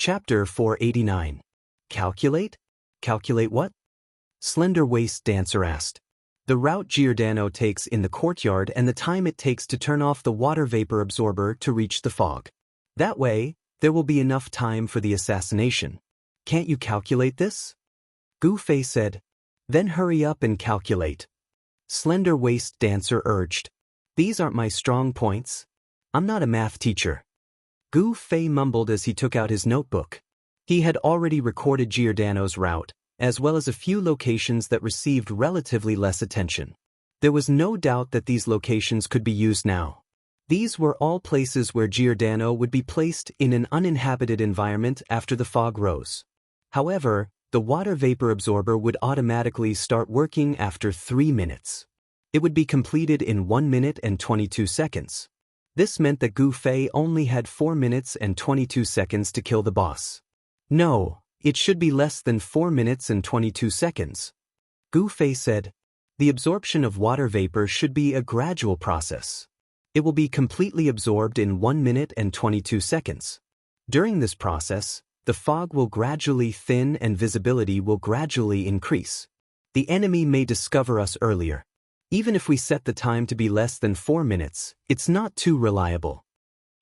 Chapter 489. Calculate? Calculate what? Slender Waist Dancer asked. The route Giordano takes in the courtyard and the time it takes to turn off the water vapor absorber to reach the fog. That way, there will be enough time for the assassination. Can't you calculate this? Gu Fei said. Then hurry up and calculate. Slender Waist Dancer urged. These aren't my strong points. I'm not a math teacher. Gu Fei mumbled as he took out his notebook. He had already recorded Giordano's route, as well as a few locations that received relatively less attention. There was no doubt that these locations could be used now. These were all places where Giordano would be placed in an uninhabited environment after the fog rose. However, the water vapor absorber would automatically start working after 3 minutes. It would be completed in 1 minute and 22 seconds. This meant that Gu Fei only had 4 minutes and 22 seconds to kill the boss. No, it should be less than 4 minutes and 22 seconds. Gu Fei said. The absorption of water vapor should be a gradual process. It will be completely absorbed in 1 minute and 22 seconds. During this process, the fog will gradually thin and visibility will gradually increase. The enemy may discover us earlier. Even if we set the time to be less than 4 minutes, it's not too reliable.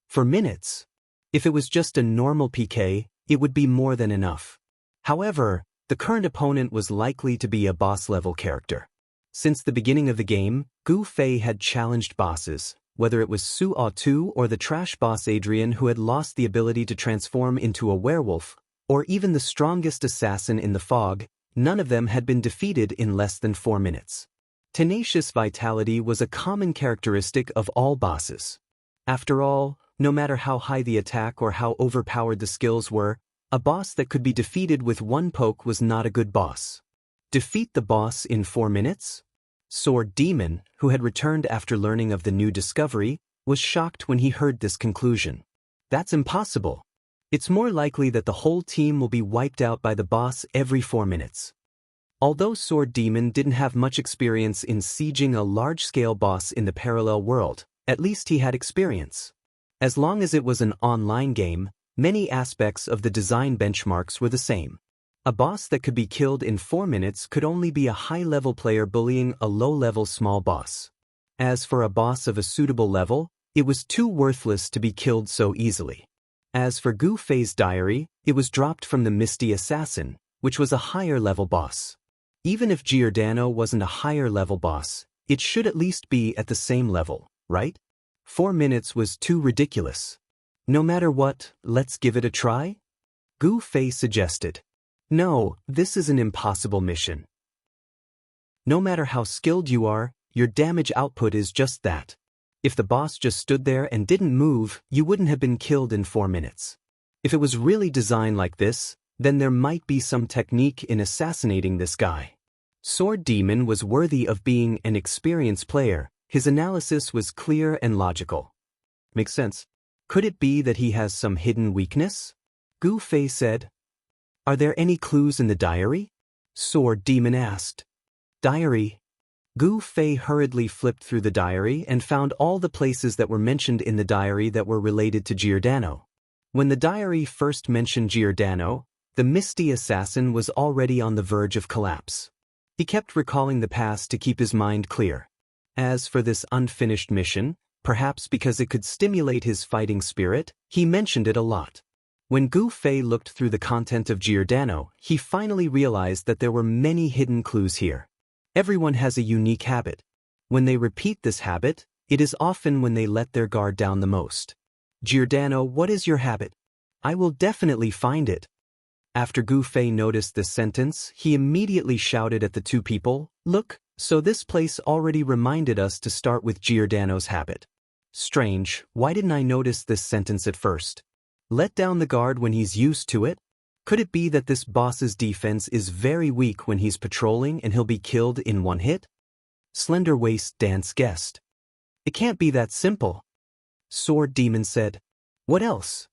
For minutes, if it was just a normal PK, it would be more than enough. However, the current opponent was likely to be a boss-level character. Since the beginning of the game, Gu Fei had challenged bosses, whether it was Su Tu or the trash boss Adrian who had lost the ability to transform into a werewolf, or even the strongest assassin in the fog, none of them had been defeated in less than 4 minutes. Tenacious vitality was a common characteristic of all bosses. After all, no matter how high the attack or how overpowered the skills were, a boss that could be defeated with one poke was not a good boss. Defeat the boss in 4 minutes? Sword Demon, who had returned after learning of the new discovery, was shocked when he heard this conclusion. That's impossible. It's more likely that the whole team will be wiped out by the boss every 4 minutes. Although Sword Demon didn't have much experience in sieging a large-scale boss in the parallel world, at least he had experience. As long as it was an online game, many aspects of the design benchmarks were the same. A boss that could be killed in 4 minutes could only be a high-level player bullying a low-level small boss. As for a boss of a suitable level, it was too worthless to be killed so easily. As for Gu Fei's diary, it was dropped from the Misty Assassin, which was a higher-level boss. Even if Giordano wasn't a higher-level boss, it should at least be at the same level, right? 4 minutes was too ridiculous. No matter what, let's give it a try? Gu Fei suggested. No, this is an impossible mission. No matter how skilled you are, your damage output is just that. If the boss just stood there and didn't move, you wouldn't have been killed in 4 minutes. If it was really designed like this, then there might be some technique in assassinating this guy. Sword Demon was worthy of being an experienced player. His analysis was clear and logical. Makes sense. Could it be that he has some hidden weakness? Gu Fei said. Are there any clues in the diary? Sword Demon asked. Diary. Gu Fei hurriedly flipped through the diary and found all the places that were mentioned in the diary that were related to Giordano. When the diary first mentioned Giordano, the Misty Assassin was already on the verge of collapse. He kept recalling the past to keep his mind clear. As for this unfinished mission, perhaps because it could stimulate his fighting spirit, he mentioned it a lot. When Gu Fei looked through the content of Giordano, he finally realized that there were many hidden clues here. Everyone has a unique habit. When they repeat this habit, it is often when they let their guard down the most. Giordano, what is your habit? I will definitely find it. After Gu Fei noticed this sentence, he immediately shouted at the two people, Look, so this place already reminded us to start with Giordano's habit. Strange, why didn't I notice this sentence at first? Let down the guard when he's used to it? Could it be that this boss's defense is very weak when he's patrolling and he'll be killed in one hit? Slender Waist Dance guessed. It can't be that simple. Sword Demon said. What else?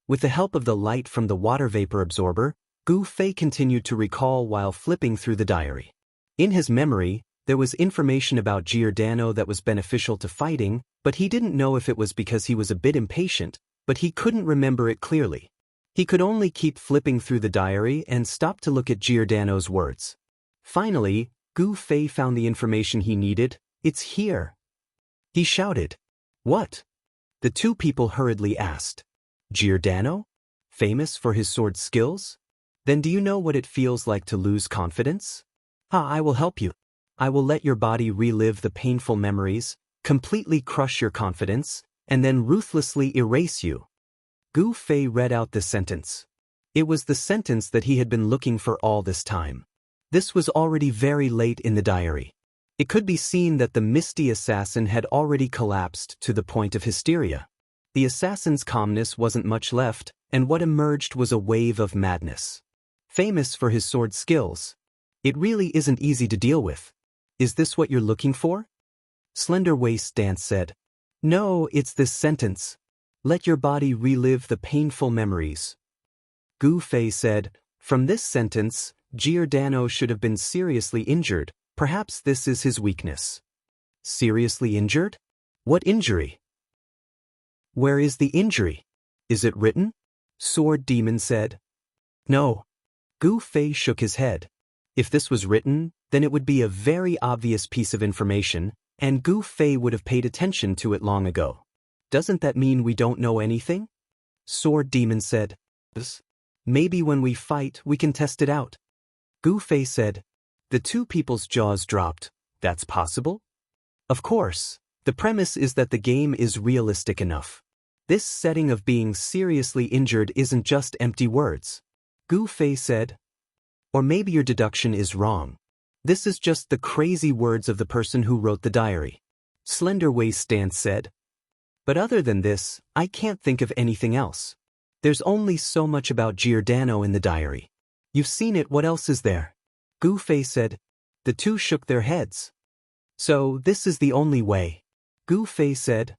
With the help of the light from the water vapor absorber, Gu Fei continued to recall while flipping through the diary. In his memory, there was information about Giordano that was beneficial to fighting, but he didn't know if it was because he was a bit impatient, but he couldn't remember it clearly. He could only keep flipping through the diary and stop to look at Giordano's words. Finally, Gu Fei found the information he needed. It's here. He shouted. What? The two people hurriedly asked. Giordano? Famous for his sword skills? Then do you know what it feels like to lose confidence? I will help you. I will let your body relive the painful memories, completely crush your confidence, and then ruthlessly erase you. Gu Fei read out the sentence. It was the sentence that he had been looking for all this time. This was already very late in the diary. It could be seen that the misty assassin had already collapsed to the point of hysteria. The assassin's calmness wasn't much left, and what emerged was a wave of madness. Famous for his sword skills. It really isn't easy to deal with. Is this what you're looking for? Slender Waist Dance said. No, it's this sentence. Let your body relive the painful memories. Gu Fei said, from this sentence, Giordano should have been seriously injured. Perhaps this is his weakness. Seriously injured? What injury? Where is the injury? Is it written? Sword Demon said. No. Gu Fei shook his head. If this was written, then it would be a very obvious piece of information, and Gu Fei would have paid attention to it long ago. Doesn't that mean we don't know anything? Sword Demon said. Maybe when we fight we can test it out. Gu Fei said. The two people's jaws dropped. That's possible? Of course. The premise is that the game is realistic enough. This setting of being seriously injured isn't just empty words. Gu Fei said. Or maybe your deduction is wrong. This is just the crazy words of the person who wrote the diary. Slender Waist Dance said. But other than this, I can't think of anything else. There's only so much about Giordano in the diary. You've seen it, what else is there? Gu Fei said. The two shook their heads. So this is the only way. Gu Fei said.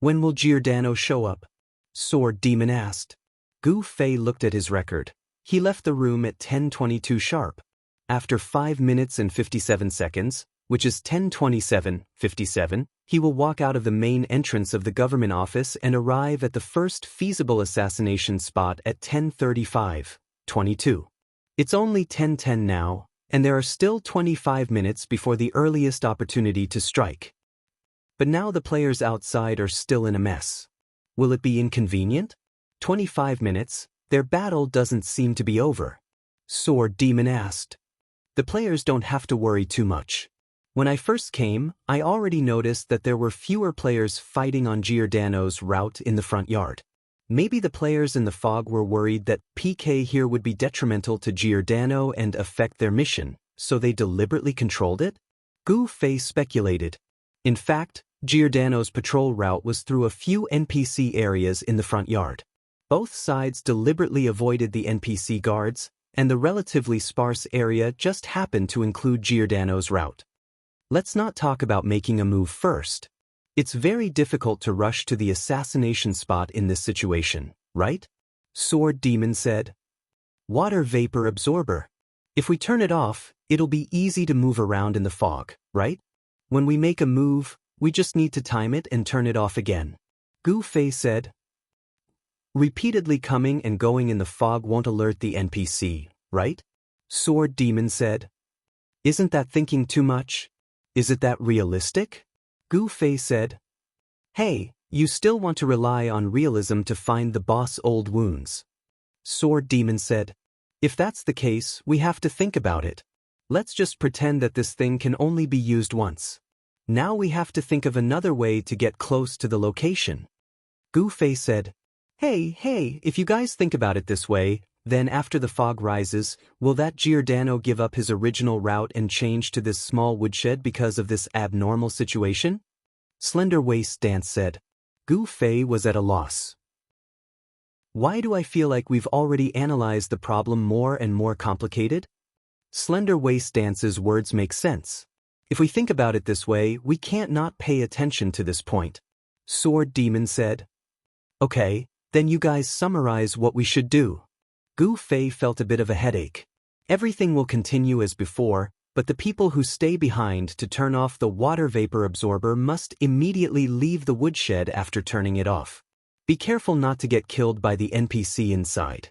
When will Giordano show up? Sword Demon asked. Gu Fei looked at his record. He left the room at 10:22 sharp. After 5 minutes and 57 seconds, which is 10:27:57, he will walk out of the main entrance of the government office and arrive at the first feasible assassination spot at 10:35:22. It's only 10:10 now, and there are still 25 minutes before the earliest opportunity to strike. But now the players outside are still in a mess. Will it be inconvenient? 25 minutes, their battle doesn't seem to be over. Sword Demon asked. The players don't have to worry too much. When I first came, I already noticed that there were fewer players fighting on Giordano's route in the front yard. Maybe the players in the fog were worried that PK here would be detrimental to Giordano and affect their mission, so they deliberately controlled it? Gu Fei speculated. In fact, Giordano's patrol route was through a few NPC areas in the front yard. Both sides deliberately avoided the NPC guards, and the relatively sparse area just happened to include Giordano's route. Let's not talk about making a move first. It's very difficult to rush to the assassination spot in this situation, right? Sword Demon said. Water vapor absorber. If we turn it off, it'll be easy to move around in the fog, right? When we make a move, we just need to time it and turn it off again. Gu Fei said. Repeatedly coming and going in the fog won't alert the NPC, right? Sword Demon said. Isn't that thinking too much? Is it that realistic? Gu Fei said. Hey, you still want to rely on realism to find the boss' old wounds. Sword Demon said. If that's the case, we have to think about it. Let's just pretend that this thing can only be used once. Now we have to think of another way to get close to the location. Gu Fei said. Hey, if you guys think about it this way, then after the fog rises, will that Giordano give up his original route and change to this small woodshed because of this abnormal situation? Slender Waist Dance said. Gu Fei was at a loss. Why do I feel like we've already analyzed the problem more and more complicated? Slender Waist Dance's words make sense. If we think about it this way, we can't not pay attention to this point. Sword Demon said. Okay, then you guys summarize what we should do. Gu Fei felt a bit of a headache. Everything will continue as before, but the people who stay behind to turn off the water vapor absorber must immediately leave the woodshed after turning it off. Be careful not to get killed by the NPC inside.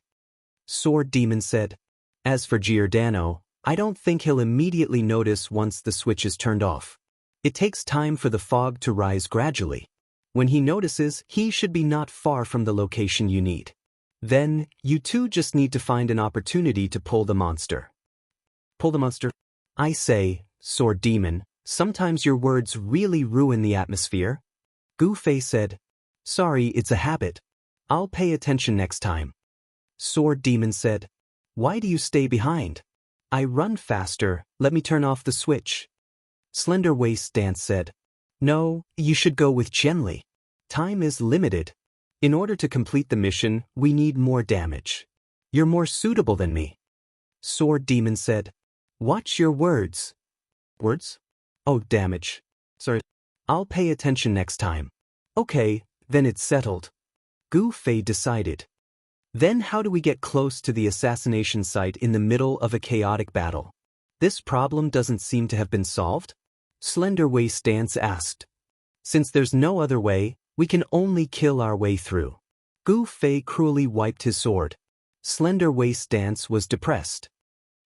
Sword Demon said. As for Giordano, I don't think he'll immediately notice once the switch is turned off. It takes time for the fog to rise gradually. When he notices, he should be not far from the location you need. Then, you two just need to find an opportunity to pull the monster. Pull the monster? I say, Sword Demon, sometimes your words really ruin the atmosphere. Gu Fei said. Sorry, it's a habit. I'll pay attention next time. Sword Demon said. Why do you stay behind? I run faster, let me turn off the switch. Slender Waist Dance said. No, you should go with Chenli. Time is limited. In order to complete the mission, we need more damage. You're more suitable than me. Sword Demon said. Watch your words. Words? Oh, damage. Sorry. I'll pay attention next time. Okay, then it's settled. Gu Fei decided. Then how do we get close to the assassination site in the middle of a chaotic battle? This problem doesn't seem to have been solved? Slender Waist Dance asked. Since there's no other way, we can only kill our way through. Gu Fei cruelly wiped his sword. Slender Waist Dance was depressed.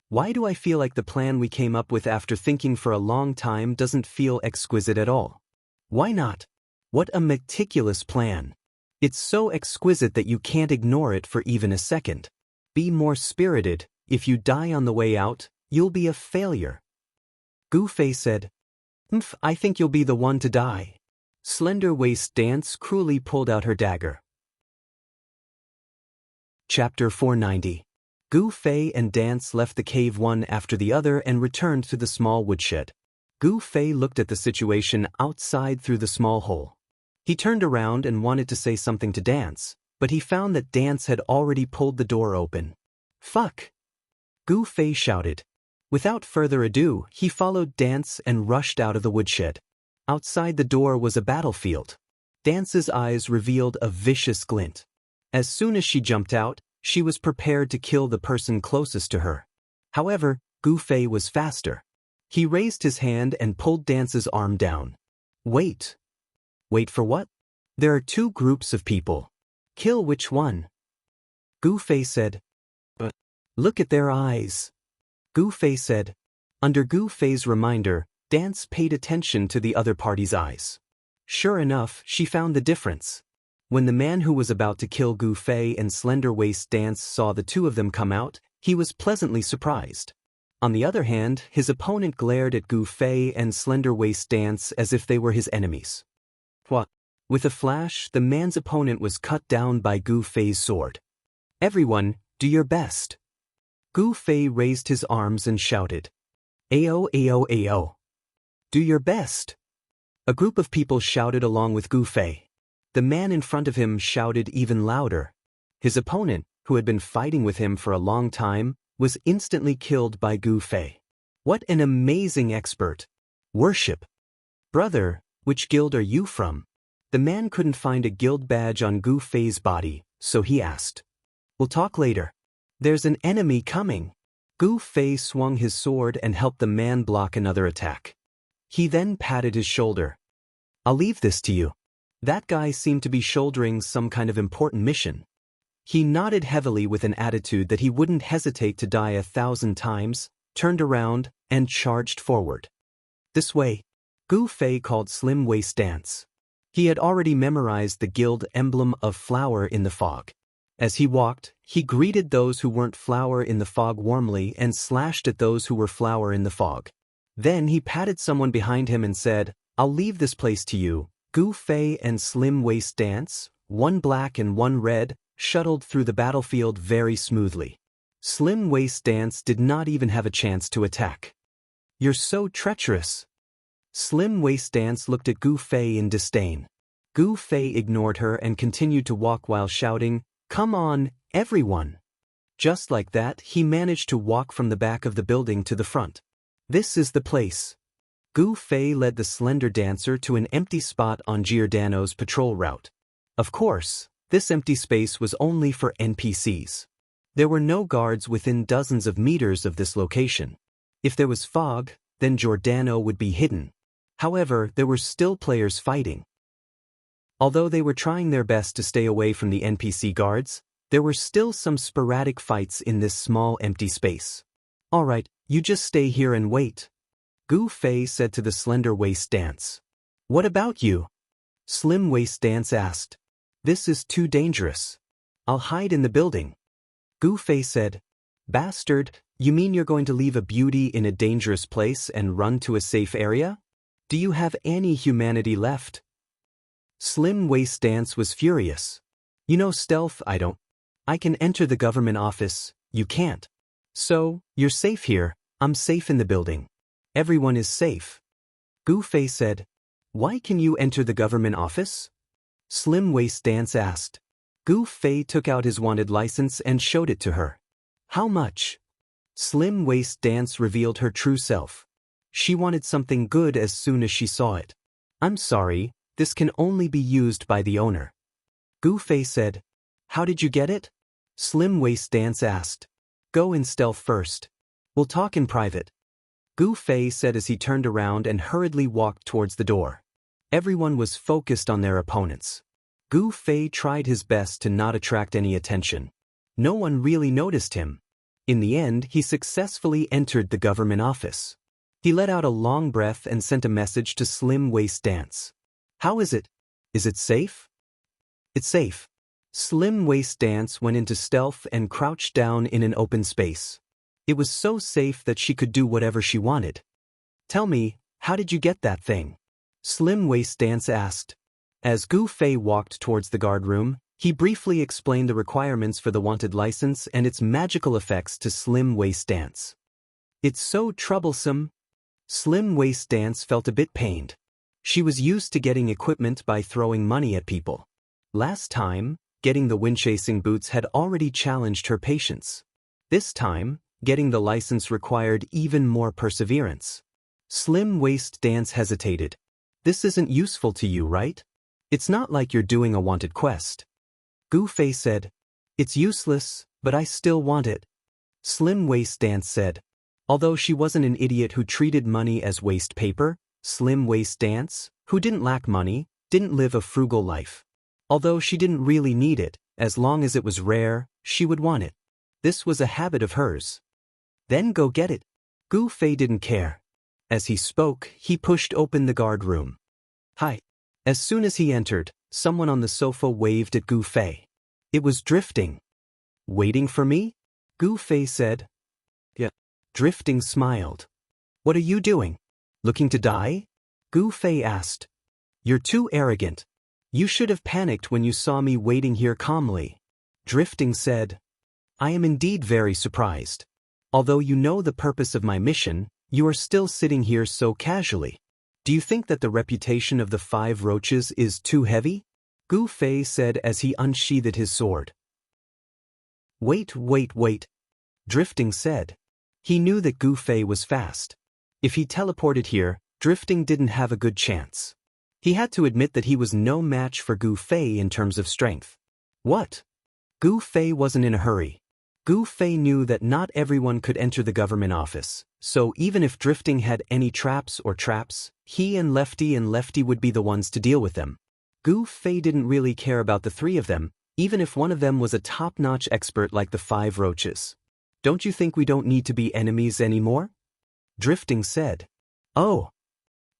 Why do I feel like the plan we came up with after thinking for a long time doesn't feel exquisite at all? Why not? What a meticulous plan. It's so exquisite that you can't ignore it for even a second. Be more spirited. If you die on the way out, you'll be a failure. Gu Fei said. I think you'll be the one to die. Slender Waist Dance cruelly pulled out her dagger. Chapter 490. Gu Fei and Dance left the cave one after the other and returned to the small woodshed. Gu Fei looked at the situation outside through the small hole. He turned around and wanted to say something to Dance, but he found that Dance had already pulled the door open. Fuck! Gu Fei shouted. Without further ado, he followed Dance and rushed out of the woodshed. Outside the door was a battlefield. Dance's eyes revealed a vicious glint. As soon as she jumped out, she was prepared to kill the person closest to her. However, Gu Fei was faster. He raised his hand and pulled Dance's arm down. Wait. Wait for what? There are two groups of people. Kill which one? Gu Fei said. But look at their eyes. Gu Fei said. Under Gu Fei's reminder, Dance paid attention to the other party's eyes. Sure enough, she found the difference. When the man who was about to kill Gu Fei and Slender Waist Dance saw the two of them come out, he was pleasantly surprised. On the other hand, his opponent glared at Gu Fei and Slender Waist Dance as if they were his enemies. What? With a flash, the man's opponent was cut down by Gu Fei's sword. Everyone, do your best. Gu Fei raised his arms and shouted. Ao, ao, ao. Do your best. A group of people shouted along with Gu Fei. The man in front of him shouted even louder. His opponent, who had been fighting with him for a long time, was instantly killed by Gu Fei. What an amazing expert. Worship. Brother, which guild are you from? The man couldn't find a guild badge on Gu Fei's body, so he asked. We'll talk later. There's an enemy coming. Gu Fei swung his sword and helped the man block another attack. He then patted his shoulder. I'll leave this to you. That guy seemed to be shouldering some kind of important mission. He nodded heavily with an attitude that he wouldn't hesitate to die 1,000 times, turned around, and charged forward. This way. Gu Fei called Slim Waist Dance. He had already memorized the guild emblem of Flower in the Fog. As he walked, he greeted those who weren't Flower in the Fog warmly and slashed at those who were Flower in the Fog. Then he patted someone behind him and said, I'll leave this place to you. Gu Fei and Slim Waist Dance, one black and one red, shuttled through the battlefield very smoothly. Slim Waist Dance did not even have a chance to attack. You're so treacherous. Slim Waist Dance looked at Gu Fei in disdain. Gu Fei ignored her and continued to walk while shouting, Come on, everyone. Just like that, he managed to walk from the back of the building to the front. This is the place. Gu Fei led the slender dancer to an empty spot on Giordano's patrol route. Of course, this empty space was only for NPCs. There were no guards within dozens of meters of this location. If there was fog, then Giordano would be hidden. However, there were still players fighting. Although they were trying their best to stay away from the NPC guards, there were still some sporadic fights in this small empty space. Alright, you just stay here and wait, Gu Fei said to the slender waist dance. What about you? Slim waist dance asked. This is too dangerous. I'll hide in the building. Gu Fei said. Bastard, you mean you're going to leave a beauty in a dangerous place and run to a safe area? Do you have any humanity left? Slim waist dance was furious. You know stealth, I don't. I can enter the government office, you can't. So, you're safe here, I'm safe in the building. Everyone is safe. Gu Fei said. Why can you enter the government office? Slim waist dance asked. Gu Fei took out his wanted license and showed it to her. How much? Slim waist dance revealed her true self. She wanted something good as soon as she saw it. I'm sorry, this can only be used by the owner. Gu Fei said. How did you get it? Slim waist dance asked. Go in stealth first. We'll talk in private. Gu Fei said as he turned around and hurriedly walked towards the door. Everyone was focused on their opponents. Gu Fei tried his best to not attract any attention. No one really noticed him. In the end, he successfully entered the government office. He let out a long breath and sent a message to Slim Waist Dance. How is it? Is it safe? It's safe. Slim Waist Dance went into stealth and crouched down in an open space. It was so safe that she could do whatever she wanted. Tell me, how did you get that thing? Slim Waist Dance asked. As Gu Fei walked towards the guard room, he briefly explained the requirements for the wanted license and its magical effects to Slim Waist Dance. It's so troublesome. Slim Waist Dance felt a bit pained. She was used to getting equipment by throwing money at people. Last time, getting the wind-chasing boots had already challenged her patience. This time, getting the license required even more perseverance. Slim Waist Dance hesitated. This isn't useful to you, right? It's not like you're doing a wanted quest. Gu Fei said. It's useless, but I still want it. Slim Waist Dance said. Although she wasn't an idiot who treated money as waste paper, Slim Waist Dance, who didn't lack money, didn't live a frugal life. Although she didn't really need it, as long as it was rare, she would want it. This was a habit of hers. Then go get it. Gu Fei didn't care. As he spoke, he pushed open the guard room. Hi. As soon as he entered, someone on the sofa waved at Gu Fei. It was Drifting. Waiting for me? Gu Fei said. Yeah. Drifting smiled. What are you doing? Looking to die? Gu Fei asked. You're too arrogant. You should have panicked when you saw me waiting here calmly. Drifting said. I am indeed very surprised. Although you know the purpose of my mission, you are still sitting here so casually. Do you think that the reputation of the 5 roaches is too heavy? Gu Fei said as he unsheathed his sword. Wait. Drifting said. He knew that Gu Fei was fast. If he teleported here, Drifting didn't have a good chance. He had to admit that he was no match for Gu Fei in terms of strength. What? Gu Fei wasn't in a hurry. Gu Fei knew that not everyone could enter the government office, so even if Drifting had any traps, he and Lefty would be the ones to deal with them. Gu Fei didn't really care about the 3 of them, even if one of them was a top-notch expert like the 5 roaches. Don't you think we don't need to be enemies anymore? Drifting said. Oh.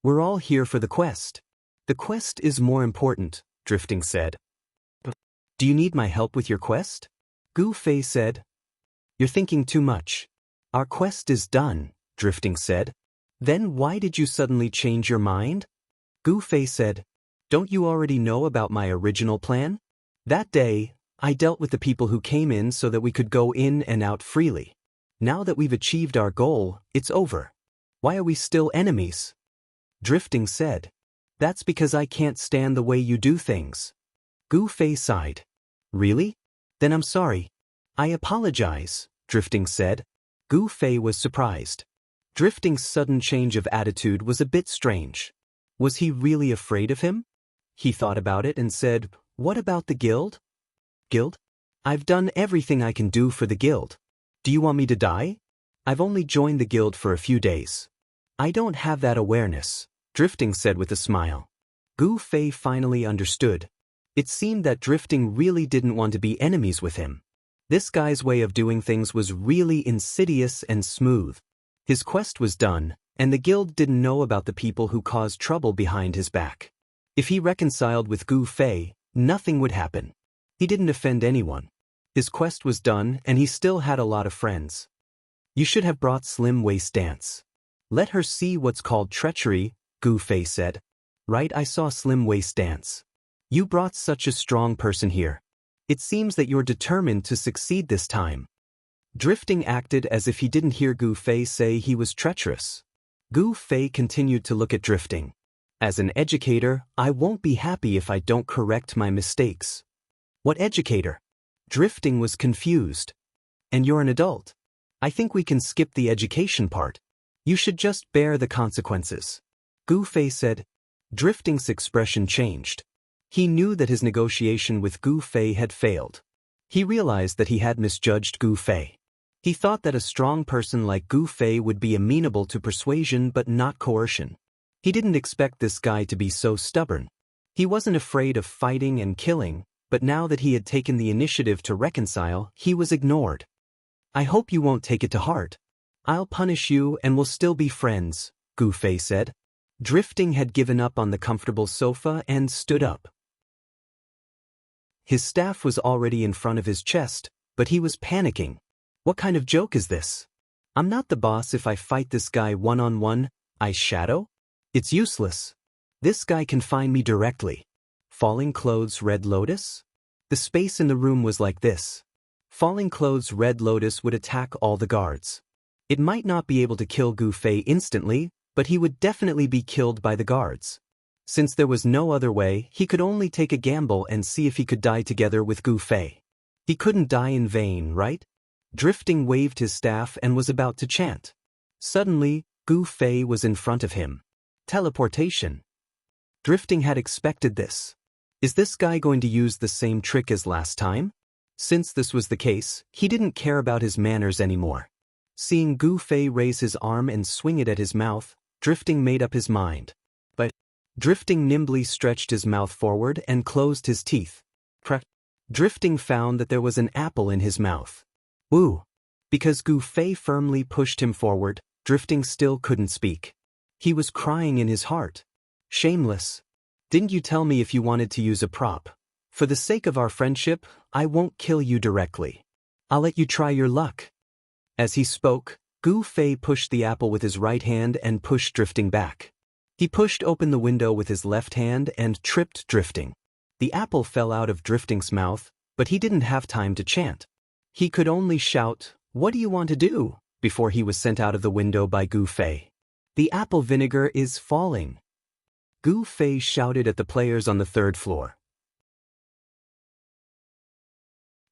We're all here for the quest. The quest is more important, Drifting said. Do you need my help with your quest? Gu Fei said. You're thinking too much. Our quest is done, Drifting said. Then why did you suddenly change your mind? Gu Fei said. Don't you already know about my original plan? That day, I dealt with the people who came in so that we could go in and out freely. Now that we've achieved our goal, it's over. Why are we still enemies? Drifting said. That's because I can't stand the way you do things. Gu Fei sighed. Really? Then I'm sorry. I apologize, Drifting said. Gu Fei was surprised. Drifting's sudden change of attitude was a bit strange. Was he really afraid of him? He thought about it and said, What about the guild? Guild? I've done everything I can do for the guild. Do you want me to die? I've only joined the guild for a few days. I don't have that awareness, Drifting said with a smile. Gu Fei finally understood. It seemed that Drifting really didn't want to be enemies with him. This guy's way of doing things was really insidious and smooth. His quest was done, and the guild didn't know about the people who caused trouble behind his back. If he reconciled with Gu Fei, nothing would happen. He didn't offend anyone. His quest was done, and he still had a lot of friends. You should have brought Slim Waist Dance. Let her see what's called treachery, Gu Fei said. Right, I saw Slim Waist Dance. You brought such a strong person here. It seems that you're determined to succeed this time. Drifting acted as if he didn't hear Gu Fei say he was treacherous. Gu Fei continued to look at Drifting. As an educator, I won't be happy if I don't correct my mistakes. What educator? Drifting was confused. And you're an adult. I think we can skip the education part. You should just bear the consequences. Gu Fei said. Drifting's expression changed. He knew that his negotiation with Gu Fei had failed. He realized that he had misjudged Gu Fei. He thought that a strong person like Gu Fei would be amenable to persuasion but not coercion. He didn't expect this guy to be so stubborn. He wasn't afraid of fighting and killing, but now that he had taken the initiative to reconcile, he was ignored. I hope you won't take it to heart. I'll punish you and we'll still be friends, Gu Fei said. Drifting had given up on the comfortable sofa and stood up. His staff was already in front of his chest, but he was panicking. What kind of joke is this? I'm not the boss if I fight this guy one-on-one, I shadow? It's useless. This guy can find me directly. Falling Clothes Red Lotus? The space in the room was like this. Falling Clothes Red Lotus would attack all the guards. It might not be able to kill Gu Fei instantly, but he would definitely be killed by the guards. Since there was no other way, he could only take a gamble and see if he could die together with Gu Fei. He couldn't die in vain, right? Drifting waved his staff and was about to chant. Suddenly, Gu Fei was in front of him. Teleportation. Drifting had expected this. Is this guy going to use the same trick as last time? Since this was the case, he didn't care about his manners anymore. Seeing Gu Fei raise his arm and swing it at his mouth, Drifting made up his mind. But Drifting nimbly stretched his mouth forward and closed his teeth. Drifting found that there was an apple in his mouth. Ooh! Because Gu Fei firmly pushed him forward, Drifting still couldn't speak. He was crying in his heart. Shameless. Didn't you tell me if you wanted to use a prop? For the sake of our friendship, I won't kill you directly. I'll let you try your luck. As he spoke, Gu Fei pushed the apple with his right hand and pushed Drifting back. He pushed open the window with his left hand and tripped Drifting. The apple fell out of Drifting's mouth, but he didn't have time to chant. He could only shout, "What do you want to do?" before he was sent out of the window by Gu Fei. The apple vinegar is falling. Gu Fei shouted at the players on the third floor.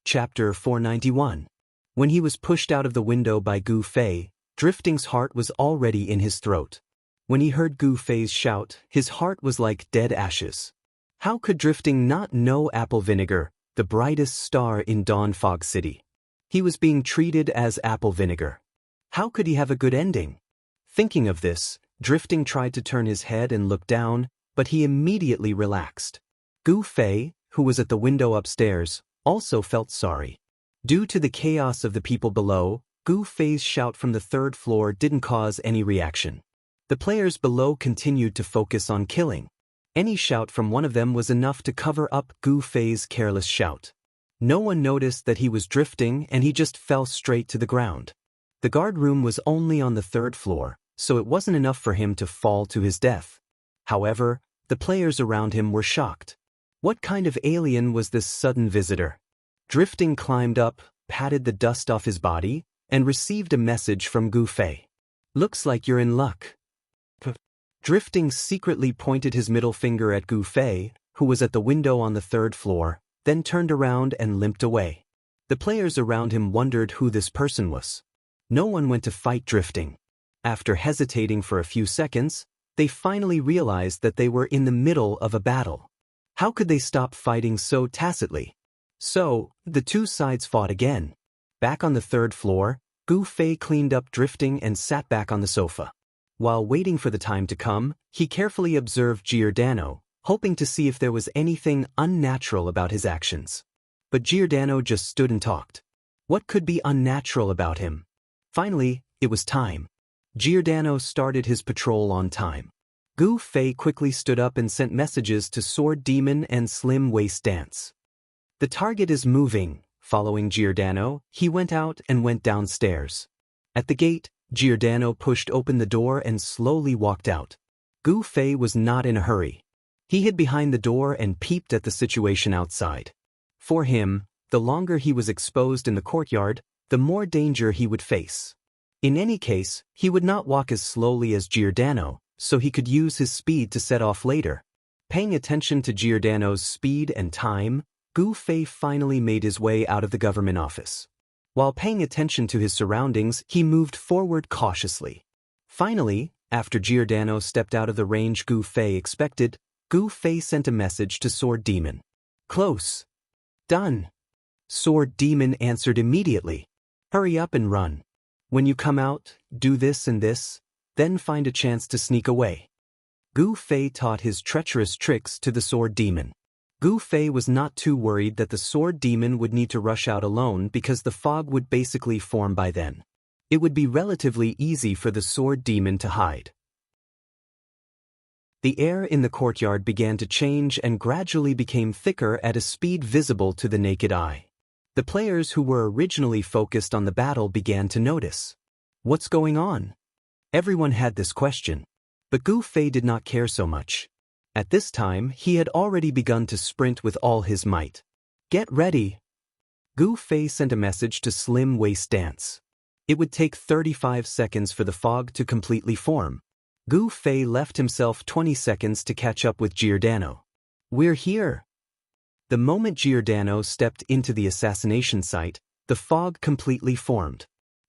Chapter 491. When he was pushed out of the window by Gu Fei, Drifting's heart was already in his throat. When he heard Gu Fei's shout, his heart was like dead ashes. How could Drifting not know apple vinegar, the brightest star in Dawn Fog City? He was being treated as apple vinegar. How could he have a good ending? Thinking of this, Drifting tried to turn his head and look down, but he immediately relaxed. Gu Fei, who was at the window upstairs, also felt sorry. Due to the chaos of the people below, Gu Fei's shout from the third floor didn't cause any reaction. The players below continued to focus on killing. Any shout from one of them was enough to cover up Gu Fei's careless shout. No one noticed that he was drifting and he just fell straight to the ground. The guard room was only on the third floor, so it wasn't enough for him to fall to his death. However, the players around him were shocked. What kind of alien was this sudden visitor? Drifting climbed up, patted the dust off his body, and received a message from Gu Fei. Looks like you're in luck. Drifting secretly pointed his middle finger at Gu Fei, who was at the window on the third floor, then turned around and limped away. The players around him wondered who this person was. No one went to fight Drifting. After hesitating for a few seconds, they finally realized that they were in the middle of a battle. How could they stop fighting so tacitly? So, the two sides fought again. Back on the third floor, Gu Fei cleaned up Drifting and sat back on the sofa. While waiting for the time to come, he carefully observed Giordano, hoping to see if there was anything unnatural about his actions. But Giordano just stood and talked. What could be unnatural about him? Finally, it was time. Giordano started his patrol on time. Gu Fei quickly stood up and sent messages to Sword Demon and Slim Waist Dance. The target is moving. Following Giordano, he went out and went downstairs. At the gate, Giordano pushed open the door and slowly walked out. Gu Fei was not in a hurry. He hid behind the door and peeped at the situation outside. For him, the longer he was exposed in the courtyard, the more danger he would face. In any case, he would not walk as slowly as Giordano, so he could use his speed to set off later. Paying attention to Giordano's speed and time, Gu Fei finally made his way out of the government office. While paying attention to his surroundings, he moved forward cautiously. Finally, after Giordano stepped out of the range Gu Fei expected, Gu Fei sent a message to Sword Demon. Close. Done. Sword Demon answered immediately. Hurry up and run. When you come out, do this and this, then find a chance to sneak away. Gu Fei taught his treacherous tricks to the Sword Demon. Gu Fei was not too worried that the Sword Demon would need to rush out alone because the fog would basically form by then. It would be relatively easy for the Sword Demon to hide. The air in the courtyard began to change and gradually became thicker at a speed visible to the naked eye. The players who were originally focused on the battle began to notice. What's going on? Everyone had this question. But Gu Fei did not care so much. At this time, he had already begun to sprint with all his might. Get ready. Gu Fei sent a message to Slim Waist Dance. It would take 35 seconds for the fog to completely form. Gu Fei left himself 20 seconds to catch up with Giordano. We're here. The moment Giordano stepped into the assassination site, the fog completely formed.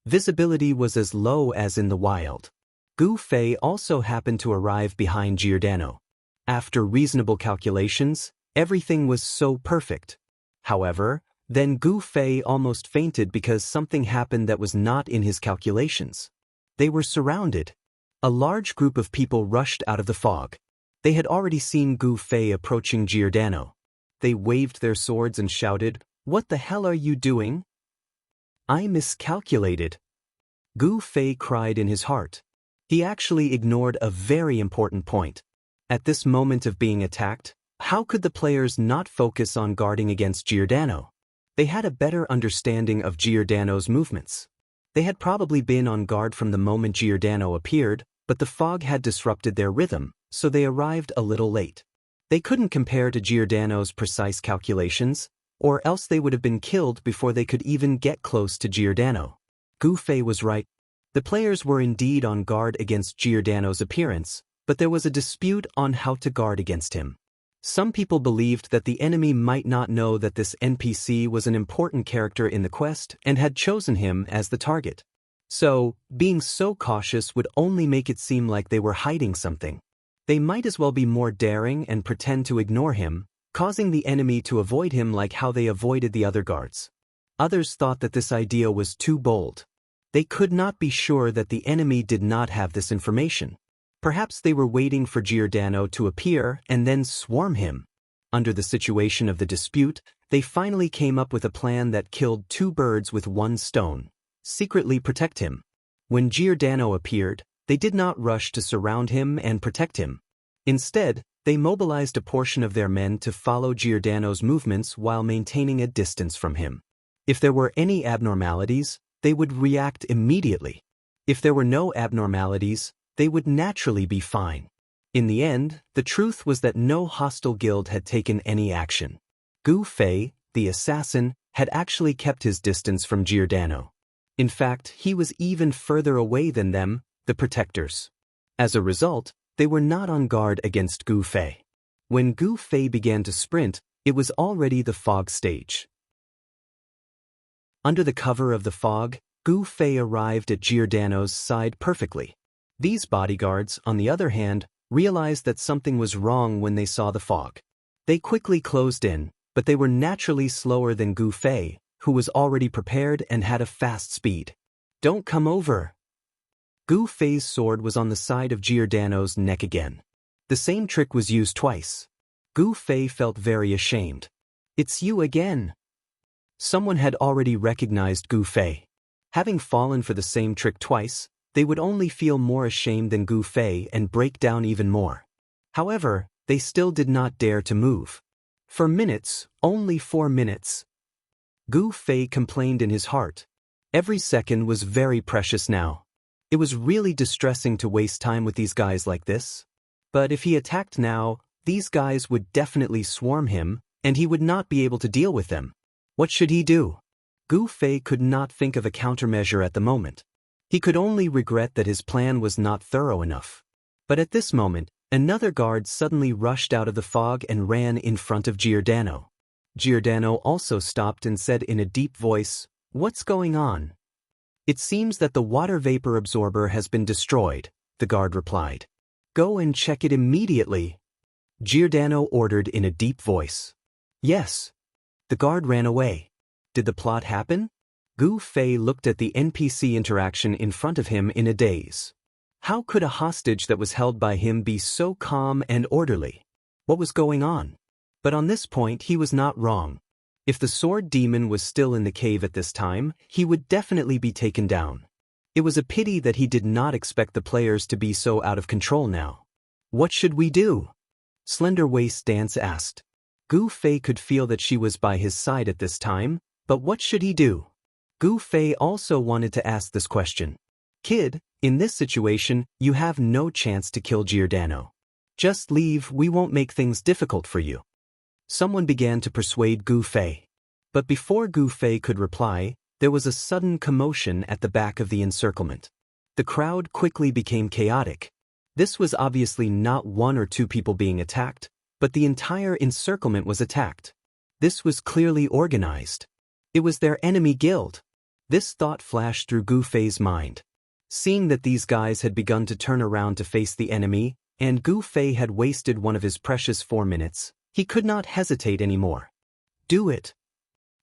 Visibility was as low as in the wild. Gu Fei also happened to arrive behind Giordano. After reasonable calculations, everything was so perfect. However, then Gu Fei almost fainted because something happened that was not in his calculations. They were surrounded. A large group of people rushed out of the fog. They had already seen Gu Fei approaching Giordano. They waved their swords and shouted, "What the hell are you doing?" "I miscalculated." Gu Fei cried in his heart. He actually ignored a very important point. At this moment of being attacked, how could the players not focus on guarding against Giordano? They had a better understanding of Giordano's movements. They had probably been on guard from the moment Giordano appeared, but the fog had disrupted their rhythm, so they arrived a little late. They couldn't compare to Giordano's precise calculations, or else they would have been killed before they could even get close to Giordano. Gu Fei was right. The players were indeed on guard against Giordano's appearance, but there was a dispute on how to guard against him. Some people believed that the enemy might not know that this NPC was an important character in the quest and had chosen him as the target. So, being so cautious would only make it seem like they were hiding something. They might as well be more daring and pretend to ignore him, causing the enemy to avoid him like how they avoided the other guards. Others thought that this idea was too bold. They could not be sure that the enemy did not have this information. Perhaps they were waiting for Giordano to appear and then swarm him. Under the situation of the dispute, they finally came up with a plan that killed two birds with one stone: secretly protect him. When Giordano appeared, they did not rush to surround him and protect him. Instead, they mobilized a portion of their men to follow Giordano's movements while maintaining a distance from him. If there were any abnormalities, they would react immediately. If there were no abnormalities, they would naturally be fine. In the end, the truth was that no hostile guild had taken any action. Gu Fei, the assassin, had actually kept his distance from Giordano. In fact, he was even further away than them, the protectors. As a result, they were not on guard against Gu Fei. When Gu Fei began to sprint, it was already the fog stage. Under the cover of the fog, Gu Fei arrived at Giordano's side perfectly. These bodyguards, on the other hand, realized that something was wrong when they saw the fog. They quickly closed in, but they were naturally slower than Gu Fei, who was already prepared and had a fast speed. "Don't come over." Gu Fei's sword was on the side of Giordano's neck again. The same trick was used twice. Gu Fei felt very ashamed. "It's you again." Someone had already recognized Gu Fei. Having fallen for the same trick twice, they would only feel more ashamed than Gu Fei and break down even more. However, they still did not dare to move. For minutes, only 4 minutes. Gu Fei complained in his heart. Every second was very precious now. It was really distressing to waste time with these guys like this. But if he attacked now, these guys would definitely swarm him, and he would not be able to deal with them. What should he do? Gu Fei could not think of a countermeasure at the moment. He could only regret that his plan was not thorough enough. But at this moment, another guard suddenly rushed out of the fog and ran in front of Giordano. Giordano also stopped and said in a deep voice, "What's going on?" "It seems that the water vapor absorber has been destroyed," the guard replied. "Go and check it immediately," Giordano ordered in a deep voice. "Yes." The guard ran away. Did the plot happen? Gu Fei looked at the NPC interaction in front of him in a daze. How could a hostage that was held by him be so calm and orderly? What was going on? But on this point he was not wrong. If the sword demon was still in the cave at this time, he would definitely be taken down. It was a pity that he did not expect the players to be so out of control now. "What should we do?" Slender Waist Dance asked. Gu Fei could feel that she was by his side at this time, but what should he do? Gu Fei also wanted to ask this question. "Kid, in this situation, you have no chance to kill Giordano. Just leave, we won't make things difficult for you." Someone began to persuade Gu Fei. But before Gu Fei could reply, there was a sudden commotion at the back of the encirclement. The crowd quickly became chaotic. This was obviously not 1 or 2 people being attacked, but the entire encirclement was attacked. This was clearly organized. It was their enemy guild. This thought flashed through Gu Fei's mind. Seeing that these guys had begun to turn around to face the enemy, and Gu Fei had wasted one of his precious 4 minutes, he could not hesitate anymore. "Do it!"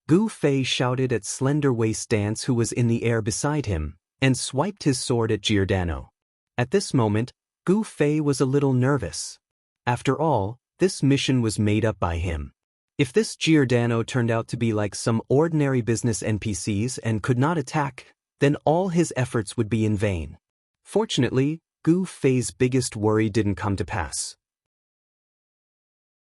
Gu Fei shouted at Slender Waist Dance, who was in the air beside him, and swiped his sword at Giordano. At this moment, Gu Fei was a little nervous. After all, this mission was made up by him. If this Giordano turned out to be like some ordinary business NPCs and could not attack, then all his efforts would be in vain. Fortunately, Gu Fei's biggest worry didn't come to pass.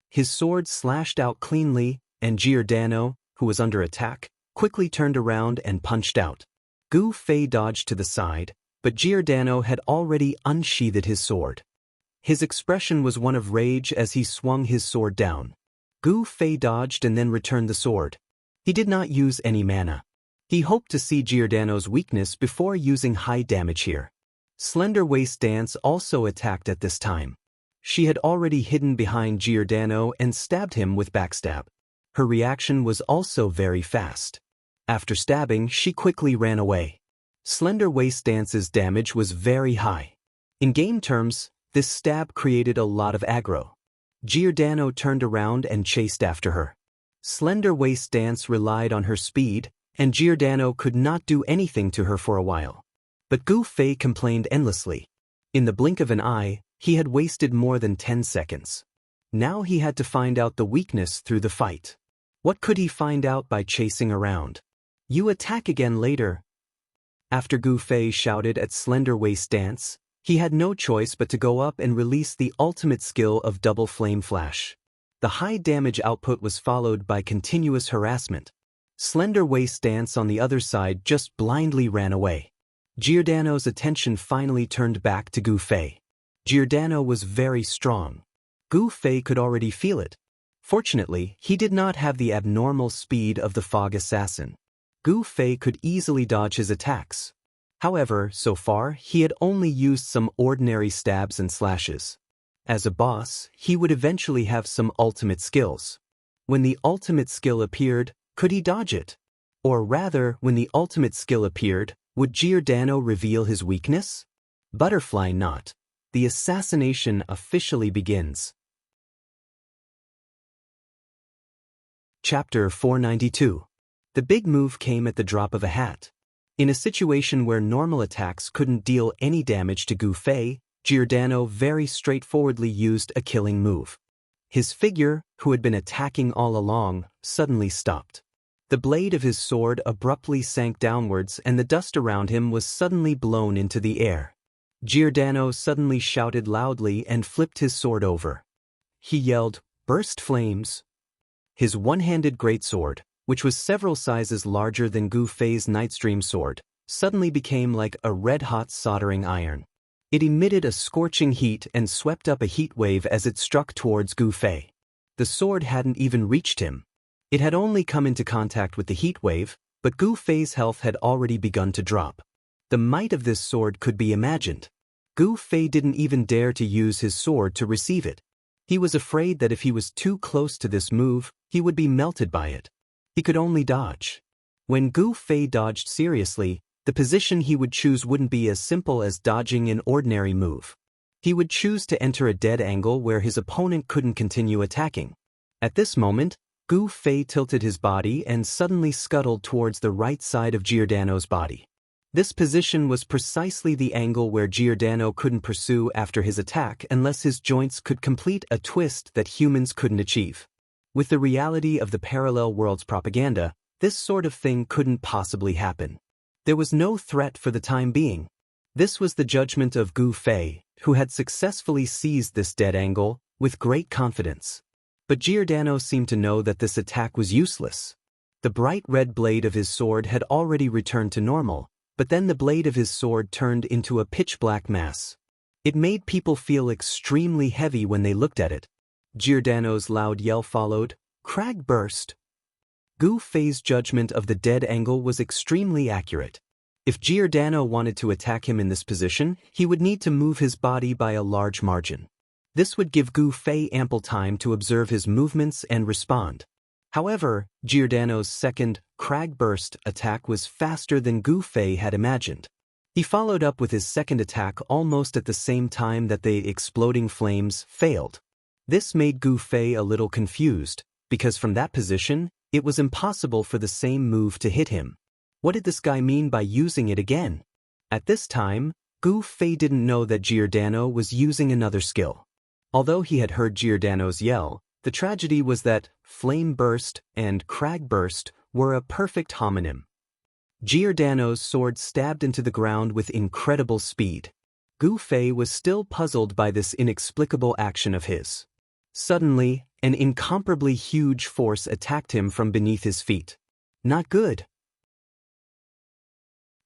His sword slashed out cleanly, and Giordano, who was under attack, quickly turned around and punched out. Gu Fei dodged to the side, but Giordano had already unsheathed his sword. His expression was one of rage as he swung his sword down. Gu Fei dodged and then returned the sword. He did not use any mana. He hoped to see Giordano's weakness before using high damage here. Slender Waist Dance also attacked at this time. She had already hidden behind Giordano and stabbed him with backstab. Her reaction was also very fast. After stabbing, she quickly ran away. Slender Waist Dance's damage was very high. In game terms, this stab created a lot of aggro. Giordano turned around and chased after her. Slender Waist Dance relied on her speed, and Giordano could not do anything to her for a while. But Gu Fei complained endlessly. In the blink of an eye, he had wasted more than 10 seconds. Now he had to find out the weakness through the fight. What could he find out by chasing around? "You attack again later." After Gu Fei shouted at Slender Waist Dance, he had no choice but to go up and release the ultimate skill of Double Flame Flash. The high damage output was followed by continuous harassment. Slender Waist Dance on the other side just blindly ran away. Giordano's attention finally turned back to Gu Fei. Giordano was very strong. Gu Fei could already feel it. Fortunately, he did not have the abnormal speed of the Fog Assassin. Gu Fei could easily dodge his attacks. However, so far, he had only used some ordinary stabs and slashes. As a boss, he would eventually have some ultimate skills. When the ultimate skill appeared, could he dodge it? Or rather, when the ultimate skill appeared, would Giordano reveal his weakness? Butterfly Knot. The assassination officially begins. Chapter 492. The big move came at the drop of a hat. In a situation where normal attacks couldn't deal any damage to Gu Fei, Giordano very straightforwardly used a killing move. His figure, who had been attacking all along, suddenly stopped. The blade of his sword abruptly sank downwards and the dust around him was suddenly blown into the air. Giordano suddenly shouted loudly and flipped his sword over. He yelled, "Burst flames!" His one-handed greatsword, which was several sizes larger than Gu Fei's Nightstream sword, suddenly became like a red-hot soldering iron. It emitted a scorching heat and swept up a heat wave as it struck towards Gu Fei. The sword hadn't even reached him. It had only come into contact with the heat wave, but Gu Fei's health had already begun to drop. The might of this sword could be imagined. Gu Fei didn't even dare to use his sword to receive it. He was afraid that if he was too close to this move, he would be melted by it. He could only dodge. When Gu Fei dodged seriously, the position he would choose wouldn't be as simple as dodging an ordinary move. He would choose to enter a dead angle where his opponent couldn't continue attacking. At this moment, Gu Fei tilted his body and suddenly scuttled towards the right side of Giordano's body. This position was precisely the angle where Giordano couldn't pursue after his attack unless his joints could complete a twist that humans couldn't achieve. With the reality of the parallel world's propaganda, this sort of thing couldn't possibly happen. There was no threat for the time being. This was the judgment of Gu Fei, who had successfully seized this dead angle with great confidence. But Giordano seemed to know that this attack was useless. The bright red blade of his sword had already returned to normal, but then the blade of his sword turned into a pitch-black mass. It made people feel extremely heavy when they looked at it. Giordano's loud yell followed, "Crag burst!" Gu Fei's judgment of the dead angle was extremely accurate. If Giordano wanted to attack him in this position, he would need to move his body by a large margin. This would give Gu Fei ample time to observe his movements and respond. However, Giordano's second, Crag Burst, attack was faster than Gu Fei had imagined. He followed up with his second attack almost at the same time that the exploding flames failed. This made Gu Fei a little confused, because from that position, it was impossible for the same move to hit him. What did this guy mean by using it again? At this time, Gu Fei didn't know that Giordano was using another skill. Although he had heard Giordano's yell, the tragedy was that Flame Burst and Crag Burst were a perfect homonym. Giordano's sword stabbed into the ground with incredible speed. Gu Fei was still puzzled by this inexplicable action of his. Suddenly, an incomparably huge force attacked him from beneath his feet. Not good.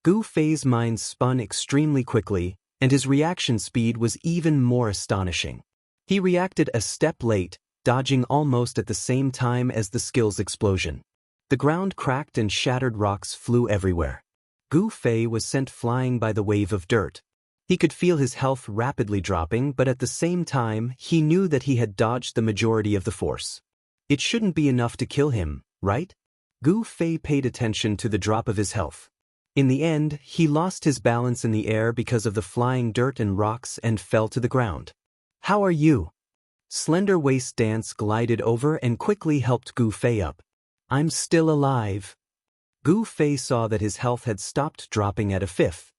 Gu Fei's mind spun extremely quickly, and his reaction speed was even more astonishing. He reacted a step late, dodging almost at the same time as the skill's explosion. The ground cracked and shattered rocks flew everywhere. Gu Fei was sent flying by the wave of dirt. He could feel his health rapidly dropping, but at the same time, he knew that he had dodged the majority of the force. It shouldn't be enough to kill him, right? Gu Fei paid attention to the drop of his health. In the end, he lost his balance in the air because of the flying dirt and rocks and fell to the ground. "How are you?" Slender Waist Dance glided over and quickly helped Gu Fei up. "I'm still alive." Gu Fei saw that his health had stopped dropping at a fifth.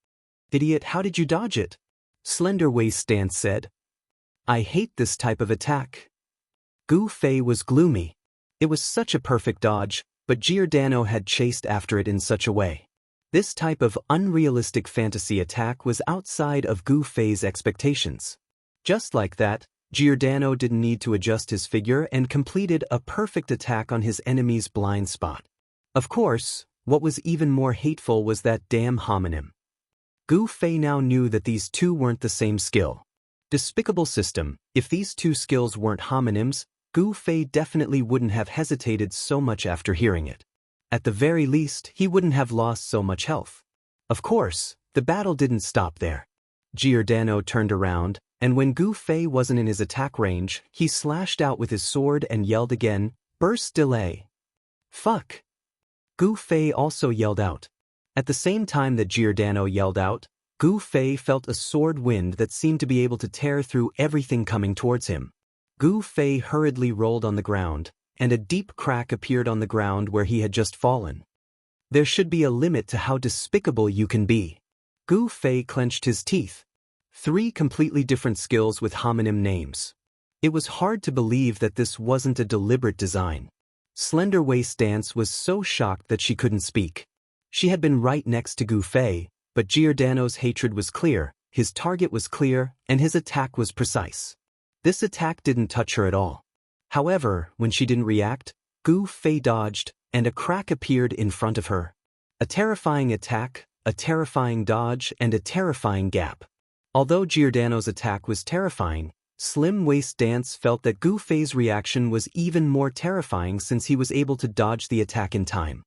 "Idiot, how did you dodge it?" Slender Waist Dance said. "I hate this type of attack." Gu Fei was gloomy. It was such a perfect dodge, but Giordano had chased after it in such a way. This type of unrealistic fantasy attack was outside of Gu Fei's expectations. Just like that, Giordano didn't need to adjust his figure and completed a perfect attack on his enemy's blind spot. Of course, what was even more hateful was that damn homonym. Gu Fei now knew that these two weren't the same skill. Despicable system, if these two skills weren't homonyms, Gu Fei definitely wouldn't have hesitated so much after hearing it. At the very least, he wouldn't have lost so much health. Of course, the battle didn't stop there. Giordano turned around, and when Gu Fei wasn't in his attack range, he slashed out with his sword and yelled again, "Burst delay." "Fuck!" Gu Fei also yelled out. At the same time that Giordano yelled out, Gu Fei felt a sword wind that seemed to be able to tear through everything coming towards him. Gu Fei hurriedly rolled on the ground, and a deep crack appeared on the ground where he had just fallen. There should be a limit to how despicable you can be. Gu Fei clenched his teeth. 3 completely different skills with homonym names. It was hard to believe that this wasn't a deliberate design. Slender Waist Dance was so shocked that she couldn't speak. She had been right next to Gu Fei, but Giordano's hatred was clear, his target was clear, and his attack was precise. This attack didn't touch her at all. However, when she didn't react, Gu Fei dodged, and a crack appeared in front of her. A terrifying attack, a terrifying dodge, and a terrifying gap. Although Giordano's attack was terrifying, Slim Waist Dance felt that Gu Fei's reaction was even more terrifying since he was able to dodge the attack in time.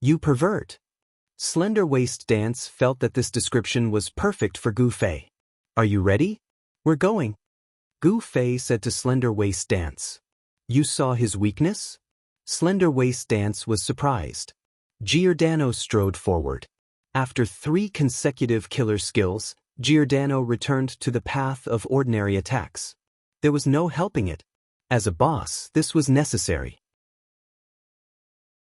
You pervert. Slender Waist Dance felt that this description was perfect for Gu Fei. Are you ready? We're going. Gu Fei said to Slender Waist Dance. You saw his weakness? Slender Waist Dance was surprised. Giordano strode forward. After 3 consecutive killer skills, Giordano returned to the path of ordinary attacks. There was no helping it. As a boss, this was necessary.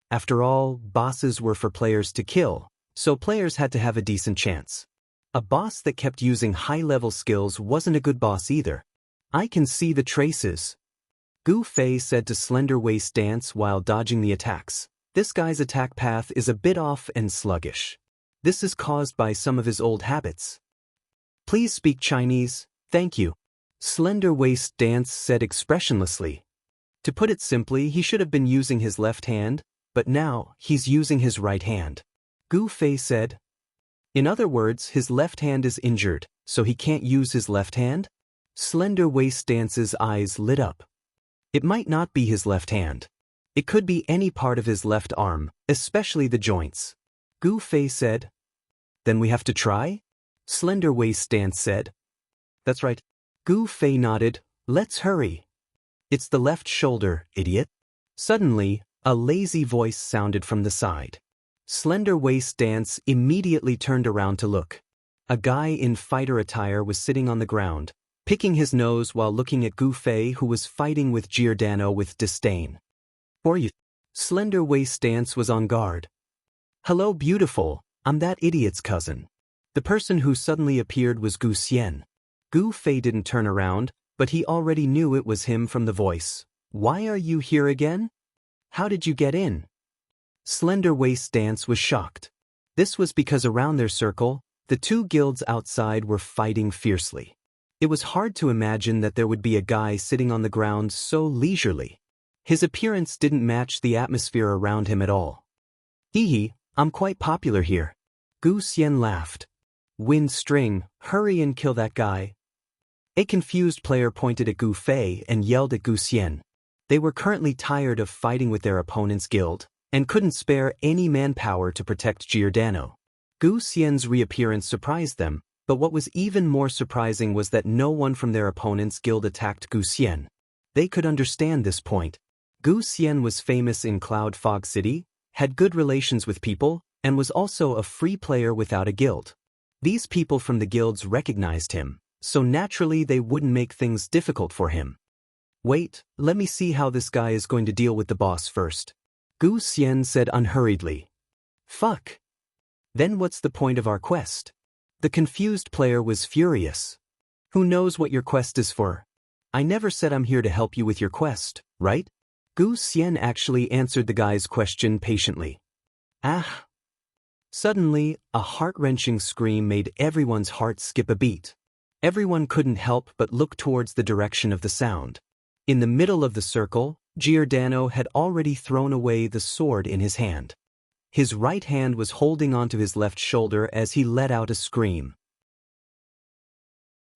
After all, bosses were for players to kill, so players had to have a decent chance. A boss that kept using high-level skills wasn't a good boss either. I can see the traces. Gu Fei said to Slender Waist Dance while dodging the attacks. This guy's attack path is a bit off and sluggish. This is caused by some of his old habits. Please speak Chinese, thank you. Slender Waist Dance said expressionlessly. To put it simply, he should have been using his left hand, but now he's using his right hand. Gu Fei said. In other words, his left hand is injured, so he can't use his left hand? Slender Waist Dance's eyes lit up. It might not be his left hand. It could be any part of his left arm, especially the joints. Gu Fei said. Then we have to try? Slender Waist Dance said. That's right. Gu Fei nodded. Let's hurry. It's the left shoulder, idiot. Suddenly, a lazy voice sounded from the side. Slender Waist Dance immediately turned around to look. A guy in fighter attire was sitting on the ground, picking his nose while looking at Gu Fei, who was fighting with Giordano with disdain. For you. Slender Waist Dance was on guard. Hello beautiful, I'm that idiot's cousin. The person who suddenly appeared was Gu Xian. Gu Fei didn't turn around, but he already knew it was him from the voice. Why are you here again? How did you get in? Slender Waist Dance was shocked. This was because around their circle, the 2 guilds outside were fighting fiercely. It was hard to imagine that there would be a guy sitting on the ground so leisurely. His appearance didn't match the atmosphere around him at all. Hee hee, I'm quite popular here. Gu Xian laughed. Wind String, hurry and kill that guy. A confused player pointed at Gu Fei and yelled at Gu Xian. They were currently tired of fighting with their opponent's guild, and couldn't spare any manpower to protect Giordano. Gu Xian's reappearance surprised them, but what was even more surprising was that no one from their opponent's guild attacked Gu Xian. They could understand this point. Gu Xian was famous in Cloud Fog City, had good relations with people, and was also a free player without a guild. These people from the guilds recognized him, so naturally they wouldn't make things difficult for him. Wait, let me see how this guy is going to deal with the boss first. Gu Xian said unhurriedly. Fuck. Then what's the point of our quest? The confused player was furious. Who knows what your quest is for? I never said I'm here to help you with your quest, right? Gu Xian actually answered the guy's question patiently. Ah. Suddenly, a heart-wrenching scream made everyone's heart skip a beat. Everyone couldn't help but look towards the direction of the sound. In the middle of the circle, Giordano had already thrown away the sword in his hand. His right hand was holding onto his left shoulder as he let out a scream.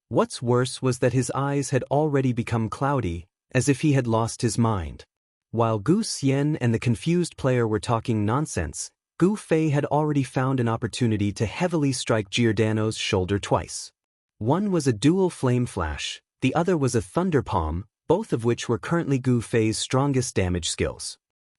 What's worse was that his eyes had already become cloudy, as if he had lost his mind. While Gu Xian and the confused player were talking nonsense, Gu Fei had already found an opportunity to heavily strike Giordano's shoulder twice. One was a dual flame flash, the other was a thunder palm, both of which were currently Gu Fei's strongest damage skills.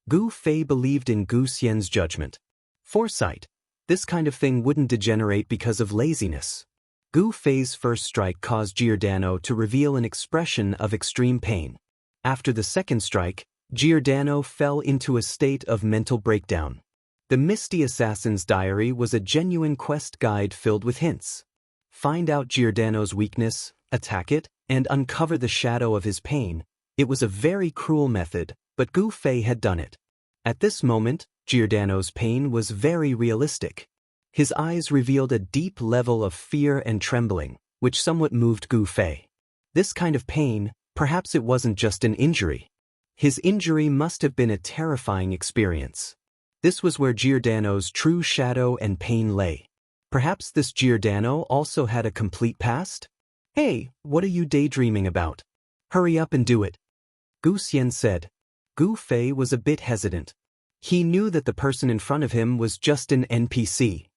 Gu Fei believed in Gu Xian's judgment. Foresight. This kind of thing wouldn't degenerate because of laziness. Gu Fei's first strike caused Giordano to reveal an expression of extreme pain. After the second strike, Giordano fell into a state of mental breakdown. The Misty Assassin's Diary was a genuine quest guide filled with hints. Find out Giordano's weakness, attack it, and uncover the shadow of his pain. It was a very cruel method, but Gu Fei had done it. At this moment, Giordano's pain was very realistic. His eyes revealed a deep level of fear and trembling, which somewhat moved Gu Fei. This kind of pain, perhaps it wasn't just an injury. His injury must have been a terrifying experience. This was where Giordano's true shadow and pain lay. Perhaps this Giordano also had a complete past? Hey, what are you daydreaming about? Hurry up and do it. Gu Xian said. Gu Fei was a bit hesitant. He knew that the person in front of him was just an NPC.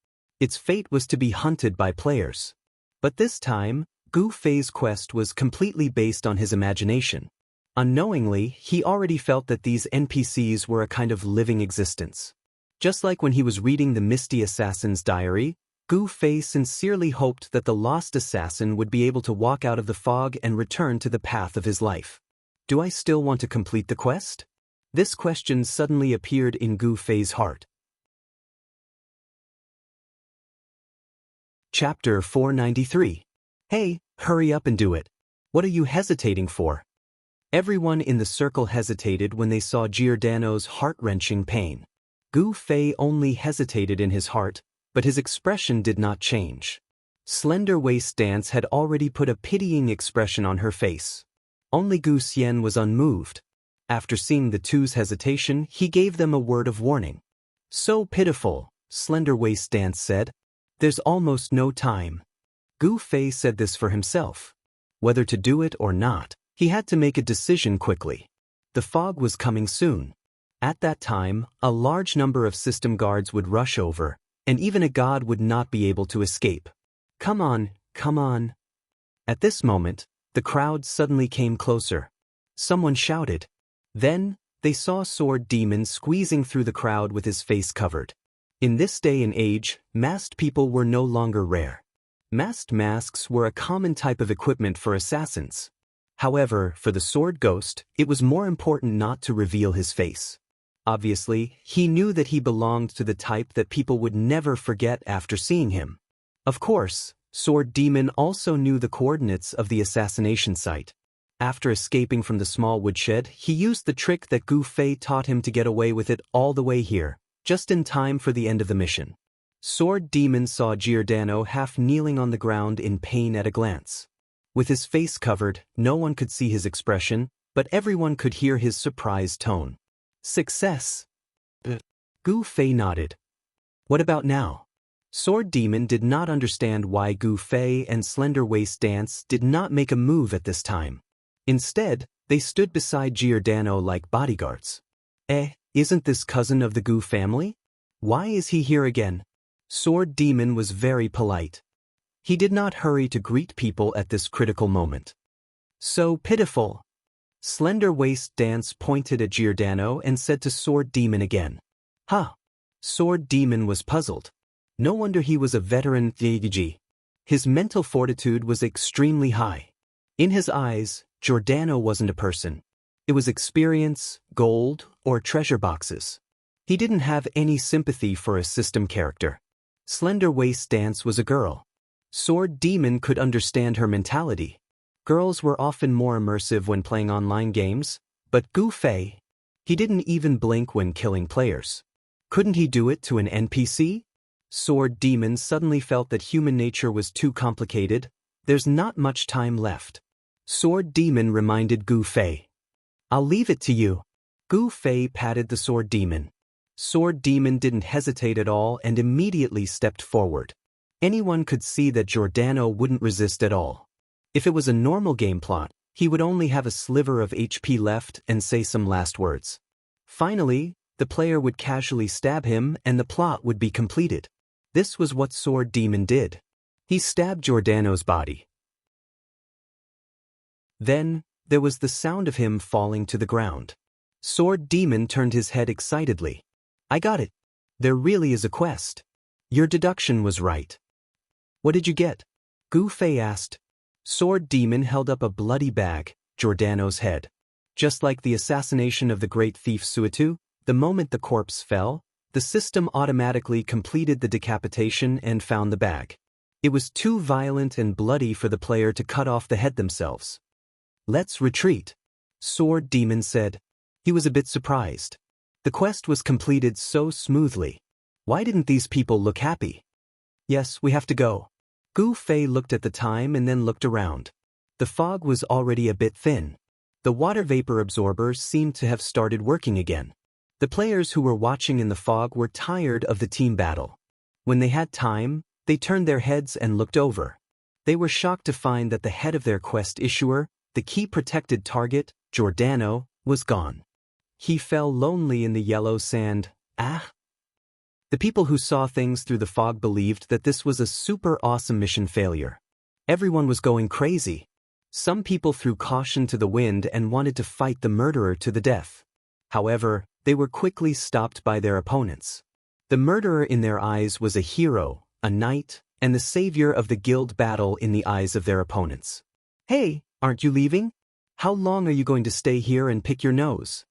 Its fate was to be hunted by players. But this time, Gu Fei's quest was completely based on his imagination. Unknowingly, he already felt that these NPCs were a kind of living existence. Just like when he was reading the Misty Assassin's diary, Gu Fei sincerely hoped that the lost assassin would be able to walk out of the fog and return to the path of his life. Do I still want to complete the quest? This question suddenly appeared in Gu Fei's heart. Chapter 493. Hey, hurry up and do it. What are you hesitating for? Everyone in the circle hesitated when they saw Giordano's heart-wrenching pain. Gu Fei only hesitated in his heart, but his expression did not change. Slender Waist Dance had already put a pitying expression on her face. Only Gu Xian was unmoved. After seeing the two's hesitation, he gave them a word of warning. So pitiful, Slender Waist Dance said. There's almost no time. Gu Fei said this for himself. Whether to do it or not, he had to make a decision quickly. The fog was coming soon. At that time, a large number of system guards would rush over, and even a god would not be able to escape. Come on, come on. At this moment, the crowd suddenly came closer. Someone shouted. Then, they saw Sword Demon squeezing through the crowd with his face covered. In this day and age, masked people were no longer rare. Masked masks were a common type of equipment for assassins. However, for the Sword Ghost, it was more important not to reveal his face. Obviously, he knew that he belonged to the type that people would never forget after seeing him. Of course, Sword Demon also knew the coordinates of the assassination site. After escaping from the small woodshed, he used the trick that Gu Fei taught him to get away with it all the way here, just in time for the end of the mission. Sword Demon saw Giordano half kneeling on the ground in pain at a glance. With his face covered, no one could see his expression, but everyone could hear his surprised tone. Success! Gu Fei nodded. What about now? Sword Demon did not understand why Gu Fei and Slender Waist Dance did not make a move at this time. Instead, they stood beside Giordano like bodyguards. Isn't this cousin of the Gu family? Why is he here again? Sword Demon was very polite. He did not hurry to greet people at this critical moment. So pitiful. Slender Waist Dance pointed at Giordano and said to Sword Demon again. Huh. Sword Demon was puzzled. No wonder he was a veteran Thigi. His mental fortitude was extremely high. In his eyes, Giordano wasn't a person. It was experience, gold, or treasure boxes. He didn't have any sympathy for a system character. Slender Waist Dance was a girl. Sword Demon could understand her mentality. Girls were often more immersive when playing online games, but Gu Fei, he didn't even blink when killing players. Couldn't he do it to an NPC? Sword Demon suddenly felt that human nature was too complicated. There's not much time left. Sword Demon reminded Gu Fei. I'll leave it to you. Gu Fei patted the Sword Demon. Sword Demon didn't hesitate at all and immediately stepped forward. Anyone could see that Giordano wouldn't resist at all. If it was a normal game plot, he would only have a sliver of HP left and say some last words. Finally, the player would casually stab him and the plot would be completed. This was what Sword Demon did. He stabbed Giordano's body. Then, there was the sound of him falling to the ground. Sword Demon turned his head excitedly. I got it. There really is a quest. Your deduction was right. What did you get? Gu Fei asked. Sword Demon held up a bloody bag, Giordano's head. Just like the assassination of the great thief Suitu, the moment the corpse fell, the system automatically completed the decapitation and found the bag. It was too violent and bloody for the player to cut off the head themselves. "Let's retreat," Sword Demon said. He was a bit surprised. The quest was completed so smoothly. Why didn't these people look happy? "Yes, we have to go." Gu Fei looked at the time and then looked around. The fog was already a bit thin. The water vapor absorbers seemed to have started working again. The players who were watching in the fog were tired of the team battle. When they had time, they turned their heads and looked over. They were shocked to find that the head of their quest issuer, the key protected target, Giordano, was gone. He fell lonely in the yellow sand. Ah! The people who saw things through the fog believed that this was a super awesome mission failure. Everyone was going crazy. Some people threw caution to the wind and wanted to fight the murderer to the death. However, they were quickly stopped by their opponents. The murderer in their eyes was a hero, a knight, and the savior of the guild battle in the eyes of their opponents. "Hey, aren't you leaving? How long are you going to stay here and pick your nose?"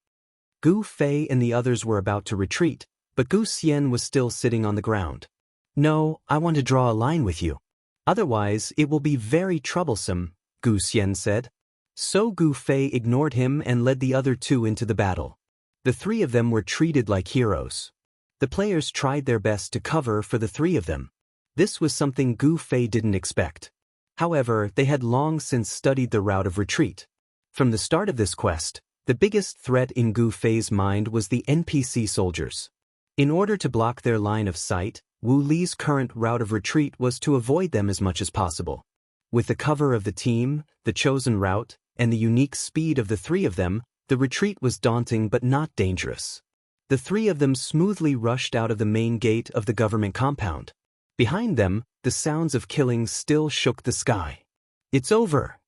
Gu Fei and the others were about to retreat, but Gu Xian was still sitting on the ground. "No, I want to draw a line with you. Otherwise, it will be very troublesome," Gu Xian said. So Gu Fei ignored him and led the other two into the battle. The three of them were treated like heroes. The players tried their best to cover for the three of them. This was something Gu Fei didn't expect. However, they had long since studied the route of retreat. From the start of this quest, the biggest threat in Gu Fei's mind was the NPC soldiers. In order to block their line of sight, Wu Li's current route of retreat was to avoid them as much as possible. With the cover of the team, the chosen route, and the unique speed of the three of them, the retreat was daunting but not dangerous. The three of them smoothly rushed out of the main gate of the government compound. Behind them, the sounds of killing still shook the sky. "It's over."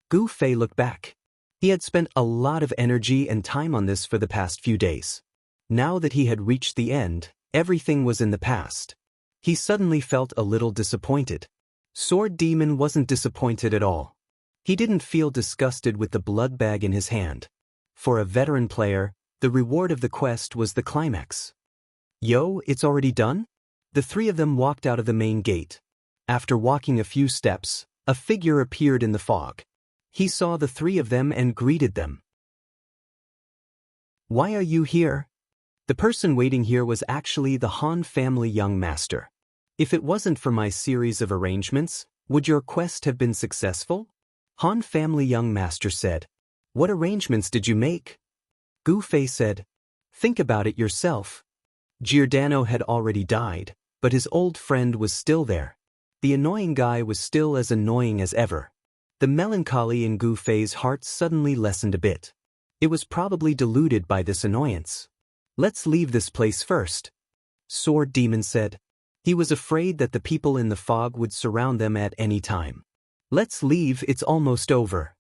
Gu Fei looked back. He had spent a lot of energy and time on this for the past few days. Now that he had reached the end, everything was in the past. He suddenly felt a little disappointed. Sword Demon wasn't disappointed at all. He didn't feel disgusted with the blood bag in his hand. For a veteran player, the reward of the quest was the climax. "Yo, it's already done?" The three of them walked out of the main gate. After walking a few steps, a figure appeared in the fog. He saw the three of them and greeted them. "Why are you here?" The person waiting here was actually the Han family young master. "If it wasn't for my series of arrangements, would your quest have been successful?" Han family young master said. "What arrangements did you make?" Gu Fei said, "Think about it yourself." Giordano had already died, but his old friend was still there. The annoying guy was still as annoying as ever. The melancholy in Gu Fei's heart suddenly lessened a bit. It was probably diluted by this annoyance. "Let's leave this place first," Sword Demon said. He was afraid that the people in the fog would surround them at any time. "Let's leave, it's almost over,"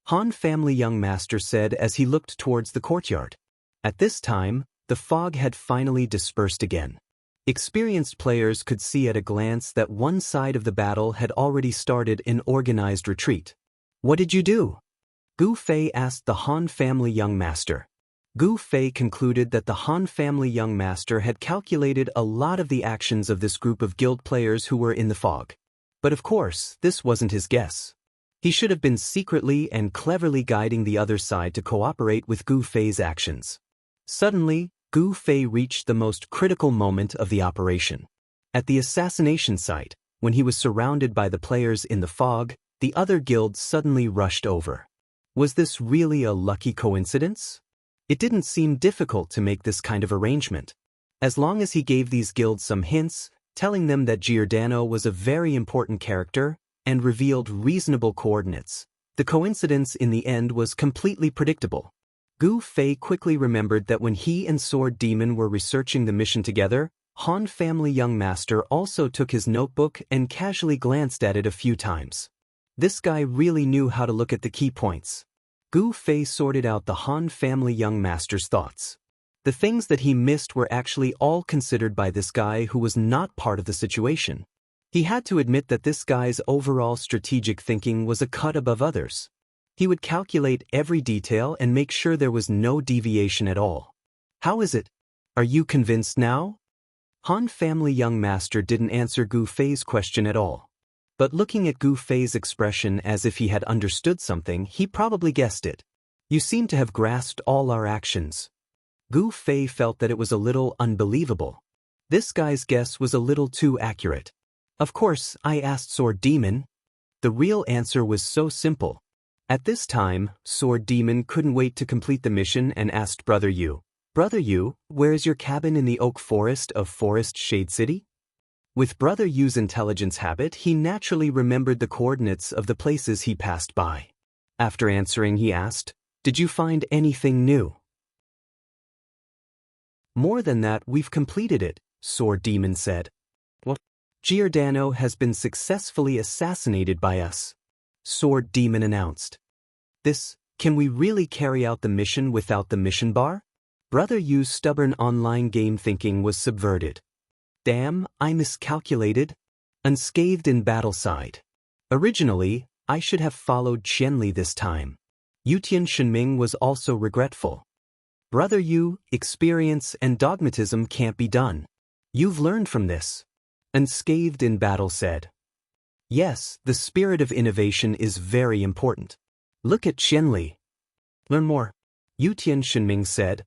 Han family young master said as he looked towards the courtyard. At this time, the fog had finally dispersed again. Experienced players could see at a glance that one side of the battle had already started in organized retreat. "What did you do?" Gu Fei asked the Han family young master. Gu Fei concluded that the Han family young master had calculated a lot of the actions of this group of guild players who were in the fog. But of course, this wasn't his guess. He should have been secretly and cleverly guiding the other side to cooperate with Gu Fei's actions. Suddenly, Gu Fei reached the most critical moment of the operation. At the assassination site, when he was surrounded by the players in the fog, the other guilds suddenly rushed over. Was this really a lucky coincidence? It didn't seem difficult to make this kind of arrangement. As long as he gave these guilds some hints, telling them that Giordano was a very important character, and revealed reasonable coordinates, the coincidence in the end was completely predictable. Gu Fei quickly remembered that when he and Sword Demon were researching the mission together, Han family young master also took his notebook and casually glanced at it a few times. This guy really knew how to look at the key points. Gu Fei sorted out the Han family young master's thoughts. The things that he missed were actually all considered by this guy who was not part of the situation. He had to admit that this guy's overall strategic thinking was a cut above others. He would calculate every detail and make sure there was no deviation at all. "How is it? Are you convinced now?" Han family young master didn't answer Gu Fei's question at all. But looking at Gu Fei's expression as if he had understood something, he probably guessed it. You seem to have grasped all our actions. Gu Fei felt that it was a little unbelievable. This guy's guess was a little too accurate. Of course, I asked Sword Demon. The real answer was so simple. At this time, Sword Demon couldn't wait to complete the mission and asked Brother Yu, "Brother Yu, where is your cabin in the oak forest of Forest Shade City?" With Brother Yu's intelligence habit, he naturally remembered the coordinates of the places he passed by. After answering, he asked, "Did you find anything new?" "More than that, we've completed it," Sword Demon said. "What?" "Giordano has been successfully assassinated by us," Sword Demon announced. Can we really carry out the mission without the mission bar?" Brother Yu's stubborn online game thinking was subverted. "Damn, I miscalculated." Unscathed in battle sighed. "Originally, I should have followed Qianli this time." Yutian Shenming was also regretful. "Brother Yu, experience and dogmatism can't be done. You've learned from this." Unscathed in battle said. "Yes, the spirit of innovation is very important. Look at Qianli. Learn more." Yutian Shenming said.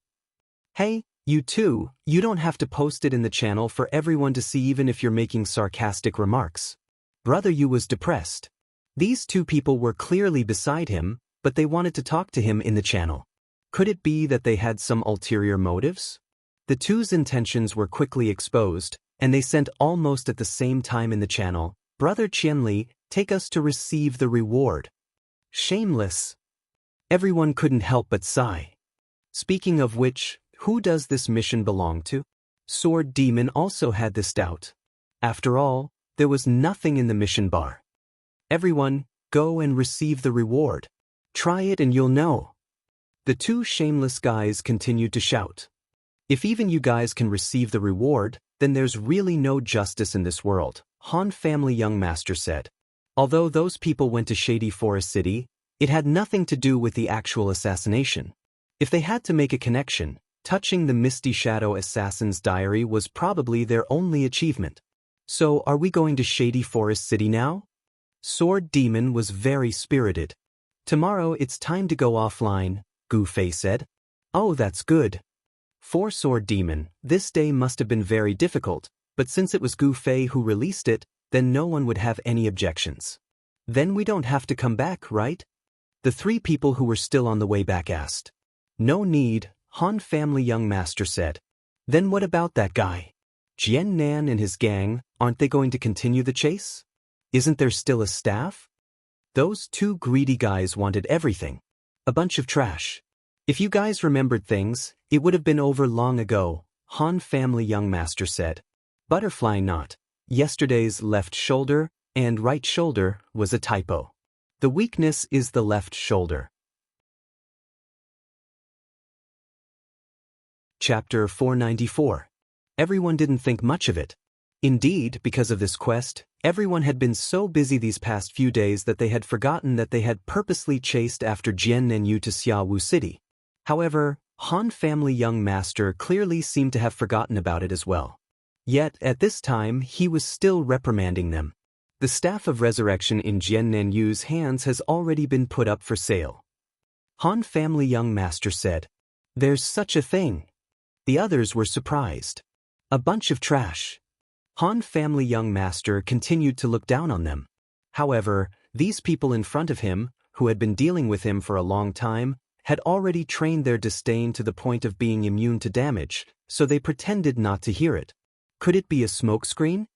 "Hey, you too, you don't have to post it in the channel for everyone to see even if you're making sarcastic remarks." Brother Yu was depressed. These two people were clearly beside him, but they wanted to talk to him in the channel. Could it be that they had some ulterior motives? The two's intentions were quickly exposed, and they sent almost at the same time in the channel, "Brother Qianli, take us to receive the reward." Shameless. Everyone couldn't help but sigh. Speaking of which, who does this mission belong to? Sword Demon also had this doubt. After all, there was nothing in the mission bar. "Everyone, go and receive the reward. Try it and you'll know." The two shameless guys continued to shout. "If even you guys can receive the reward, then there's really no justice in this world," Han Family Young Master said. Although those people went to Shady Forest City, it had nothing to do with the actual assassination. If they had to make a connection, touching the Misty Shadow Assassin's diary was probably their only achievement. "So are we going to Shady Forest City now?" Sword Demon was very spirited. "Tomorrow it's time to go offline," Gu Fei said. "Oh, that's good." For Sword Demon, this day must have been very difficult, but since it was Gu Fei who released it, then no one would have any objections. "Then we don't have to come back, right?" The three people who were still on the way back asked. "No need," Han Family Young Master said. "Then what about that guy? Jian Nan and his gang, aren't they going to continue the chase? Isn't there still a staff?" Those two greedy guys wanted everything. A bunch of trash. "If you guys remembered things, it would have been over long ago," Han Family Young Master said. "Butterfly knot. Yesterday's left shoulder and right shoulder was a typo. The weakness is the left shoulder." Chapter 494. Everyone didn't think much of it. Indeed, because of this quest, everyone had been so busy these past few days that they had forgotten that they had purposely chased after Jian Nenyu to Xiaowu City. However, Han Family Young Master clearly seemed to have forgotten about it as well. Yet, at this time, he was still reprimanding them. The Staff of Resurrection in Jian Nenyu's hands has already been put up for sale. Han Family Young Master said, "There's such a thing." The others were surprised. A bunch of trash. Han Family Young Master continued to look down on them. However, these people in front of him, who had been dealing with him for a long time, had already trained their disdain to the point of being immune to damage, so they pretended not to hear it. "Could it be a smokescreen?"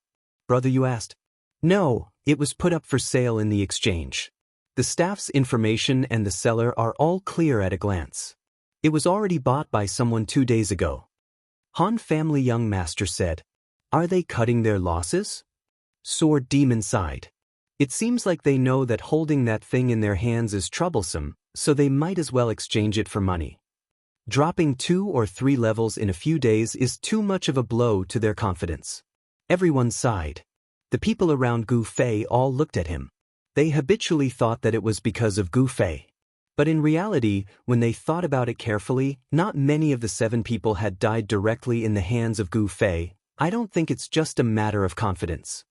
Brother Yu asked. "No, it was put up for sale in the exchange. The staff's information and the seller are all clear at a glance. It was already bought by someone 2 days ago." Han Family Young Master said, "Are they cutting their losses?" Sword Demon sighed. "It seems like they know that holding that thing in their hands is troublesome, so they might as well exchange it for money. Dropping 2 or 3 levels in a few days is too much of a blow to their confidence." Everyone sighed. The people around Gu Fei all looked at him. They habitually thought that it was because of Gu Fei. But in reality, when they thought about it carefully, not many of the 7 people had died directly in the hands of Gu Fei. I don't think it's just a matter of confidence.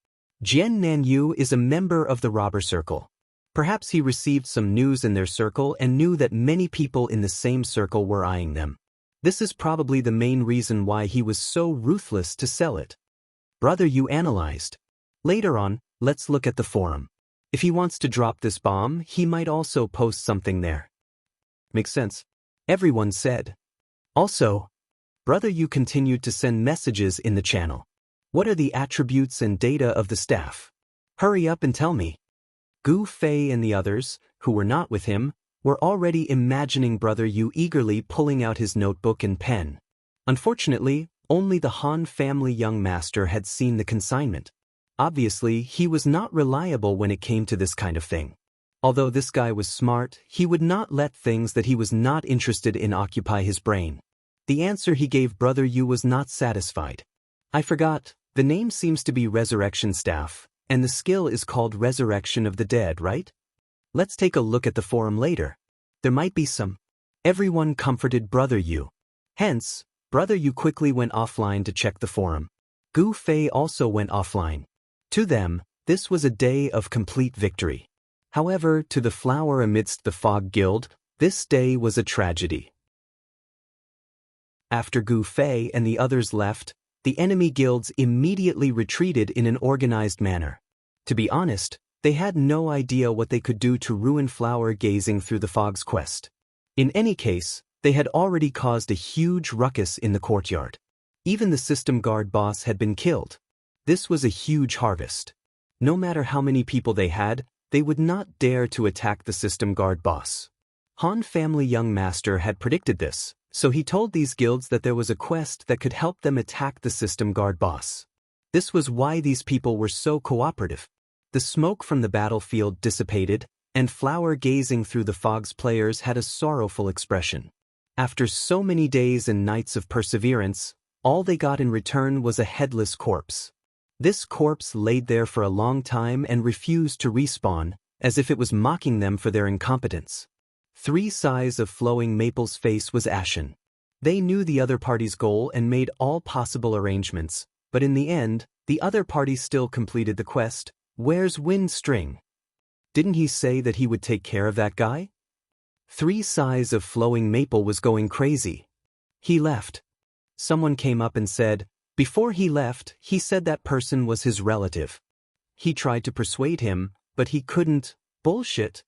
Jian Nanyu is a member of the robber circle. Perhaps he received some news in their circle and knew that many people in the same circle were eyeing them. This is probably the main reason why he was so ruthless to sell it. Brother Yu analyzed. Later on, let's look at the forum. If he wants to drop this bomb, he might also post something there. Makes sense. Everyone said. Also, Brother Yu continued to send messages in the channel. What are the attributes and data of the staff? Hurry up and tell me. Gu Fei and the others, who were not with him, were already imagining Brother Yu eagerly pulling out his notebook and pen. Unfortunately, only the Han family young master had seen the consignment. Obviously, he was not reliable when it came to this kind of thing. Although this guy was smart, he would not let things that he was not interested in occupy his brain. The answer he gave Brother Yu was not satisfied. I forgot, the name seems to be Resurrection Staff, and the skill is called Resurrection of the Dead, right? Let's take a look at the forum later. There might be some. Everyone comforted Brother Yu. Hence, Brother Yu quickly went offline to check the forum. Gu Fei also went offline. To them, this was a day of complete victory. However, to the flower amidst the Fog Guild, this day was a tragedy. After Gu Fei and the others left, the enemy guilds immediately retreated in an organized manner. To be honest, they had no idea what they could do to ruin Flower gazing through the fog's quest. In any case, they had already caused a huge ruckus in the courtyard. Even the system guard boss had been killed. This was a huge harvest. No matter how many people they had, they would not dare to attack the system guard boss. Han family young master had predicted this, so he told these guilds that there was a quest that could help them attack the system guard boss. This was why these people were so cooperative. The smoke from the battlefield dissipated, and Flower gazing through the fog's players had a sorrowful expression. After so many days and nights of perseverance, all they got in return was a headless corpse. This corpse laid there for a long time and refused to respawn, as if it was mocking them for their incompetence. 3 sighs of Flowing Maple's face was ashen. They knew the other party's goal and made all possible arrangements, but in the end, the other party still completed the quest. Where's Windstring? Didn't he say that he would take care of that guy? 3 sighs of Flowing Maple was going crazy. He left. Someone came up and said, before he left, he said that person was his relative. He tried to persuade him, but he couldn't. Bullshit.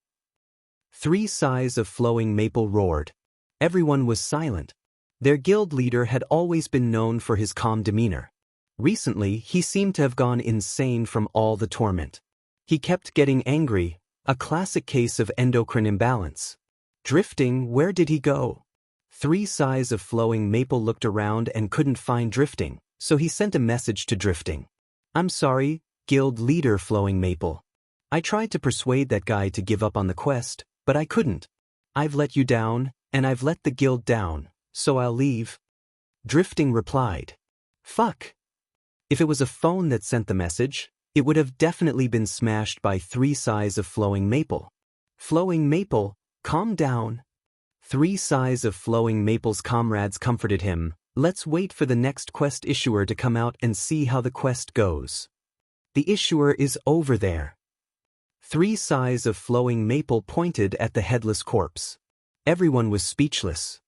3 sighs of Flowing Maple roared. Everyone was silent. Their guild leader had always been known for his calm demeanor. Recently, he seemed to have gone insane from all the torment. He kept getting angry, a classic case of endocrine imbalance. Drifting, where did he go? 3 sighs of Flowing Maple looked around and couldn't find Drifting, so he sent a message to Drifting. I'm sorry, guild leader Flowing Maple. I tried to persuade that guy to give up on the quest, but I couldn't. I've let you down, and I've let the guild down, so I'll leave. Drifting replied. Fuck. If it was a phone that sent the message, it would have definitely been smashed by 3 sighs of Flowing Maple. Flowing Maple, calm down. 3 sighs of Flowing Maple's comrades comforted him. Let's wait for the next quest issuer to come out and see how the quest goes. The issuer is over there. 3 sighs of Flowing Maple pointed at the headless corpse. Everyone was speechless.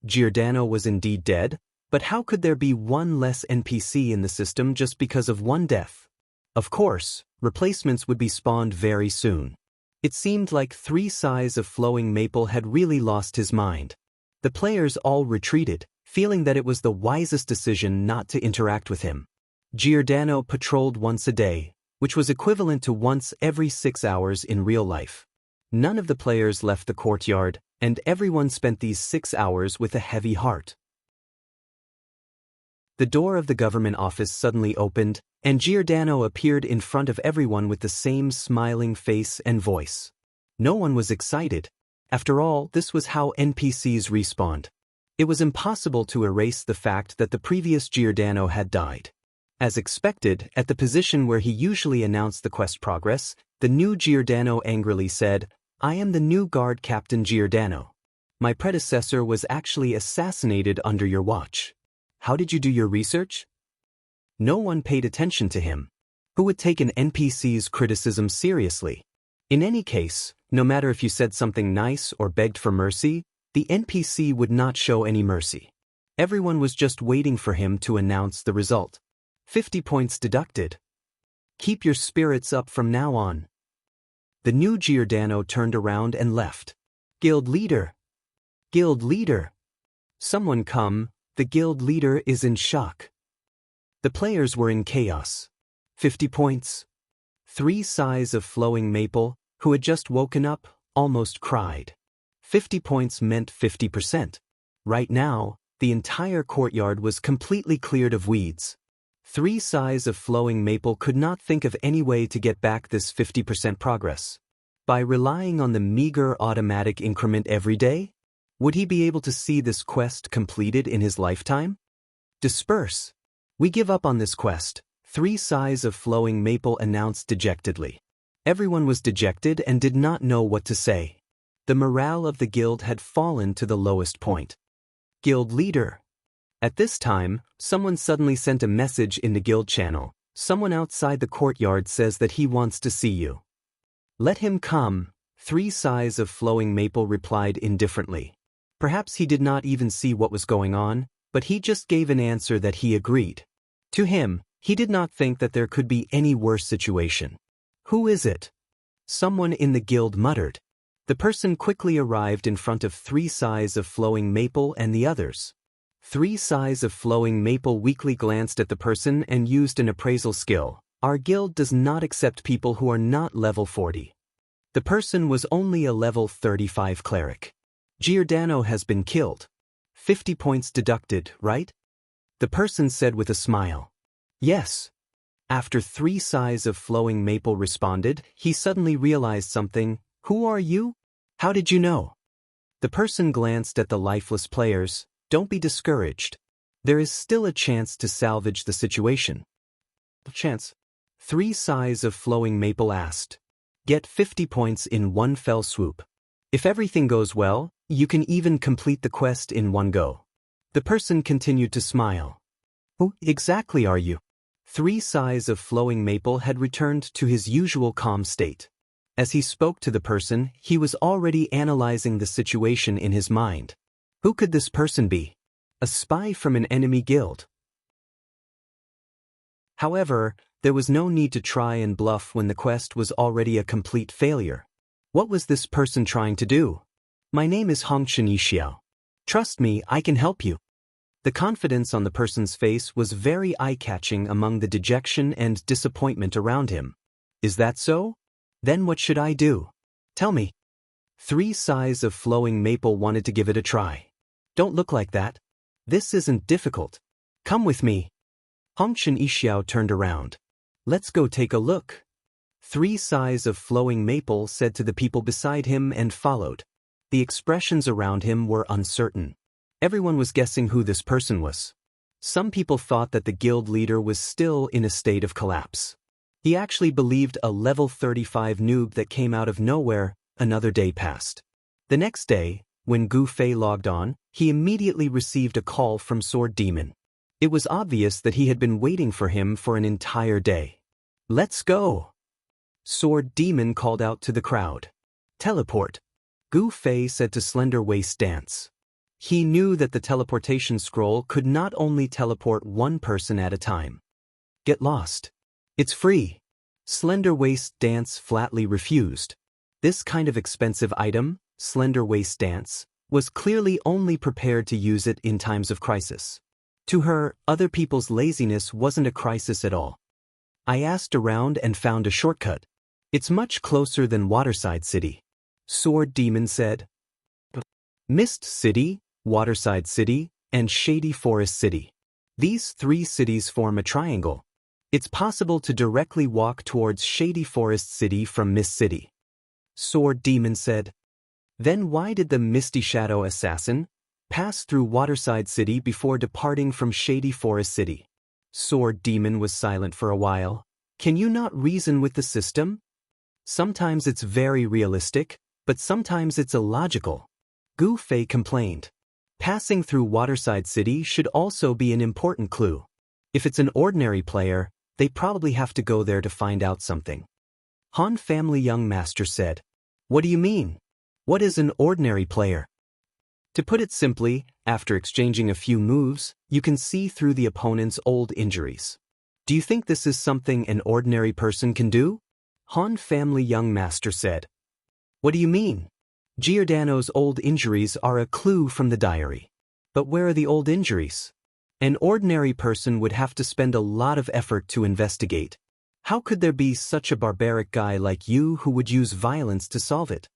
Giordano was indeed dead, but how could there be one less NPC in the system just because of one death? Of course, replacements would be spawned very soon. It seemed like 3 sighs of Flowing Maple had really lost his mind. The players all retreated, feeling that it was the wisest decision not to interact with him. Giordano patrolled once a day, which was equivalent to once every 6 hours in real life. None of the players left the courtyard, and everyone spent these 6 hours with a heavy heart. The door of the government office suddenly opened, and Giordano appeared in front of everyone with the same smiling face and voice. No one was excited. After all, this was how NPCs respawned. It was impossible to erase the fact that the previous Giordano had died. As expected, at the position where he usually announced the quest progress, the new Giordano angrily said, I am the new guard captain Giordano. My predecessor was actually assassinated under your watch. How did you do your research? No one paid attention to him. Who would take an NPC's criticism seriously? In any case, no matter if you said something nice or begged for mercy, the NPC would not show any mercy. Everyone was just waiting for him to announce the result. 50 points deducted. Keep your spirits up from now on. The new Giordano turned around and left. Guild leader! Guild leader! Someone come, the guild leader is in shock. The players were in chaos. 50 points. 3 sighs of flowing maple, who had just woken up, almost cried. 50 points meant 50%. Right now, the entire courtyard was completely cleared of weeds. 3 sighs of flowing maple could not think of any way to get back this 50% progress. By relying on the meager automatic increment every day? Would he be able to see this quest completed in his lifetime? Disperse. We give up on this quest, 3 sighs of flowing maple announced dejectedly. Everyone was dejected and did not know what to say. The morale of the guild had fallen to the lowest point. Guild leader. At this time, someone suddenly sent a message in the guild channel. Someone outside the courtyard says that he wants to see you. Let him come, 3 sighs of flowing maple replied indifferently. Perhaps he did not even see what was going on, but he just gave an answer that he agreed. To him, he did not think that there could be any worse situation. Who is it? Someone in the guild muttered. The person quickly arrived in front of 3 sighs of flowing maple and the others. 3 sighs of flowing maple weakly glanced at the person and used an appraisal skill. Our guild does not accept people who are not level 40. The person was only a level 35 cleric. Giordano has been killed. 50 points deducted, right? The person said with a smile. Yes. After 3 sighs of flowing maple responded, he suddenly realized something. Who are you? How did you know? The person glanced at the lifeless players. Don't be discouraged. There is still a chance to salvage the situation. Chance. 3 sighs of flowing maple asked. Get 50 points in one fell swoop. If everything goes well, you can even complete the quest in one go. The person continued to smile. Who exactly are you? 3 sighs of flowing maple had returned to his usual calm state. As he spoke to the person, he was already analyzing the situation in his mind. Who could this person be? A spy from an enemy guild. However, there was no need to try and bluff when the quest was already a complete failure. What was this person trying to do? My name is Hongchen Yixiao. Trust me, I can help you. The confidence on the person's face was very eye-catching among the dejection and disappointment around him. Is that so? Then what should I do? Tell me. 3 sighs of flowing maple wanted to give it a try. Don't look like that. This isn't difficult. Come with me. Hongchen Yixiao turned around. Let's go take a look. 3 sighs of flowing maple said to the people beside him and followed. The expressions around him were uncertain. Everyone was guessing who this person was. Some people thought that the guild leader was still in a state of collapse. He actually believed a level 35 noob that came out of nowhere. Another day passed. The next day, when Gu Fei logged on, he immediately received a call from Sword Demon. It was obvious that he had been waiting for him for an entire day. Let's go! Sword Demon called out to the crowd. Teleport. Gu Fei said to Slender Waist Dance. He knew that the teleportation scroll could not only teleport one person at a time. Get lost. It's free. Slender Waist Dance flatly refused. This kind of expensive item, Slender Waist Dance, was clearly only prepared to use it in times of crisis. To her, other people's laziness wasn't a crisis at all. I asked around and found a shortcut. It's much closer than Waterside City. Sword Demon said. Mist City, Waterside City, and Shady Forest City. These 3 cities form a triangle. It's possible to directly walk towards Shady Forest City from Mist City. Sword Demon said. Then why did the Misty Shadow Assassin pass through Waterside City before departing from Shady Forest City? Sword Demon was silent for a while. Can you not reason with the system? Sometimes it's very realistic, but sometimes it's illogical. Gu Fei complained. Passing through Waterside City should also be an important clue. If it's an ordinary player, They probably have to go there to find out something. Han family young master said. What do you mean? What is an ordinary player? To put it simply, after exchanging a few moves, you can see through the opponent's old injuries. Do you think this is something an ordinary person can do? Han family young master said. What do you mean? Giordano's old injuries are a clue from the diary. But where are the old injuries? An ordinary person would have to spend a lot of effort to investigate. How could there be such a barbaric guy like you who would use violence to solve it?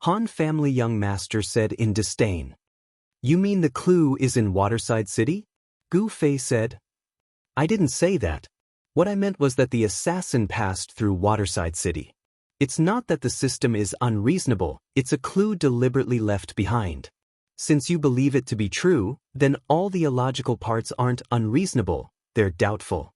Han family young master said in disdain. You mean the clue is in Waterside City? Gu Fei said. I didn't say that. What I meant was that the assassin passed through Waterside City. It's not that the system is unreasonable, it's a clue deliberately left behind. Since you believe it to be true, then all the illogical parts aren't unreasonable, they're doubtful.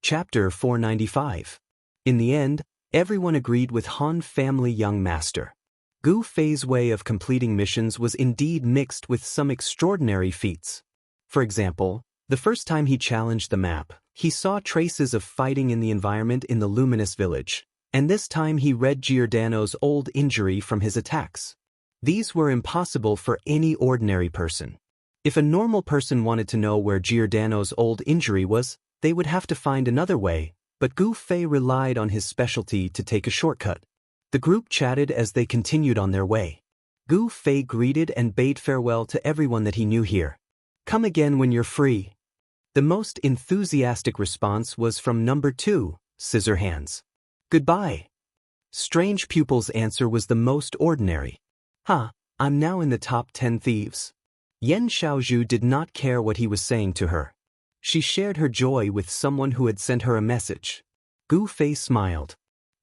Chapter 495. In the end, everyone agreed with Han family young master. Gu Fei's way of completing missions was indeed mixed with some extraordinary feats. For example, the first time he challenged the map, he saw traces of fighting in the environment in the Luminous Village, and this time he read Giordano's old injury from his attacks. These were impossible for any ordinary person. If a normal person wanted to know where Giordano's old injury was, they would have to find another way, but Gu Fei relied on his specialty to take a shortcut. The group chatted as they continued on their way. Gu Fei greeted and bade farewell to everyone that he knew here. Come again when you're free. The most enthusiastic response was from number 2, Scissorhands. Goodbye. Strange Pupil's answer was the most ordinary. I'm now in the top 10 thieves. Yen Xiaozhu did not care what he was saying to her. She shared her joy with someone who had sent her a message. Gu Fei smiled.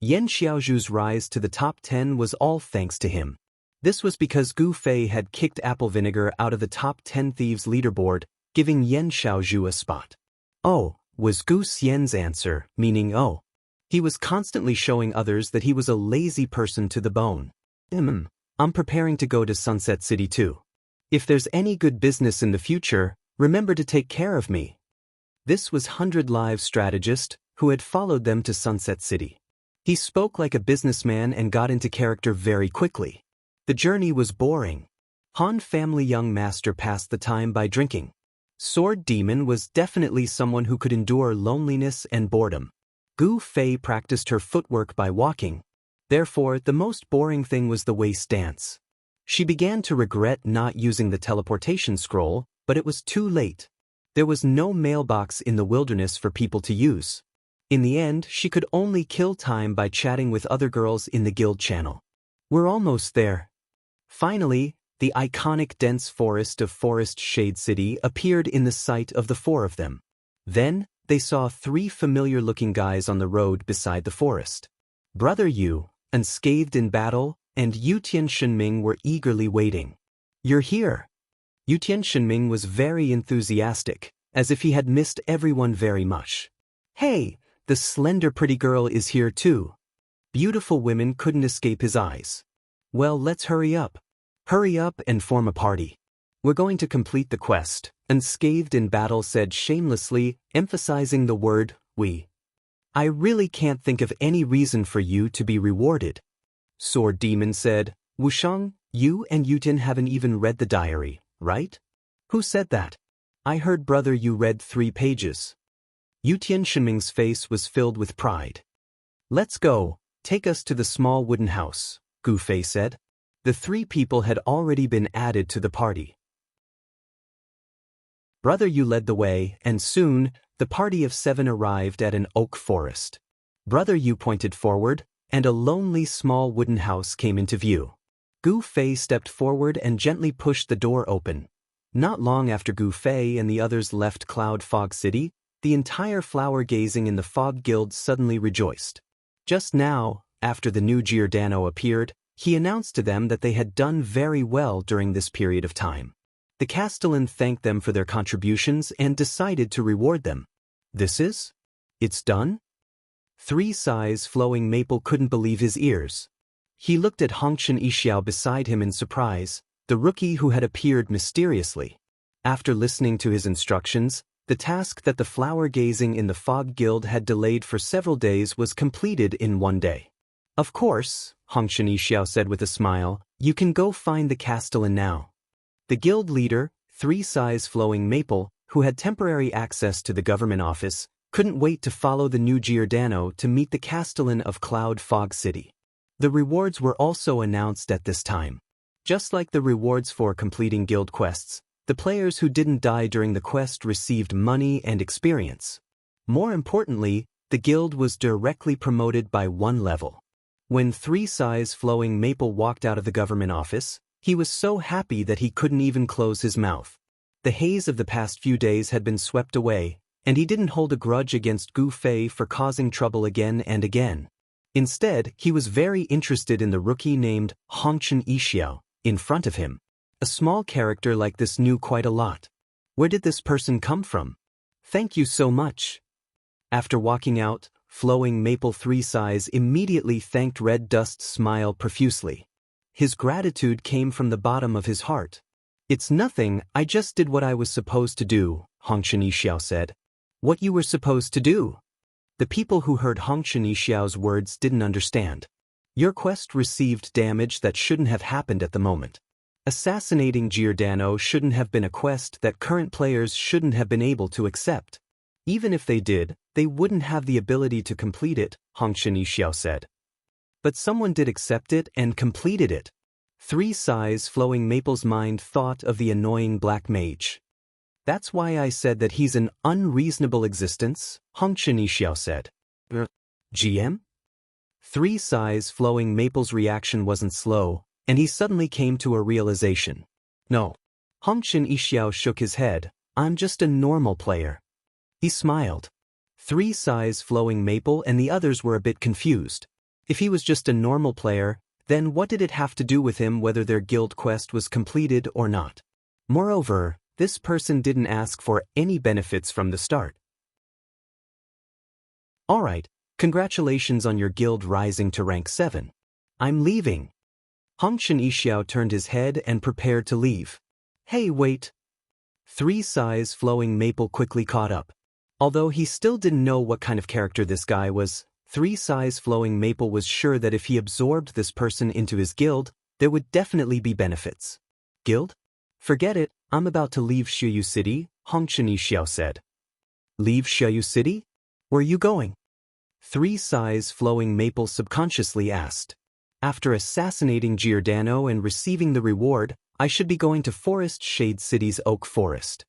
Yen Xiaozhu's rise to the top 10 was all thanks to him. This was because Gu Fei had kicked Apple Vinegar out of the top 10 thieves leaderboard, giving Yen Xiaozhu a spot. Oh, was Gu Xian's answer, meaning oh. He was constantly showing others that he was a lazy person to the bone. I'm preparing to go to Sunset City too. If there's any good business in the future, remember to take care of me. This was 100 Live's strategist, who had followed them to Sunset City. He spoke like a businessman and got into character very quickly. The journey was boring. Han family young master passed the time by drinking. Sword Demon was definitely someone who could endure loneliness and boredom. Gu Fei practiced her footwork by walking. Therefore, the most boring thing was the waist dance. She began to regret not using the teleportation scroll, but it was too late. There was no mailbox in the wilderness for people to use. In the end, she could only kill time by chatting with other girls in the guild channel. We're almost there. Finally, the iconic dense forest of Forest Shade City appeared in the sight of the 4 of them. Then, they saw 3 familiar-looking guys on the road beside the forest. Brother Yu, unscathed in battle, and Yutian Shenming were eagerly waiting. You're here. Yutian Shenming was very enthusiastic, as if he had missed everyone very much. Hey, the slender pretty girl is here too. Beautiful women couldn't escape his eyes. Well, let's hurry up. Hurry up and form a party. We're going to complete the quest, Unscathed in Battle said shamelessly, emphasizing the word, we. I really can't think of any reason for you to be rewarded. Sword Demon said, Wushang, you and Yutian haven't even read the diary, right? Who said that? I heard brother you read 3 pages. Yutian Shenming's face was filled with pride. Let's go, take us to the small wooden house, Gu Fei said. The 3 people had already been added to the party. Brother Yu led the way, and soon, the party of 7 arrived at an oak forest. Brother Yu pointed forward, and a lonely small wooden house came into view. Gu Fei stepped forward and gently pushed the door open. Not long after Gu Fei and the others left Cloud Fog City, the entire flower-gazing in the Fog Guild suddenly rejoiced. Just now, after the new Giordano appeared, he announced to them that they had done very well during this period of time. The Castellan thanked them for their contributions and decided to reward them. It's done? 3 sighs flowing Maple couldn't believe his ears. He looked at Hongchen Yixiao beside him in surprise, the rookie who had appeared mysteriously. After listening to his instructions, the task that the flower gazing in the Fog Guild had delayed for several days was completed in one day. Of course, Hongshan Yixiao said with a smile, you can go find the castellan now. The guild leader, 3 Sighs Flowing Maple, who had temporary access to the government office, couldn't wait to follow the new Giordano to meet the castellan of Cloud Fog City. The rewards were also announced at this time. Just like the rewards for completing guild quests, the players who didn't die during the quest received money and experience. More importantly, the guild was directly promoted by 1 level. When 3 Sighs Flowing Maple walked out of the government office, he was so happy that he couldn't even close his mouth. The haze of the past few days had been swept away, and he didn't hold a grudge against Gu Fei for causing trouble again and again. Instead, he was very interested in the rookie named Hongshan Yixiao in front of him. A small character like this knew quite a lot. Where did this person come from? Thank you so much. After walking out, Flowing Maple 3 Sighs immediately thanked Red Dust's smile profusely. His gratitude came from the bottom of his heart. It's nothing, I just did what I was supposed to do, Hongshan Yixiao said. What you were supposed to do? The people who heard Hongshan Yixiao's words didn't understand. Your quest received damage that shouldn't have happened at the moment. Assassinating Giordano shouldn't have been a quest that current players shouldn't have been able to accept. Even if they did, they wouldn't have the ability to complete it, Hongshan Yixiao said. But someone did accept it and completed it. 3 Sighs Flowing Maple's mind thought of the annoying Black Mage. That's why I said that he's an unreasonable existence, Hongshan Yixiao said. GM? 3 Sighs Flowing Maple's reaction wasn't slow, and he suddenly came to a realization. No. Hongshan Yixiao shook his head. I'm just a normal player. He smiled. 3 Sighs Flowing Maple and the others were a bit confused. If he was just a normal player, then what did it have to do with him whether their guild quest was completed or not? Moreover, this person didn't ask for any benefits from the start. Alright, congratulations on your guild rising to rank 7. I'm leaving. Hongshan Yixiao turned his head and prepared to leave. Hey, wait. 3 Sighs Flowing Maple quickly caught up. Although he still didn't know what kind of character this guy was, 3 Sighs Flowing Maple was sure that if he absorbed this person into his guild, there would definitely be benefits. Guild? Forget it, I'm about to leave Shiyu City, Hongshan Yixiao said. Leave Shiyu City? Where are you going? 3 Sighs Flowing Maple subconsciously asked. After assassinating Giordano and receiving the reward, I should be going to Forest Shade City's Oak Forest.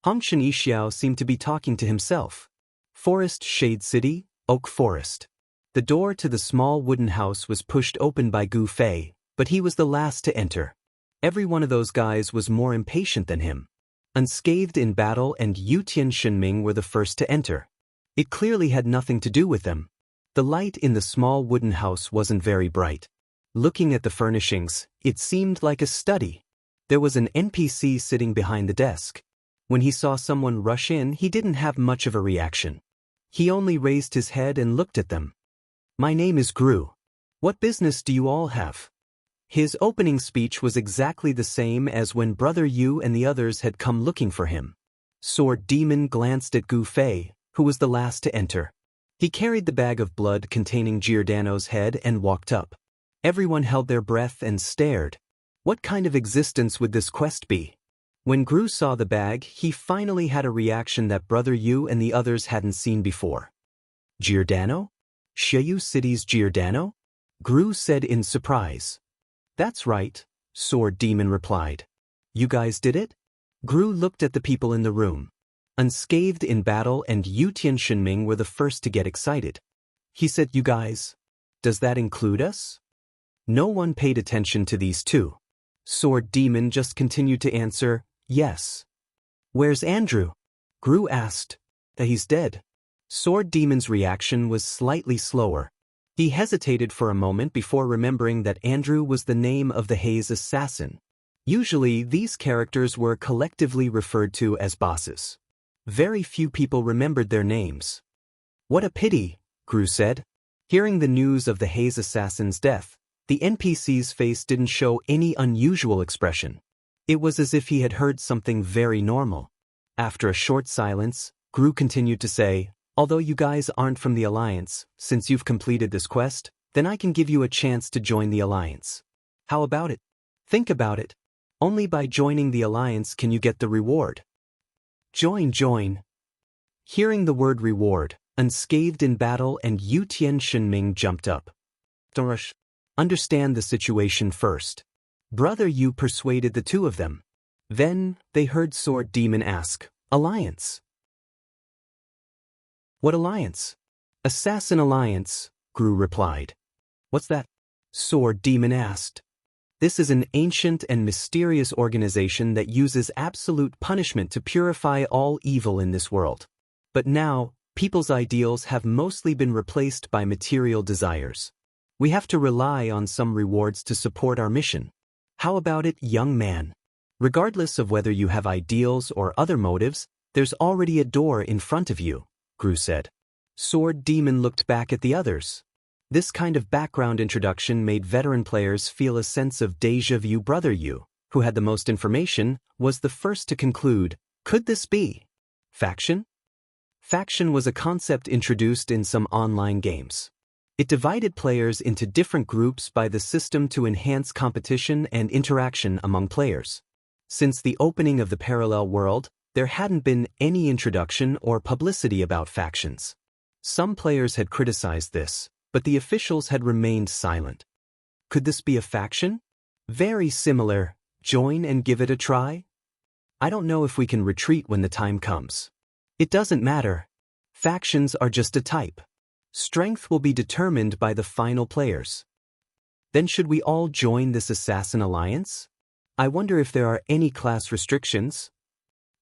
Hongshan Yixiao seemed to be talking to himself. Forest Shade City, Oak Forest. The door to the small wooden house was pushed open by Gu Fei, but he was the last to enter. Every one of those guys was more impatient than him. Unscathed in battle and Yu Tian Shenming were the first to enter. It clearly had nothing to do with them. The light in the small wooden house wasn't very bright. Looking at the furnishings, it seemed like a study. There was an NPC sitting behind the desk. When he saw someone rush in, he didn't have much of a reaction. He only raised his head and looked at them. My name is Gru. What business do you all have? His opening speech was exactly the same as when Brother Yu and the others had come looking for him. Sword Demon glanced at Gu Fei, who was the last to enter. He carried the bag of blood containing Giordano's head and walked up. Everyone held their breath and stared. What kind of existence would this quest be? When Gru saw the bag, he finally had a reaction that Brother Yu and the others hadn't seen before. Giordano? Shiyu City's Giordano? Gru said in surprise. That's right, Sword Demon replied. You guys did it? Gru looked at the people in the room. Unscathed in battle and Yu Tian Shenming were the first to get excited. He said, you guys? Does that include us? No one paid attention to these two. Sword Demon just continued to answer, yes. Where's Andrew? Gru asked. That he's dead. Sword Demon's reaction was slightly slower. He hesitated for a moment before remembering that Andrew was the name of the Haze assassin. Usually, these characters were collectively referred to as bosses. Very few people remembered their names. What a pity, Gru said. Hearing the news of the Haze assassin's death, the NPC's face didn't show any unusual expression. It was as if he had heard something very normal. After a short silence, Gru continued to say, although you guys aren't from the Alliance, since you've completed this quest, then I can give you a chance to join the Alliance. How about it? Think about it. Only by joining the Alliance can you get the reward. Join. Hearing the word reward, unscathed in battle and Yu Tian Shenming jumped up. Don't rush. Understand the situation first. Brother Yu persuaded the two of them. Then, they heard Sword Demon ask, Alliance? What alliance? Assassin Alliance, Gru replied. What's that? Sword Demon asked. This is an ancient and mysterious organization that uses absolute punishment to purify all evil in this world. But now, people's ideals have mostly been replaced by material desires. We have to rely on some rewards to support our mission. How about it, young man? Regardless of whether you have ideals or other motives, there's already a door in front of you, Gru said. Sword Demon looked back at the others. This kind of background introduction made veteran players feel a sense of déjà vu. Brother Yu, who had the most information, was the first to conclude, could this be faction? Faction was a concept introduced in some online games. It divided players into different groups by the system to enhance competition and interaction among players. Since the opening of the parallel world, there hadn't been any introduction or publicity about factions. Some players had criticized this, but the officials had remained silent. Could this be a faction? Very similar. Join and give it a try? I don't know if we can retreat when the time comes. It doesn't matter. Factions are just a type. Strength will be determined by the final players. Then should we all join this assassin alliance? I wonder if there are any class restrictions.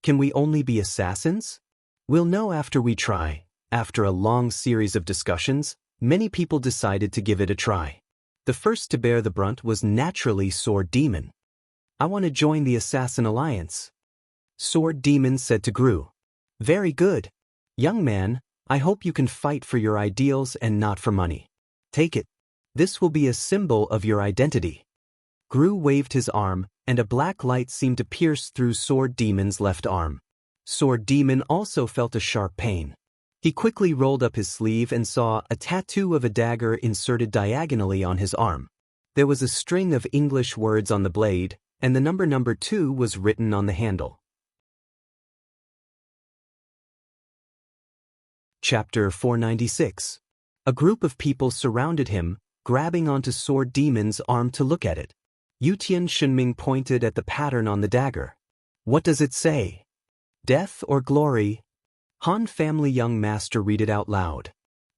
Can we only be assassins? We'll know after we try. After a long series of discussions, many people decided to give it a try. The first to bear the brunt was naturally Sword Demon. I want to join the Assassin Alliance. Sword Demon said to Gru. Very good. Young man, I hope you can fight for your ideals and not for money. Take it. This will be a symbol of your identity. Gru waved his arm, and a black light seemed to pierce through Sword Demon's left arm. Sword Demon also felt a sharp pain. He quickly rolled up his sleeve and saw a tattoo of a dagger inserted diagonally on his arm. There was a string of English words on the blade, and the number 2 was written on the handle. Chapter 496. A group of people surrounded him, grabbing onto Sword Demon's arm to look at it. Yu Tian Shenming pointed at the pattern on the dagger. What does it say? Death or glory? Han family young master read it out loud.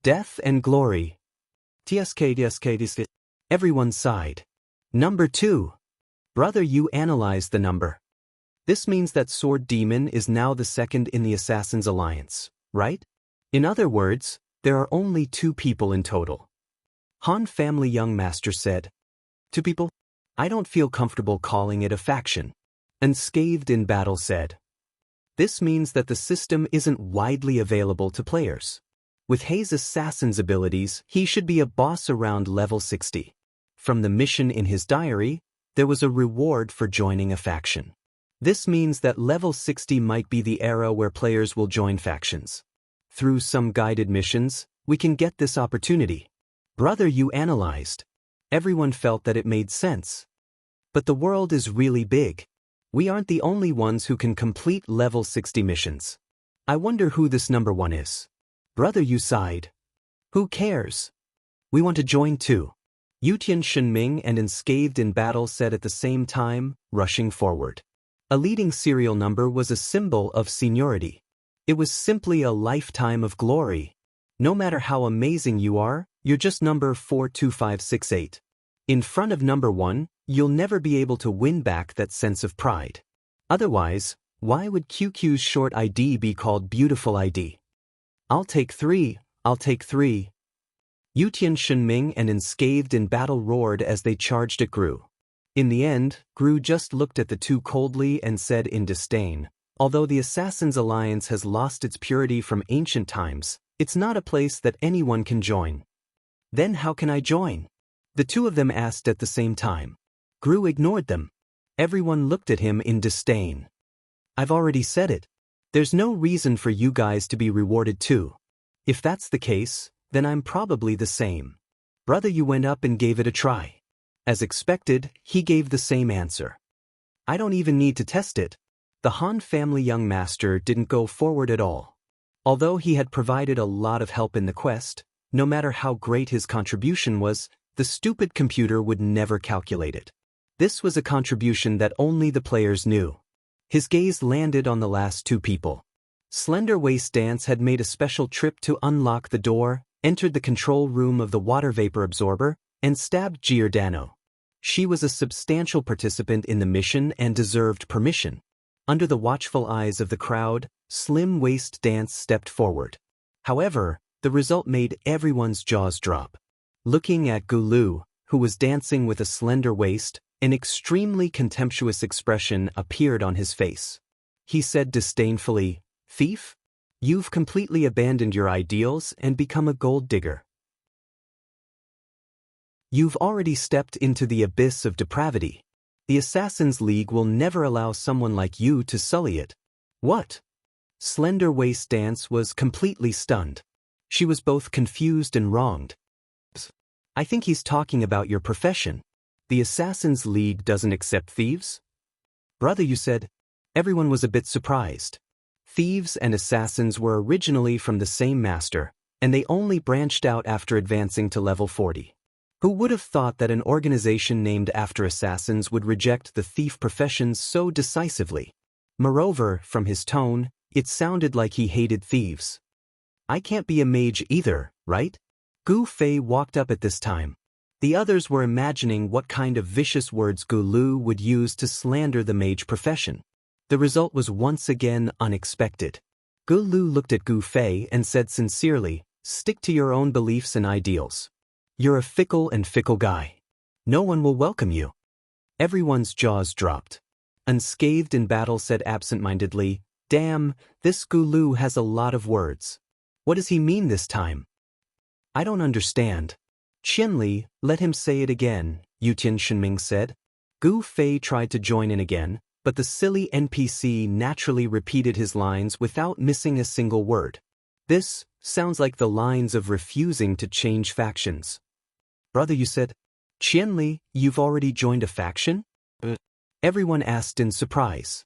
Death and glory. TSK. Everyone sighed. Number 2. Brother Yu analyzed the number. This means that Sword Demon is now the second in the Assassin's Alliance, right? In other words, there are only 2 people in total. Han family young master said. 2 people? I don't feel comfortable calling it a faction. Unscathed in battle said. This means that the system isn't widely available to players. With Hei's assassin's abilities, he should be a boss around level 60. From the mission in his diary, there was a reward for joining a faction. This means that level 60 might be the era where players will join factions. Through some guided missions, we can get this opportunity. Brother Yu analyzed. Everyone felt that it made sense. But the world is really big. We aren't the only ones who can complete level 60 missions. I wonder who this number 1 is. Brother Yu sighed. Who cares? We want to join too. Yu Tian Shenming and Unscathed in Battle said at the same time, rushing forward. A leading serial number was a symbol of seniority. It was simply a lifetime of glory. No matter how amazing you are, you're just number 42568. In front of number 1, you'll never be able to win back that sense of pride. Otherwise, why would QQ's short ID be called Beautiful ID? I'll take 3. Yu Tian Shenming and Unscathed in Battle roared as they charged at Gru. In the end, Gru just looked at the 2 coldly and said in disdain, although the Assassin's Alliance has lost its purity from ancient times, it's not a place that anyone can join. Then how can I join? The 2 of them asked at the same time. Gru ignored them. Everyone looked at him in disdain. I've already said it. There's no reason for you guys to be rewarded too. If that's the case, then I'm probably the same. Brother, you went up and gave it a try. As expected, he gave the same answer. I don't even need to test it. The Han family young master didn't go forward at all. Although he had provided a lot of help in the quest, no matter how great his contribution was, the stupid computer would never calculate it. This was a contribution that only the players knew. His gaze landed on the last two people. Slender Waist Dance had made a special trip to unlock the door, entered the control room of the water vapor absorber, and stabbed Giordano. She was a substantial participant in the mission and deserved permission. Under the watchful eyes of the crowd, Slim Waist Dance stepped forward. However, the result made everyone's jaws drop. Looking at Gulu, who was dancing with a slender waist, an extremely contemptuous expression appeared on his face. He said disdainfully, "Thief? You've completely abandoned your ideals and become a gold digger. You've already stepped into the abyss of depravity. The Assassin's League will never allow someone like you to sully it." What? Slender Waist Dance was completely stunned. She was both confused and wronged. I think he's talking about your profession. The Assassin's League doesn't accept thieves? Brother, you said. Everyone was a bit surprised. Thieves and assassins were originally from the same master, and they only branched out after advancing to level 40. Who would have thought that an organization named after assassins would reject the thief profession so decisively? Moreover, from his tone, it sounded like he hated thieves. I can't be a mage either, right? Gu Fei walked up at this time. The others were imagining what kind of vicious words Gu Lu would use to slander the mage profession. The result was once again unexpected. Gu Lu looked at Gu Fei and said sincerely, "Stick to your own beliefs and ideals. You're a fickle guy. No one will welcome you." Everyone's jaws dropped. Unscathed in battle said absent-mindedly, "Damn, this Gu Lu has a lot of words. What does he mean this time?" I don't understand. Qianli, let him say it again, Yutian Shenming said. Gu Fei tried to join in again, but the silly NPC naturally repeated his lines without missing a single word. This sounds like the lines of refusing to change factions. Brother, you said. Qianli, you've already joined a faction? Everyone asked in surprise.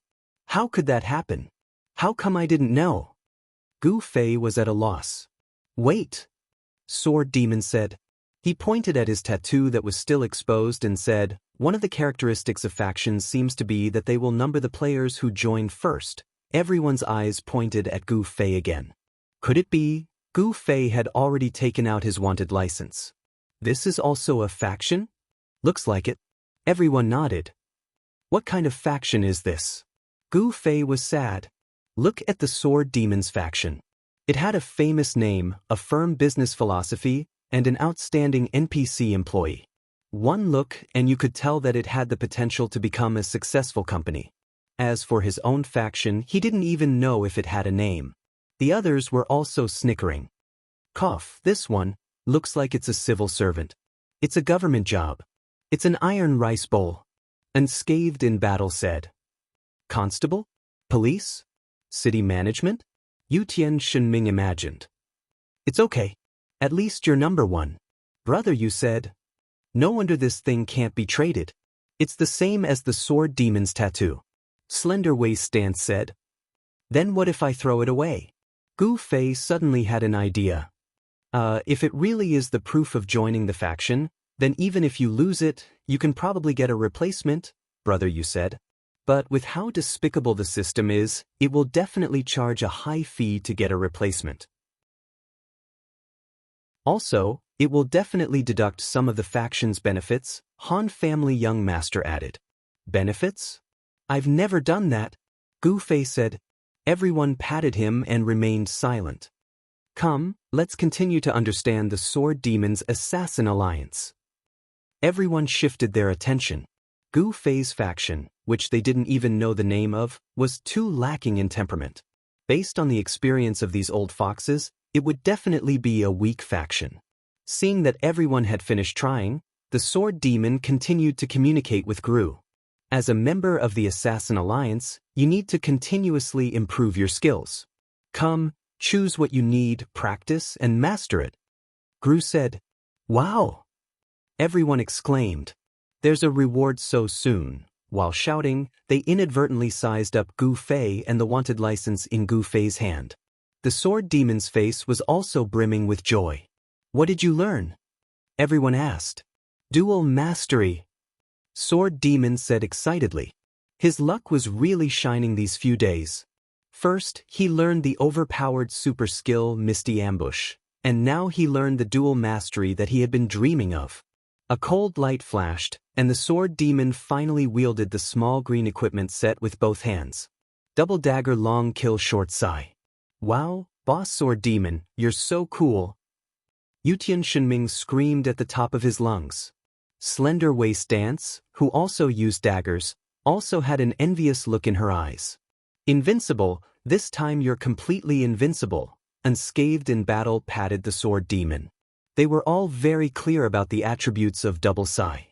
How could that happen? How come I didn't know? Gu Fei was at a loss. Wait. Sword Demon said. He pointed at his tattoo that was still exposed and said, one of the characteristics of factions seems to be that they will number the players who join first. Everyone's eyes pointed at Gu Fei again. Could it be? Gu Fei had already taken out his wanted license. This is also a faction? Looks like it. Everyone nodded. What kind of faction is this? Gu Fei was sad. Look at the Sword Demon's faction. It had a famous name, a firm business philosophy, and an outstanding NPC employee. One look and you could tell that it had the potential to become a successful company. As for his own faction, he didn't even know if it had a name. The others were also snickering. Cough, this one looks like it's a civil servant. It's a government job. It's an iron rice bowl. Unscathed in battle said. Constable? Police? City management? Yutian Shenming imagined. It's okay. At least you're number one. Brother, you said. No wonder this thing can't be traded. It's the same as the Sword Demon's tattoo. Slender Waist Dance said. Then what if I throw it away? Gu Fei suddenly had an idea. If it really is the proof of joining the faction, then even if you lose it, you can probably get a replacement, brother, you said. But with how despicable the system is, it will definitely charge a high fee to get a replacement. Also, it will definitely deduct some of the faction's benefits, Han family young master added. Benefits? I've never done that, Gu Fei said. Everyone patted him and remained silent. Come, let's continue to understand the Sword Demon's assassin alliance. Everyone shifted their attention. Gu Fei's faction, which they didn't even know the name of, was too lacking in temperament. Based on the experience of these old foxes, it would definitely be a weak faction. Seeing that everyone had finished trying, the Sword Demon continued to communicate with Gru. As a member of the Assassin Alliance, you need to continuously improve your skills. Come, choose what you need, practice, and master it. Gru said. Wow! Everyone exclaimed. There's a reward so soon. While shouting, they inadvertently sized up Gu Fei and the wanted license in Gu Fei's hand. The sword demon's face was also brimming with joy. What did you learn? Everyone asked. Dual mastery. Sword demon said excitedly. His luck was really shining these few days. First, he learned the overpowered super skill Misty Ambush, and now he learned the dual mastery that he had been dreaming of. A cold light flashed, and the sword demon finally wielded the small green equipment set with both hands. Double dagger long kill short sai. Wow, boss sword demon, you're so cool. Yutian Shenming screamed at the top of his lungs. Slender Waist Dance, who also used daggers, also had an envious look in her eyes. Invincible, this time you're completely invincible. Unscathed in battle patted the sword demon. They were all very clear about the attributes of Double Sai.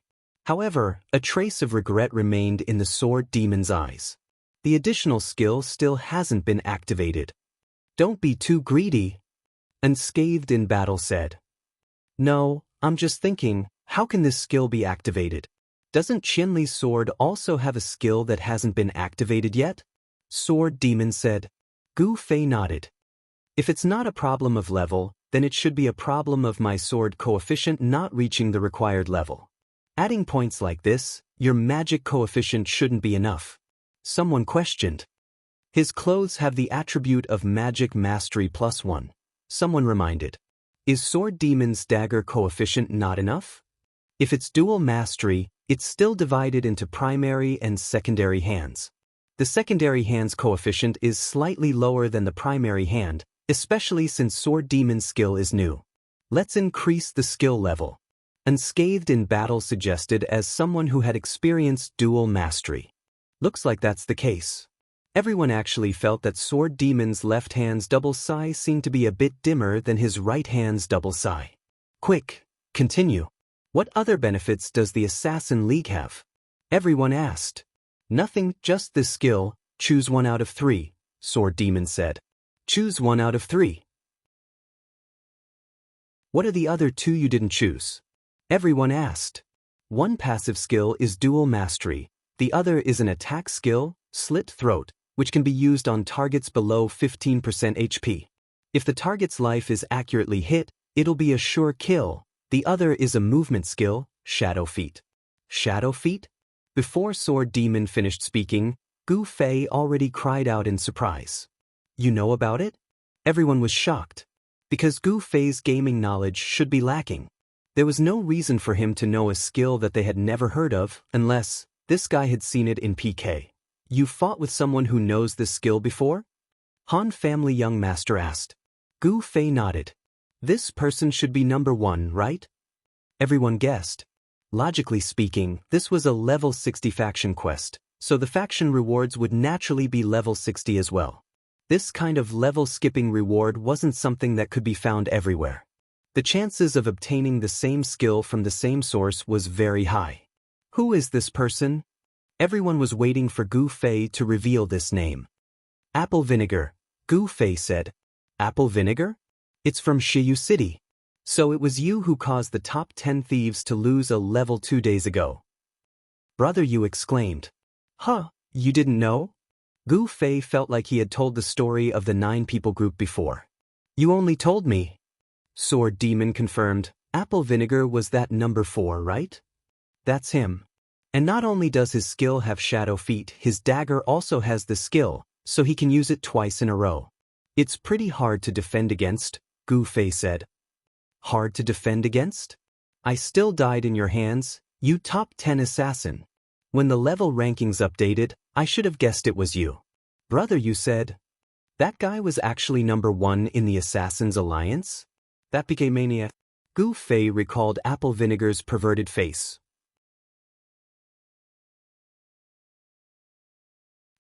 However, a trace of regret remained in the sword demon's eyes. The additional skill still hasn't been activated. Don't be too greedy. Unscathed in battle said. No, I'm just thinking, how can this skill be activated? Doesn't Qinli's sword also have a skill that hasn't been activated yet? Sword demon said. Gu Fei nodded. If it's not a problem of level, then it should be a problem of my sword coefficient not reaching the required level. Adding points like this, your magic coefficient shouldn't be enough. Someone questioned. His clothes have the attribute of magic mastery +1. Someone reminded. Is sword demon's dagger coefficient not enough? If it's dual mastery, it's still divided into primary and secondary hands. The secondary hand's coefficient is slightly lower than the primary hand, especially since sword demon's skill is new. Let's increase the skill level. Unscathed in battle suggested as someone who had experienced dual mastery. Looks like that's the case. Everyone actually felt that sword demon's left hand's double sai seemed to be a bit dimmer than his right hand's double sai. Quick, continue. What other benefits does the Assassin League have? Everyone asked. Nothing, just this skill. Choose 1 out of 3, sword demon said. Choose 1 out of 3. What are the other 2 you didn't choose? Everyone asked. One passive skill is dual mastery, the other is an attack skill, slit throat, which can be used on targets below 15% HP. If the target's life is accurately hit, it'll be a sure kill. The other is a movement skill, Shadow Feet. Shadow Feet? Before Sword Demon finished speaking, Gu Fei already cried out in surprise. You know about it? Everyone was shocked. Because Gu Fei's gaming knowledge should be lacking. There was no reason for him to know a skill that they had never heard of, unless this guy had seen it in PK. You fought with someone who knows this skill before? Han family young master asked. Gu Fei nodded. This person should be number 1, right? Everyone guessed. Logically speaking, this was a level 60 faction quest, so the faction rewards would naturally be level 60 as well. This kind of level skipping reward wasn't something that could be found everywhere. The chances of obtaining the same skill from the same source was very high. Who is this person? Everyone was waiting for Gu Fei to reveal this name. Apple vinegar, Gu Fei said. Apple vinegar? It's from Shiyu City. So it was you who caused the top 10 thieves to lose a level 2 days ago. Brother Yu exclaimed. Huh, you didn't know? Gu Fei felt like he had told the story of the 9 people group before. You only told me. Sword Demon confirmed. Apple vinegar was that number 4, right? That's him. And not only does his skill have Shadow Feet, his dagger also has the skill, so he can use it twice in a row. It's pretty hard to defend against, Gu Fei said. Hard to defend against? I still died in your hands, you top 10 assassin. When the level rankings updated, I should have guessed it was you. Brother, you said. That guy was actually number 1 in the Assassin's Alliance? That became mania. Gu Fei recalled Apple Vinegar's perverted face.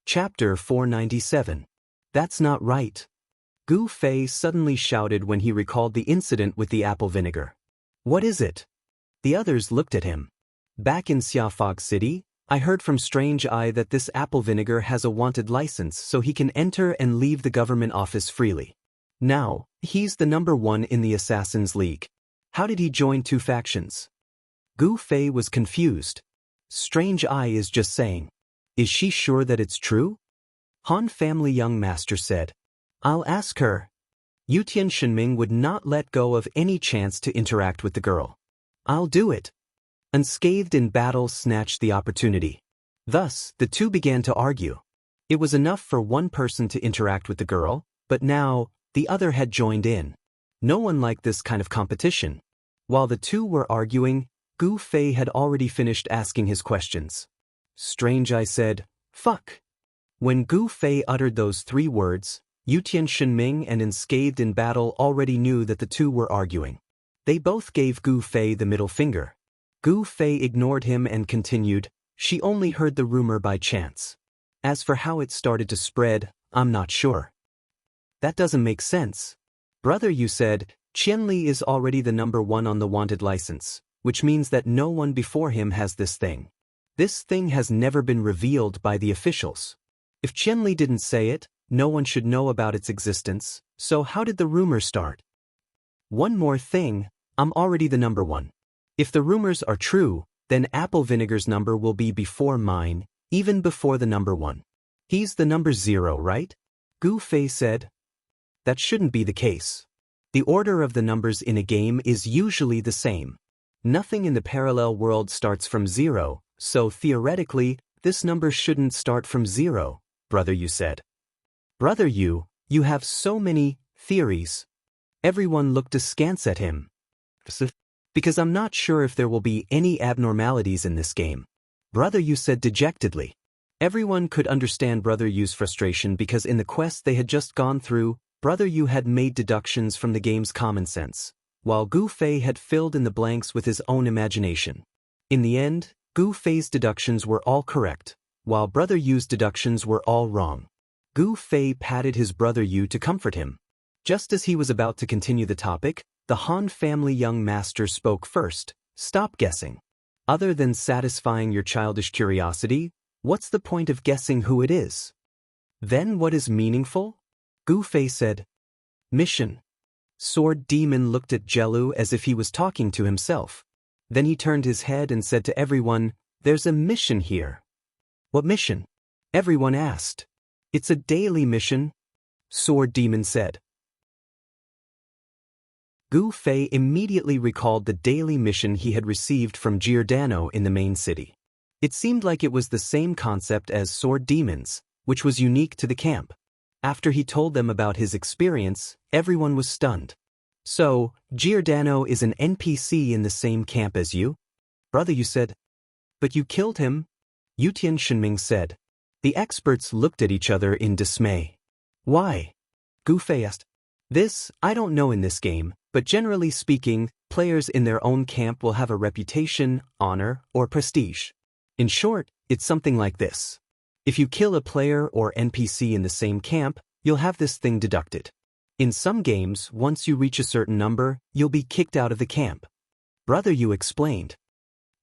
Chapter 497. That's not right. Gu Fei suddenly shouted when he recalled the incident with the apple vinegar. What is it? The others looked at him. Back in Xiaofog City, I heard from Strange Eye that this apple vinegar has a wanted license so he can enter and leave the government office freely. Now, he's the number 1 in the Assassin's League. How did he join 2 factions? Gu Fei was confused. Strange Eye is just saying. Is she sure that it's true? Han family young master said. I'll ask her. Yutian Shenming would not let go of any chance to interact with the girl. I'll do it. Unscathed in battle snatched the opportunity. Thus, the two began to argue. It was enough for one person to interact with the girl, but now, the other had joined in. No one liked this kind of competition. While the two were arguing, Gu Fei had already finished asking his questions. Strange Eye said, "Fuck." When Gu Fei uttered those 3 words, Yutian Shenming and Unscathed in battle already knew that the two were arguing. They both gave Gu Fei the middle finger. Gu Fei ignored him and continued, "She only heard the rumor by chance. As for how it started to spread, I'm not sure." That doesn't make sense. Brother, you said, Qianli is already the number 1 on the wanted license, which means that no one before him has this thing. This thing has never been revealed by the officials. If Qianli didn't say it, no one should know about its existence, so how did the rumor start? One more thing, I'm already the number 1. If the rumors are true, then Apple Vinegar's number will be before mine, even before the number 1. He's the number 0, right? Gu Fei said. That shouldn't be the case. The order of the numbers in a game is usually the same. Nothing in the parallel world starts from 0, so theoretically, this number shouldn't start from 0, Brother Yu said. Brother Yu, you have so many theories. Everyone looked askance at him. Because I'm not sure if there will be any abnormalities in this game, Brother Yu said dejectedly. Everyone could understand Brother Yu's frustration because in the quest they had just gone through, Brother Yu had made deductions from the game's common sense, while Gu Fei had filled in the blanks with his own imagination. In the end, Gu Fei's deductions were all correct, while Brother Yu's deductions were all wrong. Gu Fei patted his Brother Yu to comfort him. Just as he was about to continue the topic, the Han family young master spoke first. Stop guessing. Other than satisfying your childish curiosity, what's the point of guessing who it is? Then what is meaningful? Gu Fei said. Mission. Sword Demon looked at Jelu as if he was talking to himself. Then he turned his head and said to everyone, "There's a mission here." What mission? Everyone asked. It's a daily mission, Sword Demon said. Gu Fei immediately recalled the daily mission he had received from Giordano in the main city. It seemed like it was the same concept as Sword Demons, which was unique to the camp. After he told them about his experience, everyone was stunned. So, Giordano is an NPC in the same camp as you? Brother, you said. But you killed him, Yutian Shenming said. The experts looked at each other in dismay. Why? Gu Fei asked. This, I don't know in this game, but generally speaking, players in their own camp will have a reputation, honor, or prestige. In short, it's something like this. If you kill a player or NPC in the same camp, you'll have this thing deducted. In some games, once you reach a certain number, you'll be kicked out of the camp. Brother, you explained.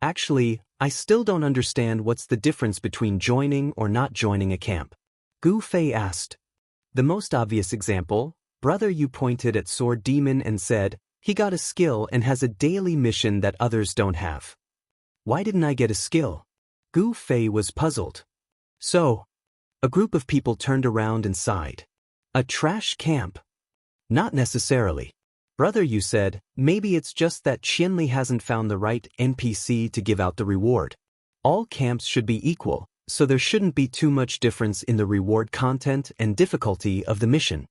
Actually, I still don't understand what's the difference between joining or not joining a camp. Gu Fei asked. The most obvious example, Brother, you pointed at Sword Demon and said, he got a skill and has a daily mission that others don't have. Why didn't I get a skill? Gu Fei was puzzled. So, a group of people turned around and sighed. A trash camp? Not necessarily. Brother, you said, maybe it's just that Qianli hasn't found the right NPC to give out the reward. All camps should be equal, so there shouldn't be too much difference in the reward content and difficulty of the mission.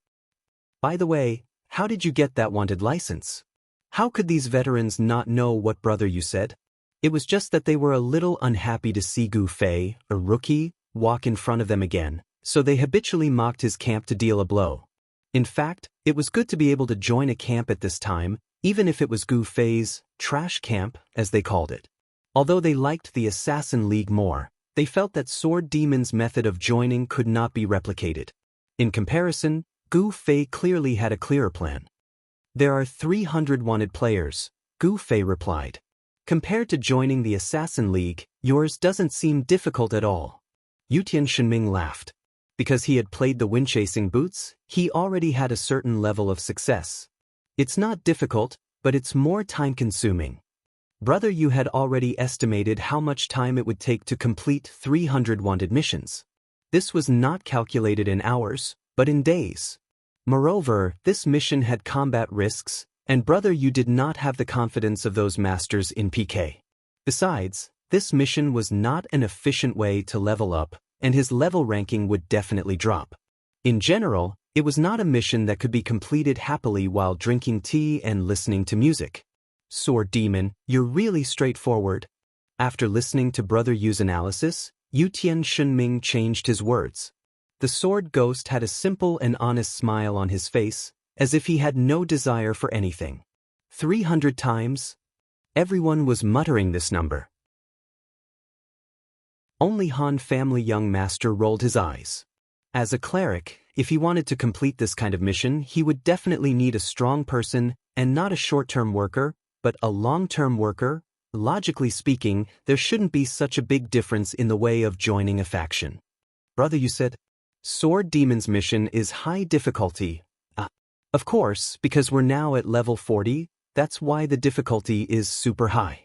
By the way, how did you get that wanted license? How could these veterans not know what Brother you said? It was just that they were a little unhappy to see Gu Fei, a rookie, walk in front of them again, so they habitually mocked his camp to deal a blow. In fact, it was good to be able to join a camp at this time, even if it was Gu Fei's trash camp, as they called it. Although they liked the Assassin League more, they felt that Sword Demon's method of joining could not be replicated. In comparison, Gu Fei clearly had a clearer plan. There are 300 wanted players, Gu Fei replied. Compared to joining the Assassin League, Yours doesn't seem difficult at all. Yutian Shenming laughed. Because he had played the wind-chasing boots, he already had a certain level of success. It's not difficult, but it's more time-consuming. Brother Yu had already estimated how much time it would take to complete 300 wanted missions. This was not calculated in hours, but in days. Moreover, this mission had combat risks, and Brother Yu did not have the confidence of those masters in PK. Besides, this mission was not an efficient way to level up, and his level ranking would definitely drop. In general, it was not a mission that could be completed happily while drinking tea and listening to music. Sword Demon, you're really straightforward. After listening to Brother Yu's analysis, Yutian Shenming changed his words. The sword ghost had a simple and honest smile on his face, as if he had no desire for anything. 300 times? Everyone was muttering this number. Only Han family young master rolled his eyes. As a cleric, if he wanted to complete this kind of mission, he would definitely need a strong person, and not a short-term worker, but a long-term worker. Logically speaking, there shouldn't be such a big difference in the way of joining a faction. Brother, you said, Sword Demon's mission is high difficulty. Of course, because we're now at level 40, that's why the difficulty is super high.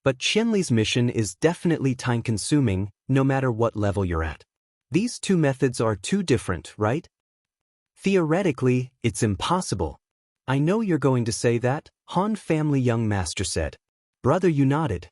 But Qianli's mission is definitely time-consuming, no matter what level you're at. These two methods are too different, right? Theoretically, it's impossible. I know you're going to say that, Han family young master said. Brother, you nodded.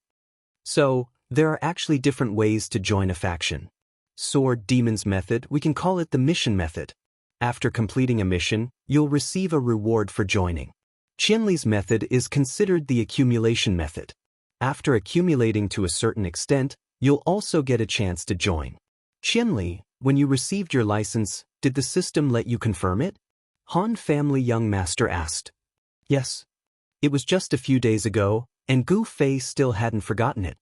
So, there are actually different ways to join a faction. Sword Demon's method, we can call it the mission method. After completing a mission, you'll receive a reward for joining. Qianli's method is considered the accumulation method. After accumulating to a certain extent, you'll also get a chance to join. Qianli, when you received your license, did the system let you confirm it? Han family young master asked. Yes. It was just a few days ago, and Gu Fei still hadn't forgotten it.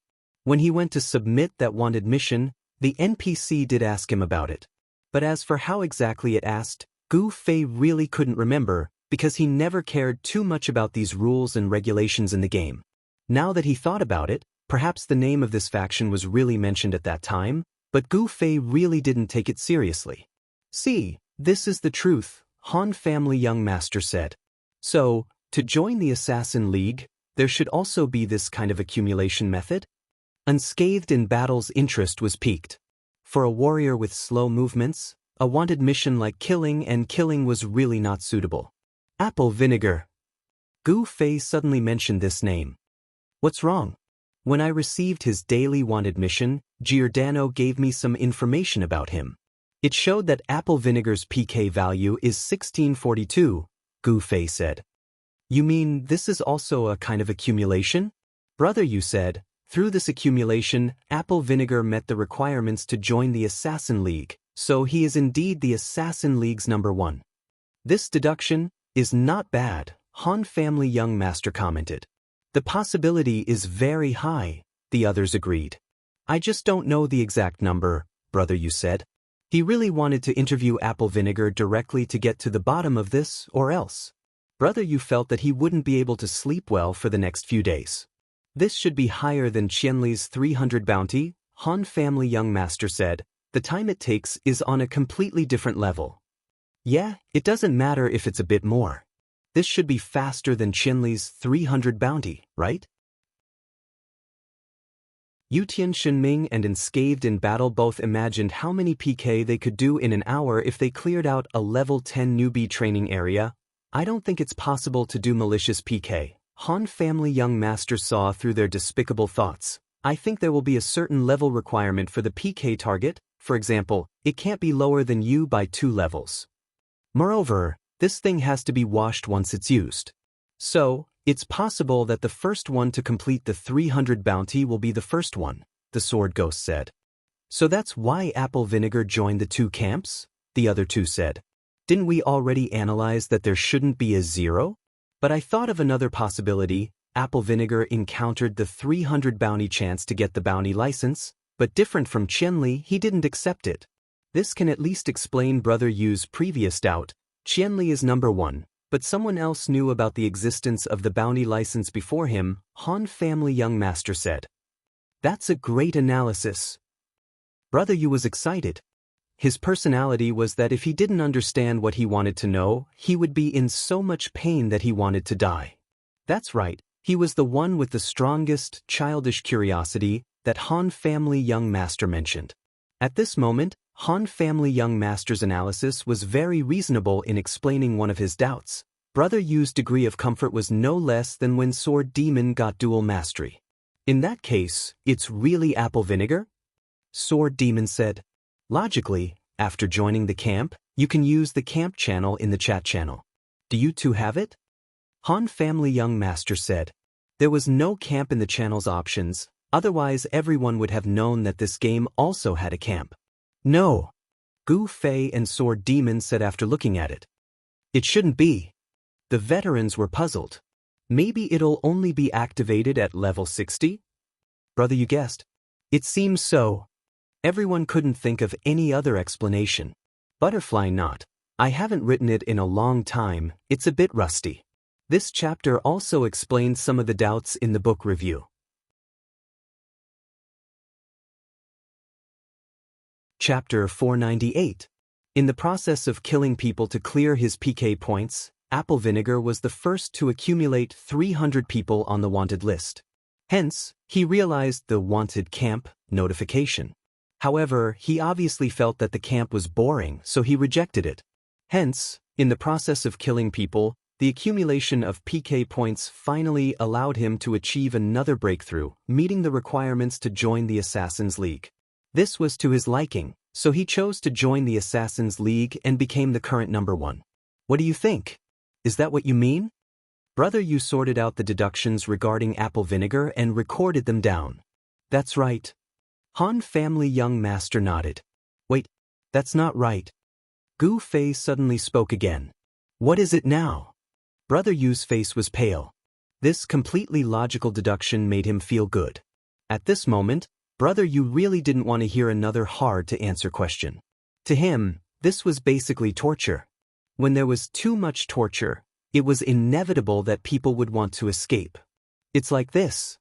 When he went to submit that wanted mission, the NPC did ask him about it. But as for how exactly it asked, Gu Fei really couldn't remember, because he never cared too much about these rules and regulations in the game. Now that he thought about it, perhaps the name of this faction was really mentioned at that time, but Gu Fei really didn't take it seriously. See, this is the truth, Han family young master said. So, to join the Assassin League, there should also be this kind of accumulation method? Unscathed in battle's interest was piqued. For a warrior with slow movements, a wanted mission like killing was really not suitable. Apple vinegar. Gu Fei suddenly mentioned this name. What's wrong? When I received his daily wanted mission, Giordano gave me some information about him. It showed that apple vinegar's PK value is 1642, Gu Fei said. You mean this is also a kind of accumulation? Brother, you said, through this accumulation, apple vinegar met the requirements to join the Assassin League, so he is indeed the Assassin League's #1. This deduction is not bad, Han family young master commented. The possibility is very high, the others agreed. I just don't know the exact number, Brother, you said. He really wanted to interview apple vinegar directly to get to the bottom of this, or else. Brother, you felt that he wouldn't be able to sleep well for the next few days. This should be higher than Qianli's 300 bounty, Han family young master said. The time it takes is on a completely different level. Yeah, it doesn't matter if it's a bit more. This should be faster than Qianli's 300 bounty, right? Yutian Shenming and Unscathed in Battle both imagined how many PK they could do in an hour if they cleared out a level 10 newbie training area. I don't think it's possible to do malicious PK. Han family young master saw through their despicable thoughts. I think there will be a certain level requirement for the PK target. For example, it can't be lower than you by 2 levels. Moreover, this thing has to be washed once it's used. So, it's possible that the first one to complete the 300 bounty will be the first one, the sword ghost said. So that's why apple vinegar joined the 2 camps? The other 2 said. Didn't we already analyze that there shouldn't be a 0? But I thought of another possibility. Apple vinegar encountered the 300 bounty chance to get the bounty license, but different from Qianli, he didn't accept it. This can at least explain Brother Yu's previous doubt. Qianli is #1, but someone else knew about the existence of the bounty license before him, Han family young master said. That's a great analysis. Brother Yu was excited. His personality was that if he didn't understand what he wanted to know, he would be in so much pain that he wanted to die. That's right, he was the one with the strongest, childish curiosity that Han Family Young Master mentioned. At this moment, Han Family Young Master's analysis was very reasonable in explaining one of his doubts. Brother Yu's degree of comfort was no less than when Sword Demon got dual mastery. In that case, it's really apple vinegar? Sword Demon said. Logically, after joining the camp, you can use the camp channel in the chat channel. Do you two have it? Han Family Young Master said. There was no camp in the channel's options, otherwise everyone would have known that this game also had a camp. No. Gu Fei and Sword Demon said after looking at it. It shouldn't be. The veterans were puzzled. Maybe it'll only be activated at level 60? Brother, you guessed. It seems so. Everyone couldn't think of any other explanation. Butterfly knot. I haven't written it in a long time, it's a bit rusty. This chapter also explains some of the doubts in the book review. Chapter 498. In the process of killing people to clear his PK points, Apple Vinegar was the first to accumulate 300 people on the wanted list. Hence, he realized the wanted camp notification. However, he obviously felt that the camp was boring, so he rejected it. Hence, in the process of killing people, the accumulation of PK points finally allowed him to achieve another breakthrough, meeting the requirements to join the Assassin's League. This was to his liking, so he chose to join the Assassin's League and became the current number 1. What do you think? Is that what you mean? Brother Yu sorted out the deductions regarding apple vinegar and recorded them down. That's right. Han Family Young Master nodded. Wait, that's not right. Gu Fei suddenly spoke again. What is it now? Brother Yu's face was pale. This completely logical deduction made him feel good. At this moment, Brother Yu really didn't want to hear another hard-to-answer question. To him, this was basically torture. When there was too much torture, it was inevitable that people would want to escape. It's like this.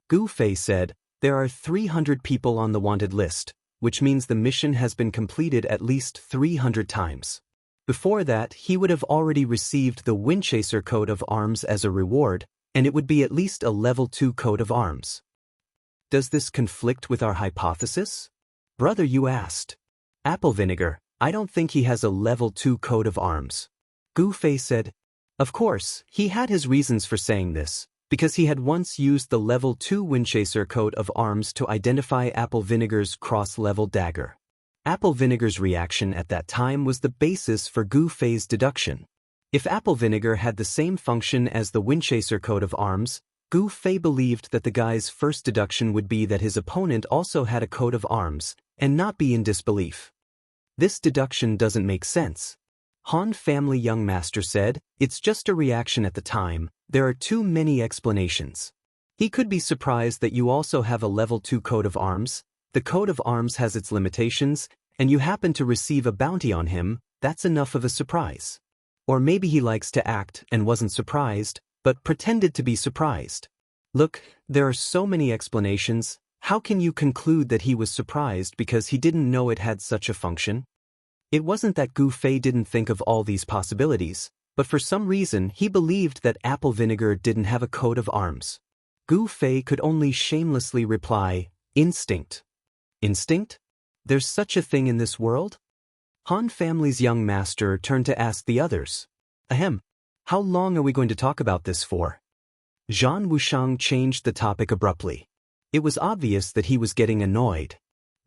Gu Fei said, there are 300 people on the wanted list, which means the mission has been completed at least 300 times. Before that, he would have already received the Windchaser coat of arms as a reward, and it would be at least a level 2 coat of arms. Does this conflict with our hypothesis? Brother Yu asked. Apple Vinegar, I don't think he has a level 2 coat of arms. Gu Fei said. Of course, he had his reasons for saying this, because he had once used the level 2 Windchaser coat of arms to identify Apple Vinegar's cross-level dagger. Apple Vinegar's reaction at that time was the basis for Gu Fei's deduction. If Apple Vinegar had the same function as the Windchaser coat of arms, Gu Fei believed that the guy's first deduction would be that his opponent also had a coat of arms, and not be in disbelief. This deduction doesn't make sense. Han Family Young Master said, it's just a reaction at the time, there are too many explanations. He could be surprised that you also have a level 2 coat of arms, the coat of arms has its limitations, and you happen to receive a bounty on him, that's enough of a surprise. Or maybe he likes to act and wasn't surprised, but pretended to be surprised. Look, there are so many explanations, how can you conclude that he was surprised because he didn't know it had such a function? It wasn't that Gu Fei didn't think of all these possibilities, but for some reason he believed that Apple Vinegar didn't have a coat of arms. Gu Fei could only shamelessly reply, instinct. Instinct? There's such a thing in this world? Han Family's Young Master turned to ask the others. Ahem, how long are we going to talk about this for? Zhan Wushang changed the topic abruptly. It was obvious that he was getting annoyed.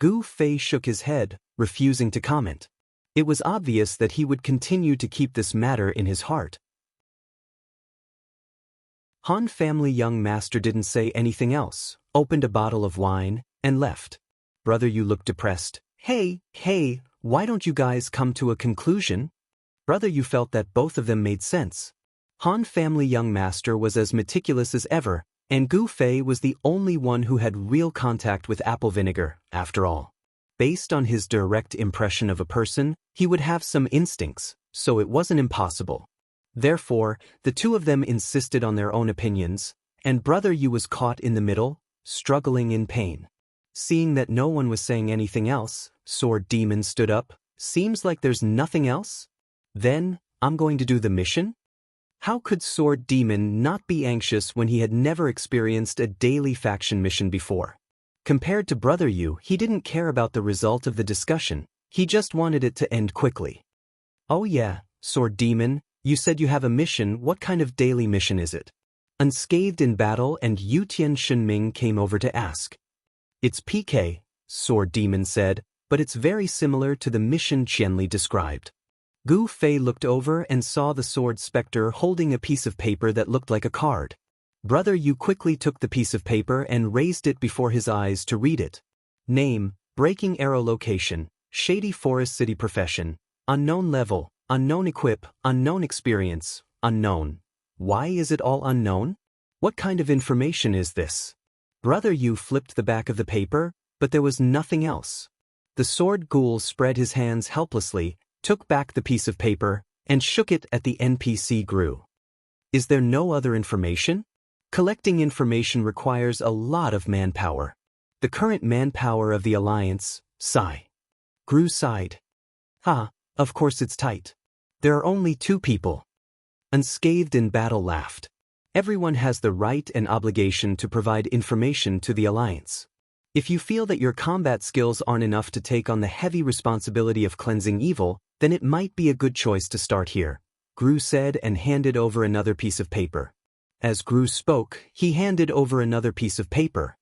Gu Fei shook his head, refusing to comment. It was obvious that he would continue to keep this matter in his heart. Han Family Young Master didn't say anything else, opened a bottle of wine, and left. Brother Yu looked depressed. Hey, why don't you guys come to a conclusion? Brother Yu felt that both of them made sense. Han Family Young Master was as meticulous as ever, and Gu Fei was the only one who had real contact with Apple Vinegar, after all. Based on his direct impression of a person, he would have some instincts, so it wasn't impossible. Therefore, the two of them insisted on their own opinions, and Brother Yu was caught in the middle, struggling in pain. Seeing that no one was saying anything else, Sword Demon stood up. Seems like there's nothing else? Then, I'm going to do the mission? How could Sword Demon not be anxious when he had never experienced a daily faction mission before? Compared to Brother Yu, he didn't care about the result of the discussion, he just wanted it to end quickly. Oh yeah, Sword Demon, you said you have a mission. What kind of daily mission is it? Unscathed in battle, and Yutian Shenming came over to ask. It's PK, Sword Demon said, but it's very similar to the mission Qianli described. Gu Fei looked over and saw the sword specter holding a piece of paper that looked like a card. Brother Yu quickly took the piece of paper and raised it before his eyes to read it. Name, Breaking Arrow location, Shady Forest City profession, unknown level, unknown equip, unknown experience, unknown. Why is it all unknown? What kind of information is this? Brother Yu flipped the back of the paper, but there was nothing else. The sword ghoul spread his hands helplessly, took back the piece of paper, and shook it at the NPC Gru. Is there no other information? Collecting information requires a lot of manpower. The current manpower of the Alliance, sigh. Gru sighed. Of course it's tight. There are only 2 people. Unscathed in battle laughed. Everyone has the right and obligation to provide information to the Alliance. If you feel that your combat skills aren't enough to take on the heavy responsibility of cleansing evil, then it might be a good choice to start here, Gru said and handed over another piece of paper. As Gru spoke, he handed over another piece of paper.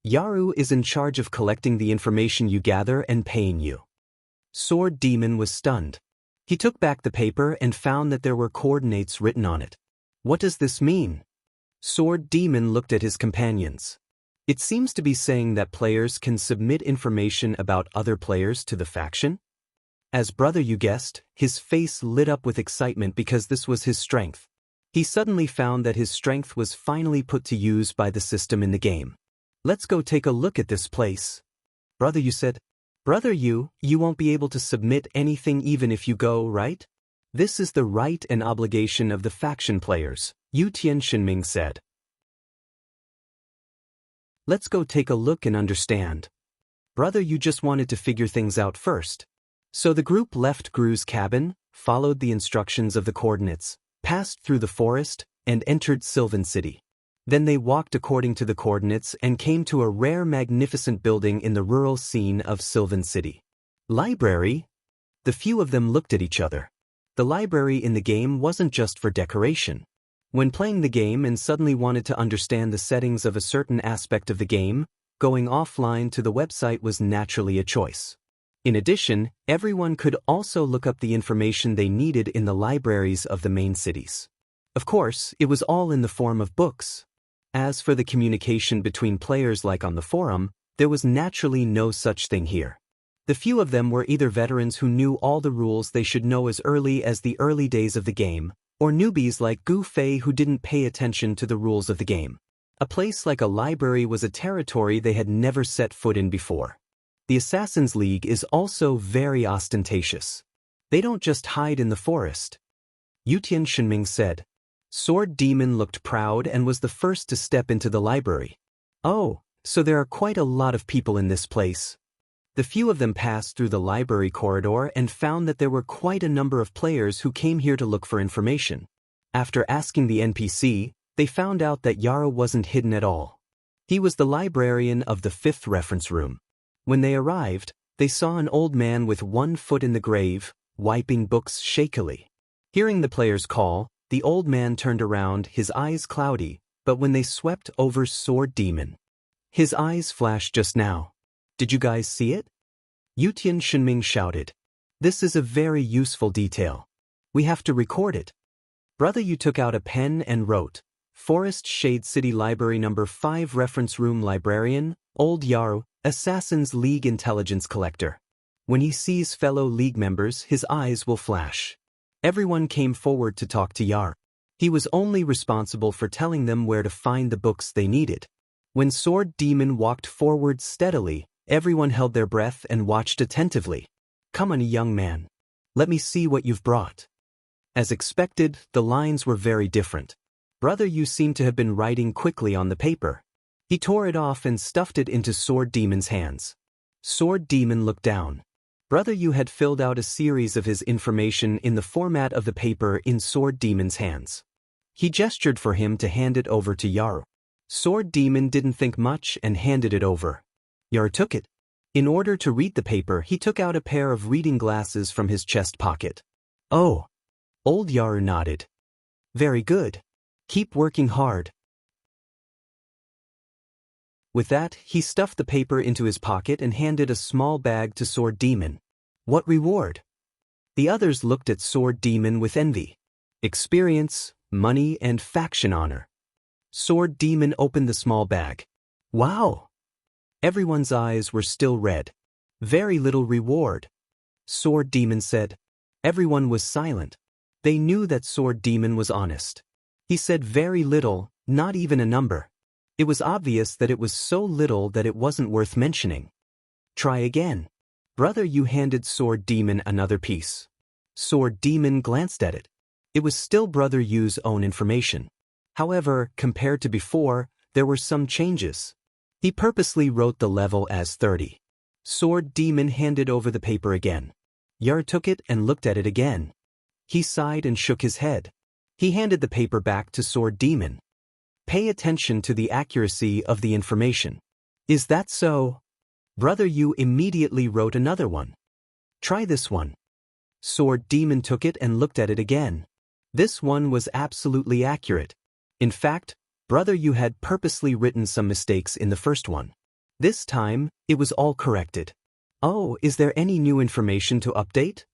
Yaru is in charge of collecting the information you gather and paying you. Sword Demon was stunned. He took back the paper and found that there were coordinates written on it. What does this mean? Sword Demon looked at his companions. It seems to be saying that players can submit information about other players to the faction? As Brother Yu guessed, his face lit up with excitement because this was his strength. He suddenly found that his strength was finally put to use by the system in the game. Let's go take a look at this place. Brother Yu said. Brother Yu, you won't be able to submit anything even if you go, right? This is the right and obligation of the faction players, Yu Tianxinming said. Let's go take a look and understand. Brother Yu just wanted to figure things out first. So the group left Gru's cabin, followed the instructions of the coordinates, passed through the forest, and entered Sylvan City. Then they walked according to the coordinates and came to a rare magnificent building in the rural scene of Sylvan City. Library? The few of them looked at each other. The library in the game wasn't just for decoration. When playing the game and suddenly wanted to understand the settings of a certain aspect of the game, going offline to the website was naturally a choice. In addition, everyone could also look up the information they needed in the libraries of the main cities. Of course, it was all in the form of books. As for the communication between players like on the forum, there was naturally no such thing here. The few of them were either veterans who knew all the rules they should know as early as the early days of the game, or newbies like Gu Fei who didn't pay attention to the rules of the game. A place like a library was a territory they had never set foot in before. The Assassin's League is also very ostentatious. They don't just hide in the forest. Yutian Shenming said. Sword Demon looked proud and was the first to step into the library. Oh, so there are quite a lot of people in this place. The few of them passed through the library corridor and found that there were quite a number of players who came here to look for information. After asking the NPC, they found out that Yara wasn't hidden at all. He was the librarian of the 5th reference room. When they arrived, they saw an old man with one foot in the grave, wiping books shakily. Hearing the player's call, the old man turned around, his eyes cloudy, but when they swept over Sword Demon, his eyes flashed just now. Did you guys see it? Yutian Shenming shouted. This is a very useful detail. We have to record it. Brother Yu took out a pen and wrote, Forest Shade City Library No. 5 Reference Room Librarian, Old Yaru, Assassin's League Intelligence Collector. When he sees fellow League members, his eyes will flash. Everyone came forward to talk to Yaru. He was only responsible for telling them where to find the books they needed. When Sword Demon walked forward steadily, everyone held their breath and watched attentively. Come on, young man. Let me see what you've brought. As expected, the lines were very different. Brother Yu seemed to have been writing quickly on the paper. He tore it off and stuffed it into Sword Demon's hands. Sword Demon looked down. Brother Yu had filled out a series of his information in the format of the paper in Sword Demon's hands. He gestured for him to hand it over to Yaru. Sword Demon didn't think much and handed it over. Yaru took it. In order to read the paper, he took out a pair of reading glasses from his chest pocket. Oh. Old Yaru nodded. Very good. Keep working hard. With that, he stuffed the paper into his pocket and handed a small bag to Sword Demon. What reward? The others looked at Sword Demon with envy. Experience, money, and faction honor. Sword Demon opened the small bag. Wow! Everyone's eyes were still red. Very little reward. Sword Demon said. Everyone was silent. They knew that Sword Demon was honest. He said very little, not even a number. It was obvious that it was so little that it wasn't worth mentioning. Try again. Brother Yu handed Sword Demon another piece. Sword Demon glanced at it. It was still Brother Yu's own information. However, compared to before, there were some changes. He purposely wrote the level as 30. Sword Demon handed over the paper again. Yaru took it and looked at it again. He sighed and shook his head. He handed the paper back to Sword Demon. Pay attention to the accuracy of the information. Is that so? Brother Yu immediately wrote another one. Try this one. Sword Demon took it and looked at it again. This one was absolutely accurate. In fact, Brother Yu had purposely written some mistakes in the first one. This time, it was all corrected. Oh, is there any new information to update?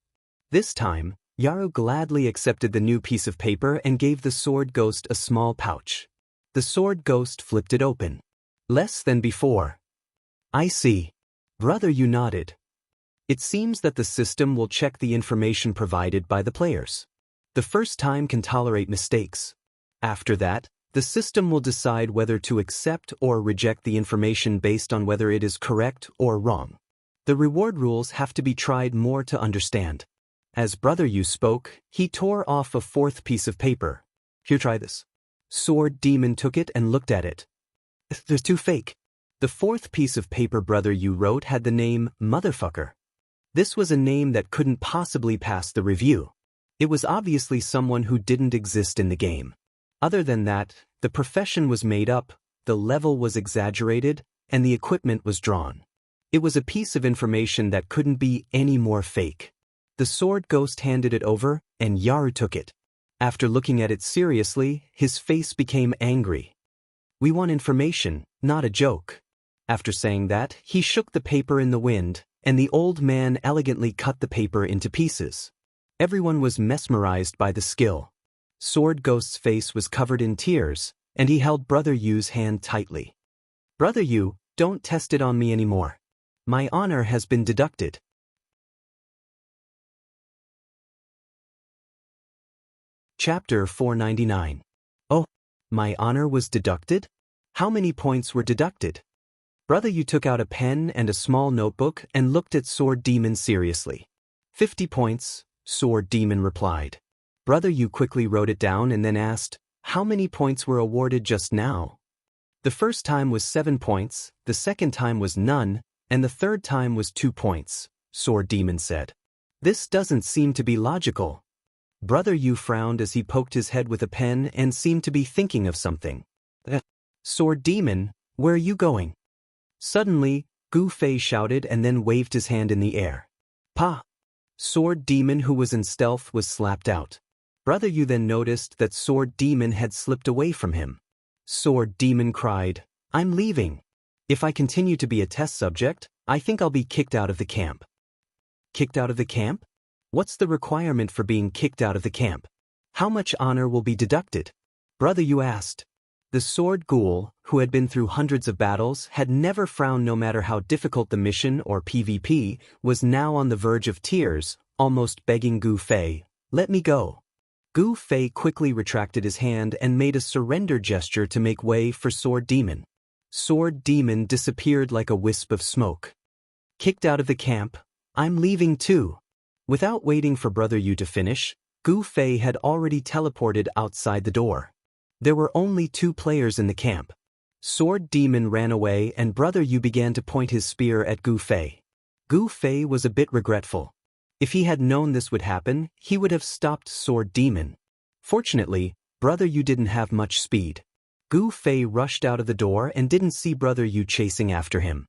This time, Yaru gladly accepted the new piece of paper and gave the Sword Ghost a small pouch. The Sword Ghost flipped it open. Less than before. I see. Brother Yu nodded. It seems that the system will check the information provided by the players. The first time can tolerate mistakes. After that, the system will decide whether to accept or reject the information based on whether it is correct or wrong. The reward rules have to be tried more to understand. As Brother Yu spoke, he tore off a fourth piece of paper. Here, try this. Sword Demon took it and looked at it. They're too fake. The fourth piece of paper Brother Yu wrote had the name Motherfucker. This was a name that couldn't possibly pass the review. It was obviously someone who didn't exist in the game. Other than that, the profession was made up, the level was exaggerated, and the equipment was drawn. It was a piece of information that couldn't be any more fake. The Sword Ghost handed it over, and Yaru took it. After looking at it seriously, his face became angry. We want information, not a joke. After saying that, he shook the paper in the wind, and the old man elegantly cut the paper into pieces. Everyone was mesmerized by the skill. Sword Ghost's face was covered in tears, and he held Brother Yu's hand tightly. Brother Yu, don't test it on me anymore. My honor has been deducted. Chapter 499. Oh, my honor was deducted? How many points were deducted? Brother Yu took out a pen and a small notebook and looked at Sword Demon seriously. 50 points, Sword Demon replied. Brother Yu quickly wrote it down and then asked, how many points were awarded just now? The first time was 7 points, the second time was none, and the third time was 2 points, Sword Demon said. This doesn't seem to be logical. Brother Yu frowned as he poked his head with a pen and seemed to be thinking of something. Sword Demon, where are you going? Suddenly, Gu Fei shouted and then waved his hand in the air. Pa! Sword Demon, who was in stealth, was slapped out. Brother Yu then noticed that Sword Demon had slipped away from him. Sword Demon cried, I'm leaving. If I continue to be a test subject, I think I'll be kicked out of the camp. Kicked out of the camp? What's the requirement for being kicked out of the camp? How much honor will be deducted? Brother Yu asked. The sword ghoul, who had been through hundreds of battles, had never frowned no matter how difficult the mission or PvP, was now on the verge of tears, almost begging Gu Fei, let me go. Gu Fei quickly retracted his hand and made a surrender gesture to make way for Sword Demon. Sword Demon disappeared like a wisp of smoke. Kicked out of the camp, I'm leaving too. Without waiting for Brother Yu to finish, Gu Fei had already teleported outside the door. There were only 2 players in the camp. Sword Demon ran away and Brother Yu began to point his spear at Gu Fei. Gu Fei was a bit regretful. If he had known this would happen, he would have stopped Sword Demon. Fortunately, Brother Yu didn't have much speed. Gu Fei rushed out of the door and didn't see Brother Yu chasing after him.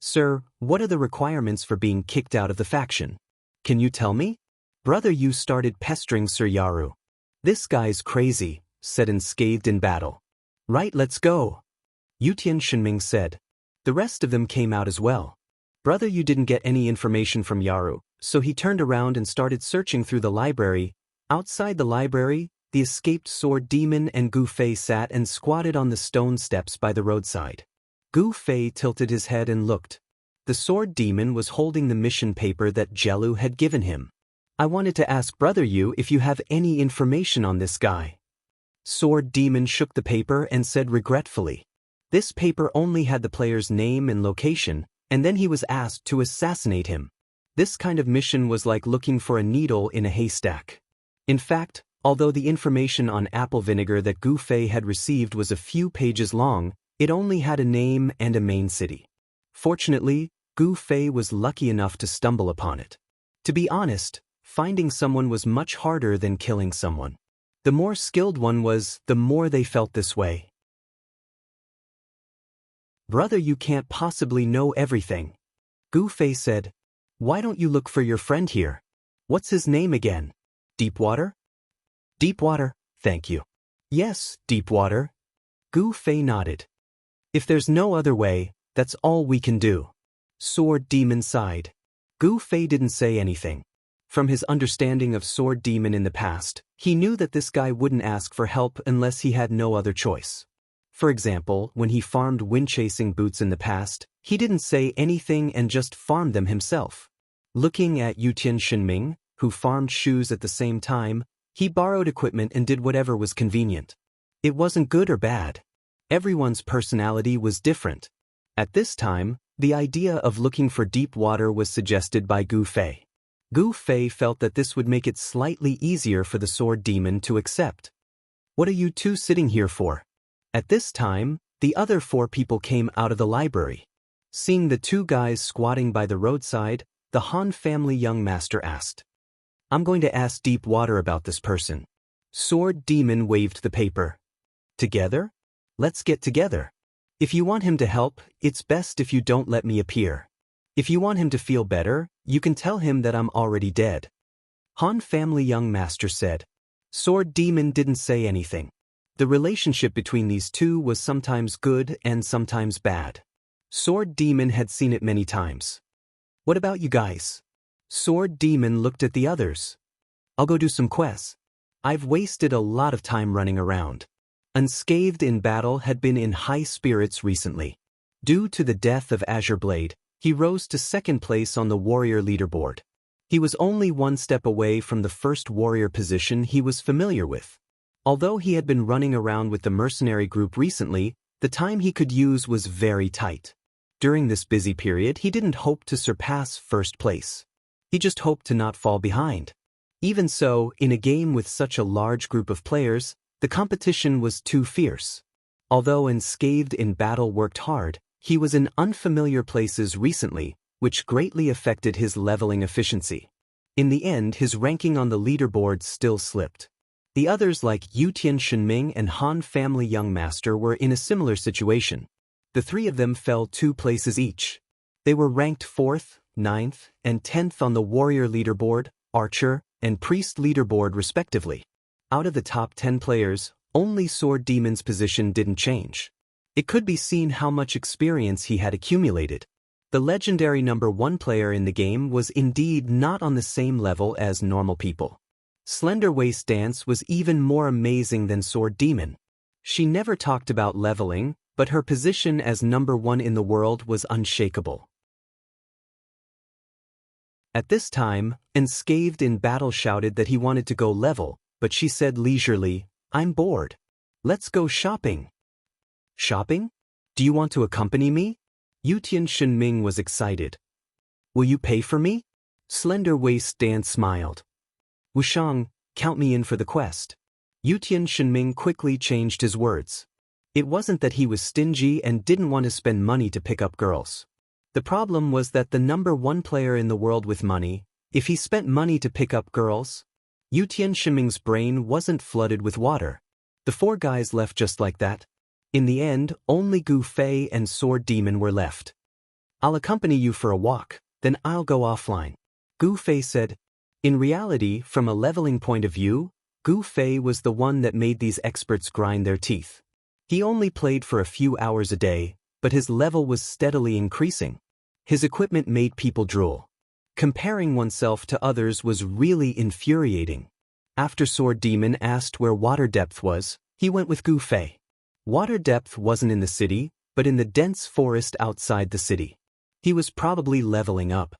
"Sir, what are the requirements for being kicked out of the faction? Can you tell me?" Brother Yu started pestering Sir Yaru. "This guy's crazy," said Unscathed in Battle. "Right, let's go," Yutian Shenming said. The rest of them came out as well. Brother Yu didn't get any information from Yaru, so he turned around and started searching through the library. Outside the library, the escaped Sword Demon and Gu Fei sat and squatted on the stone steps by the roadside. Gu Fei tilted his head and looked. The Sword Demon was holding the mission paper that Jelu had given him. "I wanted to ask Brother Yu if you have any information on this guy." Sword Demon shook the paper and said regretfully. This paper only had the player's name and location, and then he was asked to assassinate him. This kind of mission was like looking for a needle in a haystack. In fact, although the information on apple vinegar that Gu Fei had received was a few pages long, it only had a name and a main city. Fortunately, Gu Fei was lucky enough to stumble upon it. To be honest, finding someone was much harder than killing someone. The more skilled one was, the more they felt this way. "Brother, you can't possibly know everything," Gu Fei said. "Why don't you look for your friend here? What's his name again? Deepwater?" "Deepwater, thank you." "Yes, Deepwater." Gu Fei nodded. "If there's no other way, that's all we can do." Sword Demon sighed. Gu Fei didn't say anything. From his understanding of Sword Demon in the past, he knew that this guy wouldn't ask for help unless he had no other choice. For example, when he farmed wind-chasing boots in the past, he didn't say anything and just farmed them himself. Looking at Yutian Shenming, who farmed shoes at the same time, he borrowed equipment and did whatever was convenient. It wasn't good or bad. Everyone's personality was different. At this time, the idea of looking for deep water was suggested by Gu Fei. Gu Fei felt that this would make it slightly easier for the Sword Demon to accept. "What are you two sitting here for?" At this time, the other 4 people came out of the library. Seeing the 2 guys squatting by the roadside, the Han family young master asked. "I'm going to ask Deepwater about this person." Sword Demon waved the paper. "Together? Let's get together. If you want him to help, it's best if you don't let me appear. If you want him to feel better, you can tell him that I'm already dead." Han family young master said. Sword Demon didn't say anything. The relationship between these two was sometimes good and sometimes bad. Sword Demon had seen it many times. "What about you guys?" Sword Demon looked at the others. "I'll go do some quests. I've wasted a lot of time running around." Unscathed in Battle had been in high spirits recently. Due to the death of Azure Blade, he rose to 2nd place on the warrior leaderboard. He was only 1 step away from the first warrior position he was familiar with. Although he had been running around with the mercenary group recently, the time he could use was very tight. During this busy period, he didn't hope to surpass 1st place. He just hoped to not fall behind. Even so, in a game with such a large group of players, the competition was too fierce. Although Unscathed in Battle worked hard, he was in unfamiliar places recently, which greatly affected his leveling efficiency. In the end, his ranking on the leaderboard still slipped. The others like Yutian Shenming and Han family young master were in a similar situation. The 3 of them fell 2 places each. They were ranked 4th, 9th, and 10th on the warrior leaderboard, archer, and priest leaderboard respectively. Out of the top 10 players, only Sword Demon's position didn't change. It could be seen how much experience he had accumulated. The legendary number 1 player in the game was indeed not on the same level as normal people. Slender Waist Dance was even more amazing than Sword Demon. She never talked about leveling, but her position as number 1 in the world was unshakable. At this time, Unscathed in Battle shouted that he wanted to go level, but she said leisurely, "I'm bored. Let's go shopping." "Shopping? Do you want to accompany me?" Yutian Shenming was excited. "Will you pay for me?" Slender Waist Dance smiled. "Wushang, count me in for the quest." Yutian Shenming quickly changed his words. It wasn't that he was stingy and didn't want to spend money to pick up girls. The problem was that the #1 player in the world with money, if he spent money to pick up girls, Yu Tianshiming's brain wasn't flooded with water. The 4 guys left just like that. In the end, only Gu Fei and Sword Demon were left. I'll accompany you for a walk, then I'll go offline. Gu Fei said. In reality, from a leveling point of view, Gu Fei was the one that made these experts grind their teeth. He only played for a few hours a day, but his level was steadily increasing. His equipment made people drool. Comparing oneself to others was really infuriating. After Sword Demon asked where Water Depth was, he went with Gu Fei. Water Depth wasn't in the city, but in the dense forest outside the city. He was probably leveling up.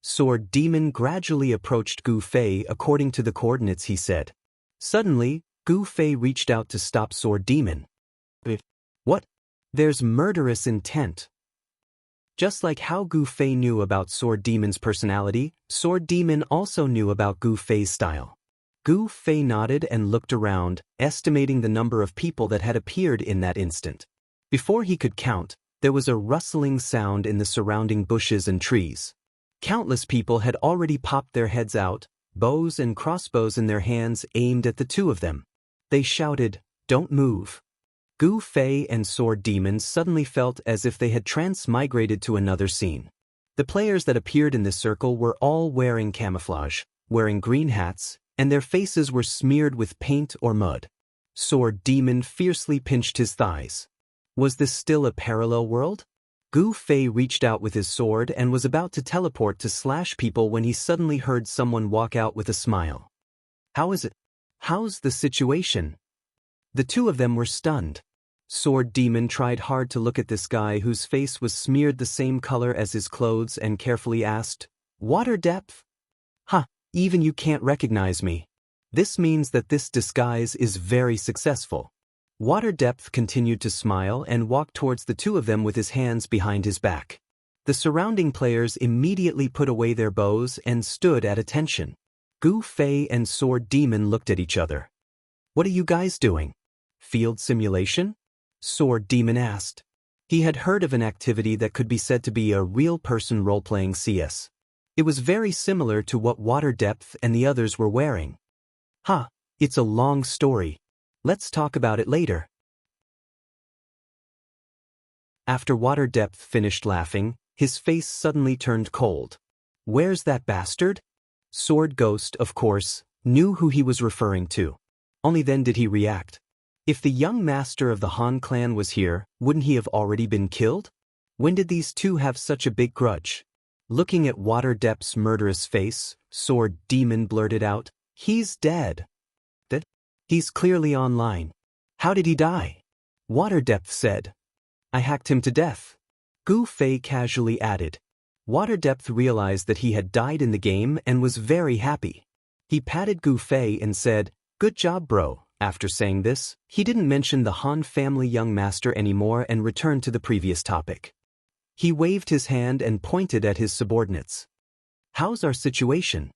Sword Demon gradually approached Gu Fei according to the coordinates he said. Suddenly, Gu Fei reached out to stop Sword Demon. What? There's murderous intent. Just like how Gu Fei knew about Sword Demon's personality, Sword Demon also knew about Gu Fei's style. Gu Fei nodded and looked around, estimating the number of people that had appeared in that instant. Before he could count, there was a rustling sound in the surrounding bushes and trees. Countless people had already popped their heads out, bows and crossbows in their hands aimed at the 2 of them. They shouted, "Don't move." Gu Fei and Sword Demon suddenly felt as if they had transmigrated to another scene. The players that appeared in this circle were all wearing camouflage, wearing green hats, and their faces were smeared with paint or mud. Sword Demon fiercely pinched his thighs. Was this still a parallel world? Gu Fei reached out with his sword and was about to teleport to slash people when he suddenly heard someone walk out with a smile. How is it? How's the situation? The 2 of them were stunned. Sword Demon tried hard to look at this guy whose face was smeared the same color as his clothes and carefully asked, "Water Depth?" "Huh, even you can't recognize me. This means that this disguise is very successful." Water Depth continued to smile and walked towards the 2 of them with his hands behind his back. The surrounding players immediately put away their bows and stood at attention. Gu Fei and Sword Demon looked at each other. "What are you guys doing? Field simulation?" Sword Demon asked. He had heard of an activity that could be said to be a real-person role-playing CS. It was very similar to what Water Depth and the others were wearing. It's a long story. Let's talk about it later. After Water Depth finished laughing, his face suddenly turned cold. "Where's that bastard?" Sword Ghost, of course, knew who he was referring to. Only then did he react. If the young master of the Han clan was here, wouldn't he have already been killed? When did these 2 have such a big grudge? Looking at Water Depth's murderous face, Sword Demon blurted out, "He's dead." "That? He's clearly online. How did he die?" Water Depth said, "I hacked him to death." Gu Fei casually added. Water Depth realized that he had died in the game and was very happy. He patted Gu Fei and said, "Good job, bro." After saying this, he didn't mention the Han family young master anymore and returned to the previous topic. He waved his hand and pointed at his subordinates. "How's our situation?"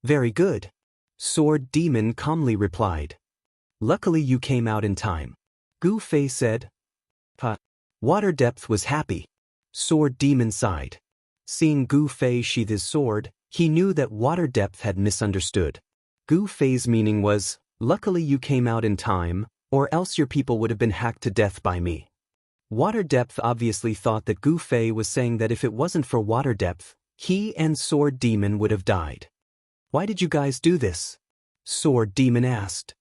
"Very good," Sword Demon calmly replied. "Luckily you came out in time," Gu Fei said. Water Depth was happy. Sword Demon sighed. Seeing Gu Fei sheath his sword, he knew that Water Depth had misunderstood. Gu Fei's meaning was, "Luckily you came out in time, or else your people would have been hacked to death by me." Water Depth obviously thought that Gu Fei was saying that if it wasn't for Water Depth, he and Sword Demon would have died. "Why did you guys do this?" Sword Demon asked.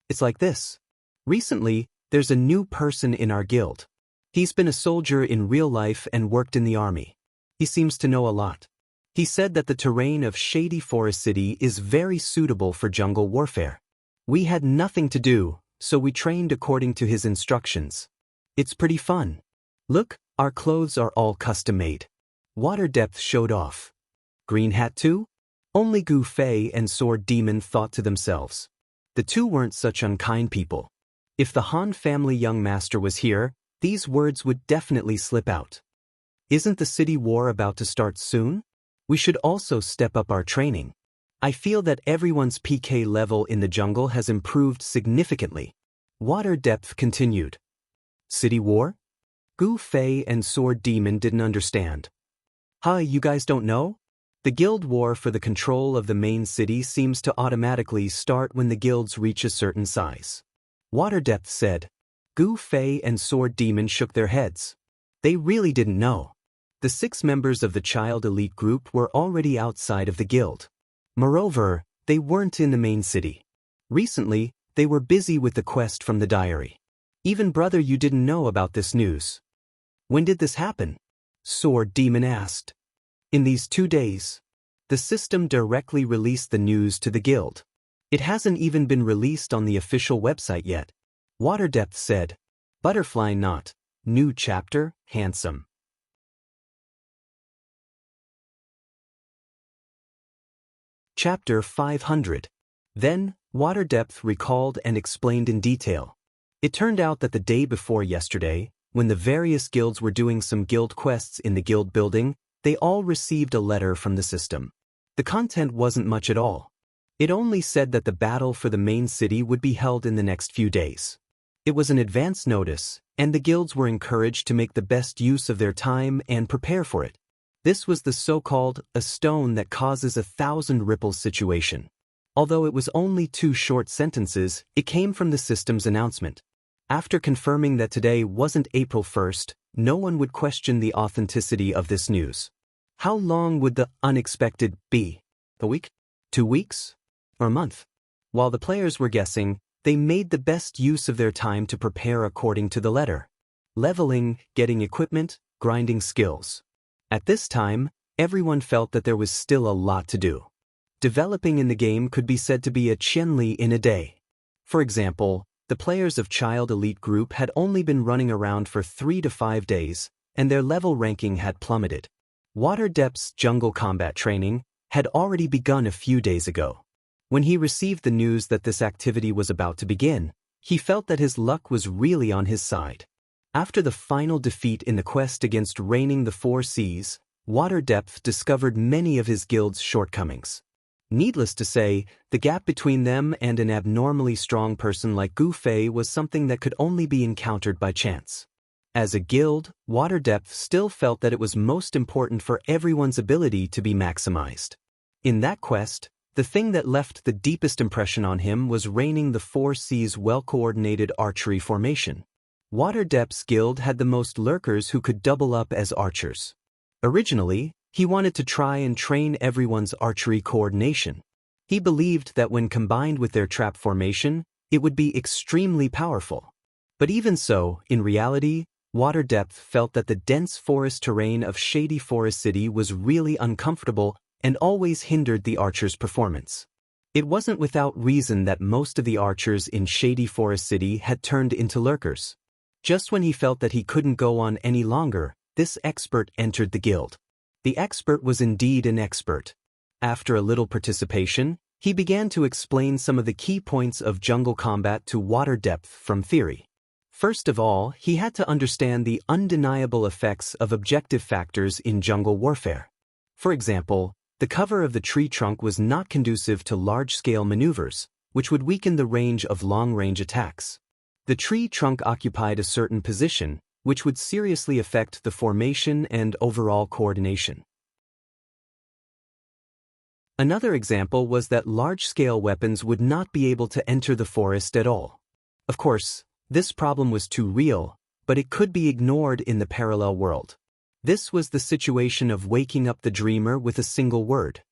"It's like this. Recently, there's a new person in our guild. He's been a soldier in real life and worked in the army. He seems to know a lot. He said that the terrain of Shady Forest City is very suitable for jungle warfare. We had nothing to do, so we trained according to his instructions. It's pretty fun. Look, our clothes are all custom-made." Water Depth showed off. "Green hat too?" Only Gu Fei and Sword Demon thought to themselves. The 2 weren't such unkind people. If the Han family young master was here, these words would definitely slip out. Isn't the city war about to start soon? We should also step up our training. I feel that everyone's PK level in the jungle has improved significantly. Water Depth continued. City war? Gu Fei and Sword Demon didn't understand. Huh, you guys don't know? The guild war for the control of the main city seems to automatically start when the guilds reach a certain size. Water Depth said. Gu Fei and Sword Demon shook their heads. They really didn't know. The 6 members of the child elite group were already outside of the guild. Moreover, they weren't in the main city. Recently, they were busy with the quest from the diary. Even brother, you didn't know about this news. When did this happen? Sword Demon asked. In these 2 days. The system directly released the news to the guild. It hasn't even been released on the official website yet. Water Depth said. Butterfly Knot. New chapter, handsome. Chapter 500. Then, Water Depth recalled and explained in detail. It turned out that the day before yesterday, when the various guilds were doing some guild quests in the guild building, they all received a letter from the system. The content wasn't much at all. It only said that the battle for the main city would be held in the next few days. It was an advance notice, and the guilds were encouraged to make the best use of their time and prepare for it. This was the so-called "a stone that causes 1,000 ripples" situation. Although it was only 2 short sentences, it came from the system's announcement. After confirming that today wasn't April 1st, no one would question the authenticity of this news. How long would the unexpected be? A week? 2 weeks? Or a month? While the players were guessing, they made the best use of their time to prepare according to the letter. Leveling, getting equipment, grinding skills. At this time, everyone felt that there was still a lot to do. Developing in the game could be said to be a Qianli in a day. For example, the players of Child Elite Group had only been running around for 3 to 5 days, and their level ranking had plummeted. Water Depth's jungle combat training had already begun a few days ago. When he received the news that this activity was about to begin, he felt that his luck was really on his side. After the final defeat in the quest against reigning the 4 seas, Water Depth discovered many of his guild's shortcomings. Needless to say, the gap between them and an abnormally strong person like Gu Fei was something that could only be encountered by chance. As a guild, Water Depth still felt that it was most important for everyone's ability to be maximized. In that quest, the thing that left the deepest impression on him was reigning the 4 seas well-coordinated archery formation. Water Depth's guild had the most lurkers who could double up as archers. Originally, he wanted to try and train everyone's archery coordination. He believed that when combined with their trap formation, it would be extremely powerful. But even so, in reality, Water Depth felt that the dense forest terrain of Shady Forest City was really uncomfortable and always hindered the archers' performance. It wasn't without reason that most of the archers in Shady Forest City had turned into lurkers. Just when he felt that he couldn't go on any longer, this expert entered the guild. The expert was indeed an expert. After a little participation, he began to explain some of the key points of jungle combat to Water Depth from theory. First of all, he had to understand the undeniable effects of objective factors in jungle warfare. For example, the cover of the tree trunk was not conducive to large-scale maneuvers, which would weaken the range of long-range attacks. The tree trunk occupied a certain position, which would seriously affect the formation and overall coordination. Another example was that large-scale weapons would not be able to enter the forest at all. Of course, this problem was too real, but it could be ignored in the parallel world. This was the situation of waking up the dreamer with a single word.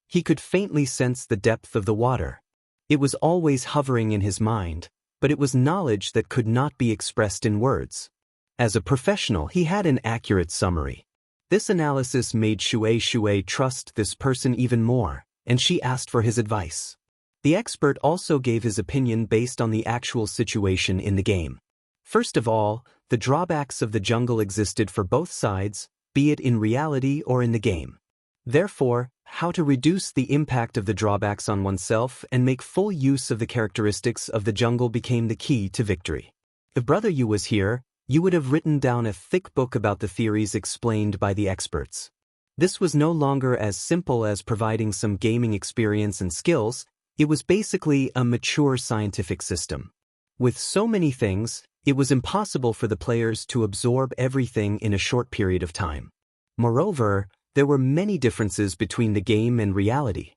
He could faintly sense the depth of the water. It was always hovering in his mind, but it was knowledge that could not be expressed in words. As a professional, he had an accurate summary. This analysis made Shui trust this person even more, and she asked for his advice. The expert also gave his opinion based on the actual situation in the game. First of all, the drawbacks of the jungle existed for both sides, be it in reality or in the game. Therefore, how to reduce the impact of the drawbacks on oneself and make full use of the characteristics of the jungle became the key to victory. If Brother Yu was here, you would have written down a thick book about the theories explained by the experts. This was no longer as simple as providing some gaming experience and skills, it was basically a mature scientific system. With so many things, It was impossible for the players to absorb everything in a short period of time. Moreover, there were many differences between the game and reality.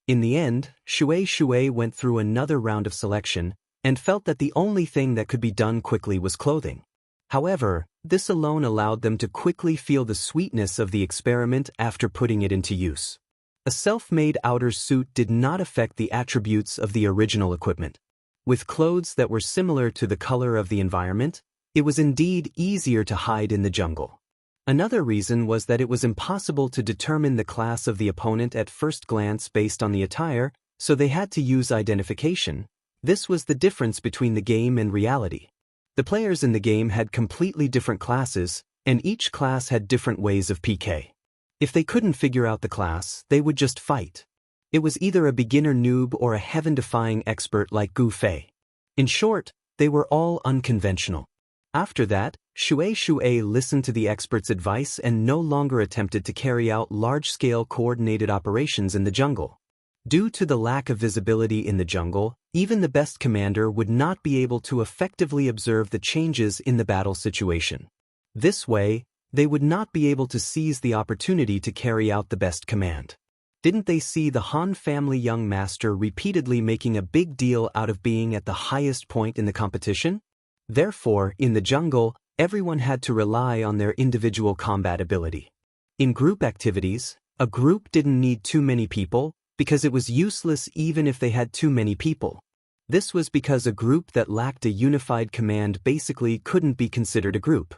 In the end, Shui went through another round of selection and felt that the only thing that could be done quickly was clothing. However, this alone allowed them to quickly feel the sweetness of the experiment after putting it into use. A self-made outer suit did not affect the attributes of the original equipment. With clothes that were similar to the color of the environment, it was indeed easier to hide in the jungle. Another reason was that it was impossible to determine the class of the opponent at first glance based on the attire, so they had to use identification. This was the difference between the game and reality. The players in the game had completely different classes, and each class had different ways of PK. If they couldn't figure out the class, they would just fight. It was either a beginner noob or a heaven-defying expert like Gu Fei. In short, they were all unconventional. After that, Shui listened to the expert's advice and no longer attempted to carry out large-scale coordinated operations in the jungle. Due to the lack of visibility in the jungle, even the best commander would not be able to effectively observe the changes in the battle situation. This way, they would not be able to seize the opportunity to carry out the best command. Didn't they see the Han family young master repeatedly making a big deal out of being at the highest point in the competition? Therefore, in the jungle, everyone had to rely on their individual combat ability. In group activities, a group didn't need too many people, because it was useless even if they had too many people. This was because a group that lacked a unified command basically couldn't be considered a group.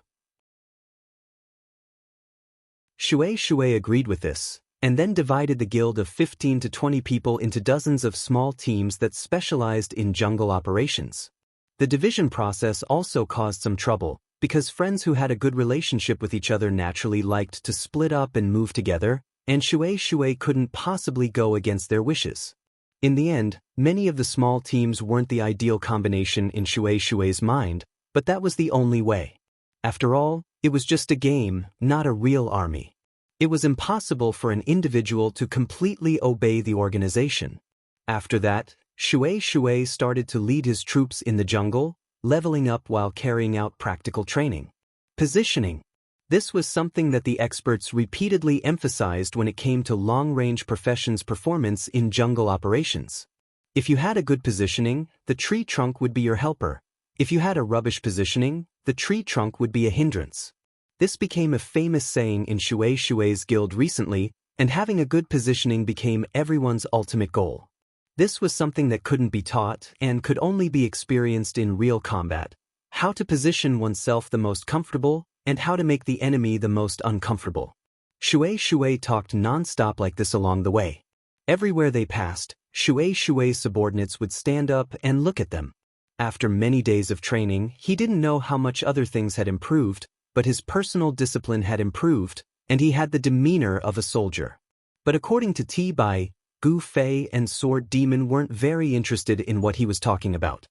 Shui agreed with this, and then divided the guild of 15 to 20 people into dozens of small teams that specialized in jungle operations. The division process also caused some trouble, because friends who had a good relationship with each other naturally liked to split up and move together, and Shui couldn't possibly go against their wishes. In the end, many of the small teams weren't the ideal combination in Shui's mind, but that was the only way. After all, it was just a game, not a real army. It was impossible for an individual to completely obey the organization. After that, Shui started to lead his troops in the jungle, leveling up while carrying out practical training. Positioning. This was something that the experts repeatedly emphasized when it came to long-range professions performance in jungle operations. If you had a good positioning, the tree trunk would be your helper. If you had a rubbish positioning, the tree trunk would be a hindrance. This became a famous saying in Shui's guild recently, and having a good positioning became everyone's ultimate goal. This was something that couldn't be taught and could only be experienced in real combat. How to position oneself the most comfortable, and how to make the enemy the most uncomfortable. Shui talked non-stop like this along the way. Everywhere they passed, Shui's subordinates would stand up and look at them. After many days of training, he didn't know how much other things had improved, but his personal discipline had improved, and he had the demeanor of a soldier. But according to T-Bai, Gu Fei and Sword Demon weren't very interested in what he was talking about.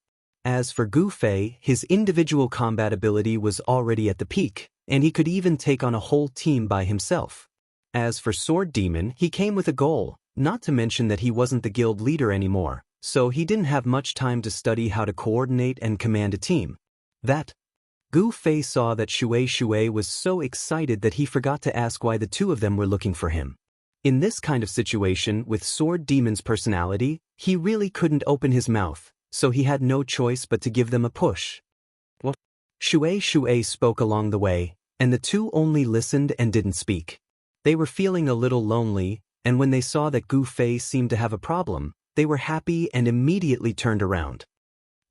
As for Gu Fei, his individual combat ability was already at the peak, and he could even take on a whole team by himself. As for Sword Demon, he came with a goal, not to mention that he wasn't the guild leader anymore, so he didn't have much time to study how to coordinate and command a team. Gu Fei saw that Shui was so excited that he forgot to ask why the two of them were looking for him. In this kind of situation, with Sword Demon's personality, he really couldn't open his mouth, so he had no choice but to give them a push. What? Shui spoke along the way, and the two only listened and didn't speak. They were feeling a little lonely, and when they saw that Gu Fei seemed to have a problem, they were happy and immediately turned around.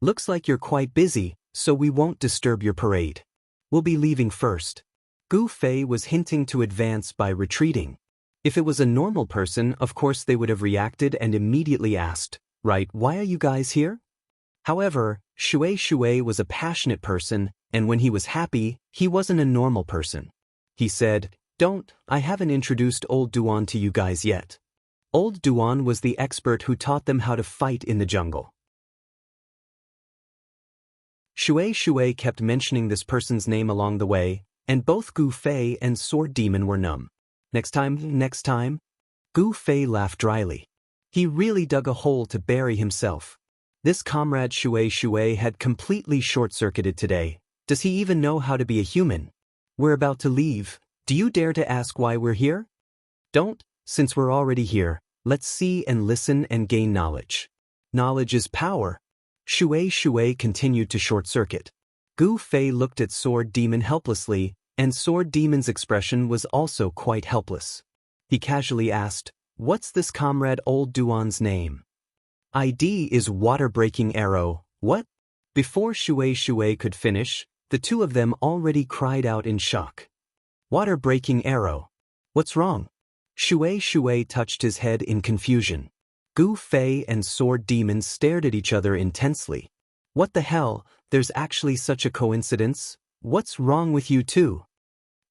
Looks like you're quite busy, so we won't disturb your parade. We'll be leaving first. Gu Fei was hinting to advance by retreating. If it was a normal person, of course they would have reacted and immediately asked, "Right, why are you guys here?" However, Shui was a passionate person, and when he was happy, he wasn't a normal person. He said, I haven't introduced Old Duan to you guys yet. Old Duan was the expert who taught them how to fight in the jungle." Shui kept mentioning this person's name along the way, and both Gu Fei and Sword Demon were numb. Next time? Gu Fei laughed dryly. He really dug a hole to bury himself. This comrade Shui had completely short-circuited today. Does he even know how to be a human? We're about to leave. Do you dare to ask why we're here? Don't, since we're already here. Let's see and listen and gain knowledge. Knowledge is power. Shui continued to short-circuit. Gu Fei looked at Sword Demon helplessly, and Sword Demon's expression was also quite helpless. He casually asked, "What's this comrade Old Duan's name?" "ID is Water-Breaking Arrow." "What?" Before Shui could finish, the two of them already cried out in shock. "Water-Breaking Arrow. What's wrong?" Shui touched his head in confusion. Gu Fei and Sword Demon stared at each other intensely. "What the hell, there's actually such a coincidence? What's wrong with you two?"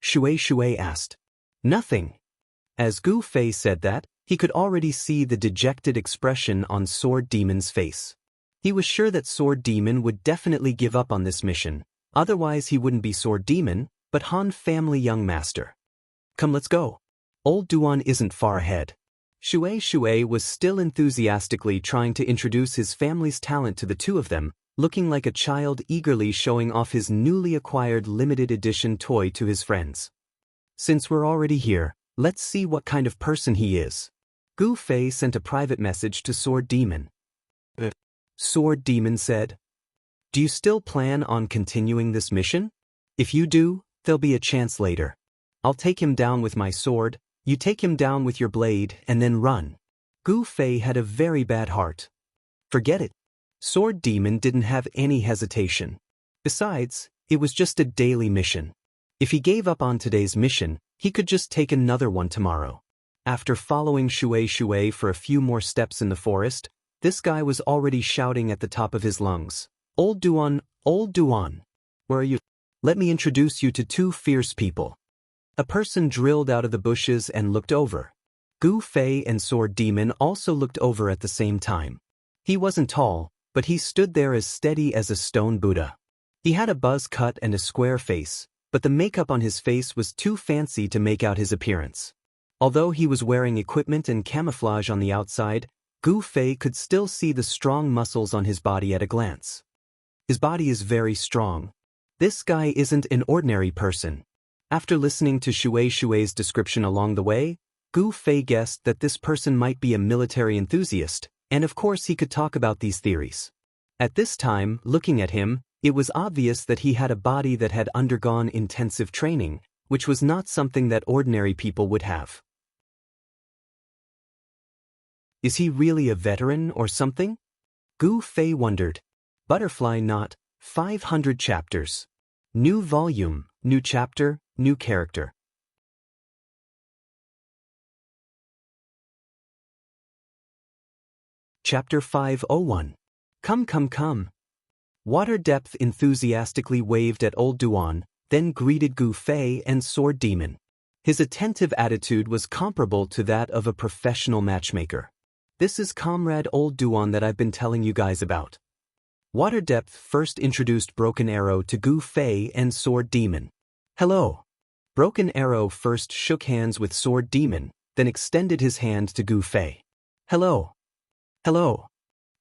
Shui asked. "Nothing." As Gu Fei said that, he could already see the dejected expression on Sword Demon's face. He was sure that Sword Demon would definitely give up on this mission, otherwise he wouldn't be Sword Demon, but Han family young master. "Come, let's go. Old Duan isn't far ahead." Shui was still enthusiastically trying to introduce his family's talent to the two of them, looking like a child eagerly showing off his newly acquired limited edition toy to his friends. "Since we're already here, let's see what kind of person he is." Gu Fei sent a private message to Sword Demon. Sword Demon said, "Do you still plan on continuing this mission? If you do, there'll be a chance later. I'll take him down with my sword, you take him down with your blade, and then run." Gu Fei had a very bad heart. Forget it. Sword Demon didn't have any hesitation. Besides, it was just a daily mission. If he gave up on today's mission, he could just take another one tomorrow. After following Shui for a few more steps in the forest, this guy was already shouting at the top of his lungs. Old Duan, where are you? Let me introduce you to two fierce people." A person drilled out of the bushes and looked over. Gu Fei and Sword Demon also looked over at the same time. He wasn't tall, but he stood there as steady as a stone Buddha. He had a buzz cut and a square face, but the makeup on his face was too fancy to make out his appearance. Although he was wearing equipment and camouflage on the outside, Gu Fei could still see the strong muscles on his body at a glance. His body is very strong. This guy isn't an ordinary person. After listening to Shui's description along the way, Gu Fei guessed that this person might be a military enthusiast, and of course he could talk about these theories. At this time, looking at him, it was obvious that he had a body that had undergone intensive training, which was not something that ordinary people would have. Is he really a veteran or something? Gu Fei wondered. Butterfly Knot, 500 chapters. New volume, new chapter, new character. Chapter 501. Come. Water Depth enthusiastically waved at Old Duan, then greeted Gu Fei and Sword Demon. His attentive attitude was comparable to that of a professional matchmaker. "This is Comrade Old Duan that I've been telling you guys about." Water Depth first introduced Broken Arrow to Gu Fei and Sword Demon. "Hello." Broken Arrow first shook hands with Sword Demon, then extended his hand to Gu Fei. "Hello." "Hello."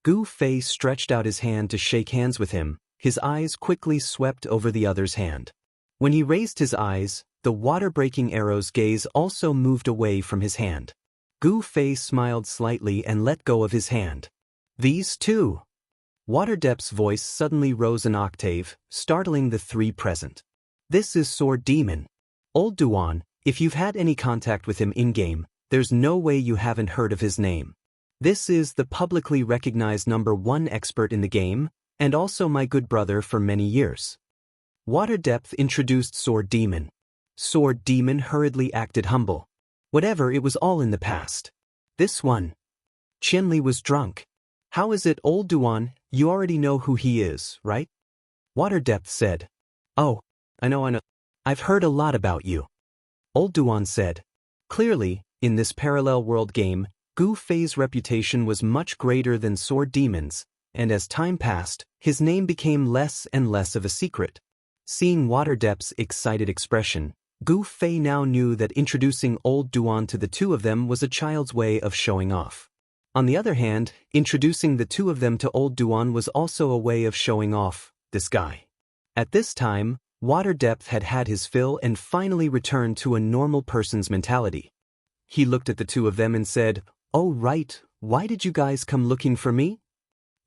Gu Fei stretched out his hand to shake hands with him, his eyes quickly swept over the other's hand. When he raised his eyes, the water-breaking arrow's gaze also moved away from his hand. Gu Fei smiled slightly and let go of his hand. "These two." Water Depth's voice suddenly rose an octave, startling the three present. "This is Sword Demon. Old Duan, if you've had any contact with him in-game, there's no way you haven't heard of his name. This is the publicly recognized #1 expert in the game, and also my good brother for many years." Water Depth introduced Sword Demon. Sword Demon hurriedly acted humble. Whatever, it was all in the past. This one. Qianli was drunk. "How is it, Old Duan, you already know who he is, right?" Water Depth said. "Oh, I know. I've heard a lot about you." Old Duan said. Clearly, in this parallel world game, Gu Fei's reputation was much greater than Sword Demon's, and as time passed, his name became less and less of a secret. Seeing Water Depth's excited expression, Gu Fei now knew that introducing Old Duan to the two of them was a child's way of showing off. On the other hand, introducing the two of them to old Duan was also a way of showing off, this guy. At this time, water depth had had his fill and finally returned to a normal person's mentality. He looked at the two of them and said, "Oh right, why did you guys come looking for me?"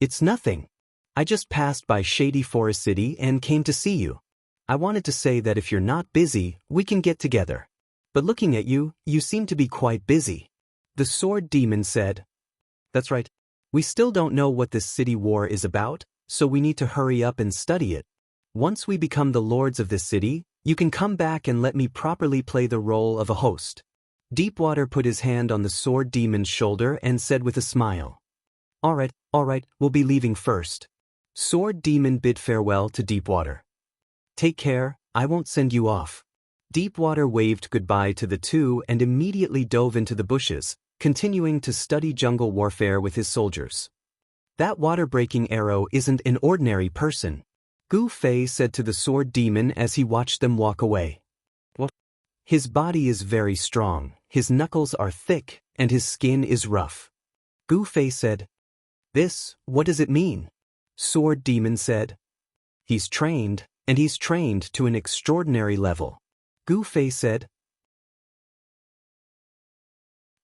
"It's nothing. I just passed by Shady Forest City and came to see you. I wanted to say that if you're not busy, we can get together. But looking at you, you seem to be quite busy." The sword demon said, "That's right. We still don't know what this city war is about, so we need to hurry up and study it. Once we become the lords of this city, you can come back and let me properly play the role of a host." Deepwater put his hand on the sword demon's shoulder and said with a smile, all right, we'll be leaving first." Sword demon bid farewell to Deepwater. "Take care, I won't send you off." Deepwater waved goodbye to the two and immediately dove into the bushes, continuing to study jungle warfare with his soldiers. "That water-breaking arrow isn't an ordinary person," Gu Fei said to the sword demon as he watched them walk away. "What? His body is very strong, his knuckles are thick, and his skin is rough." Gu Fei said, What does it mean?" Sword demon said, He's trained to an extraordinary level." Gu Fei said,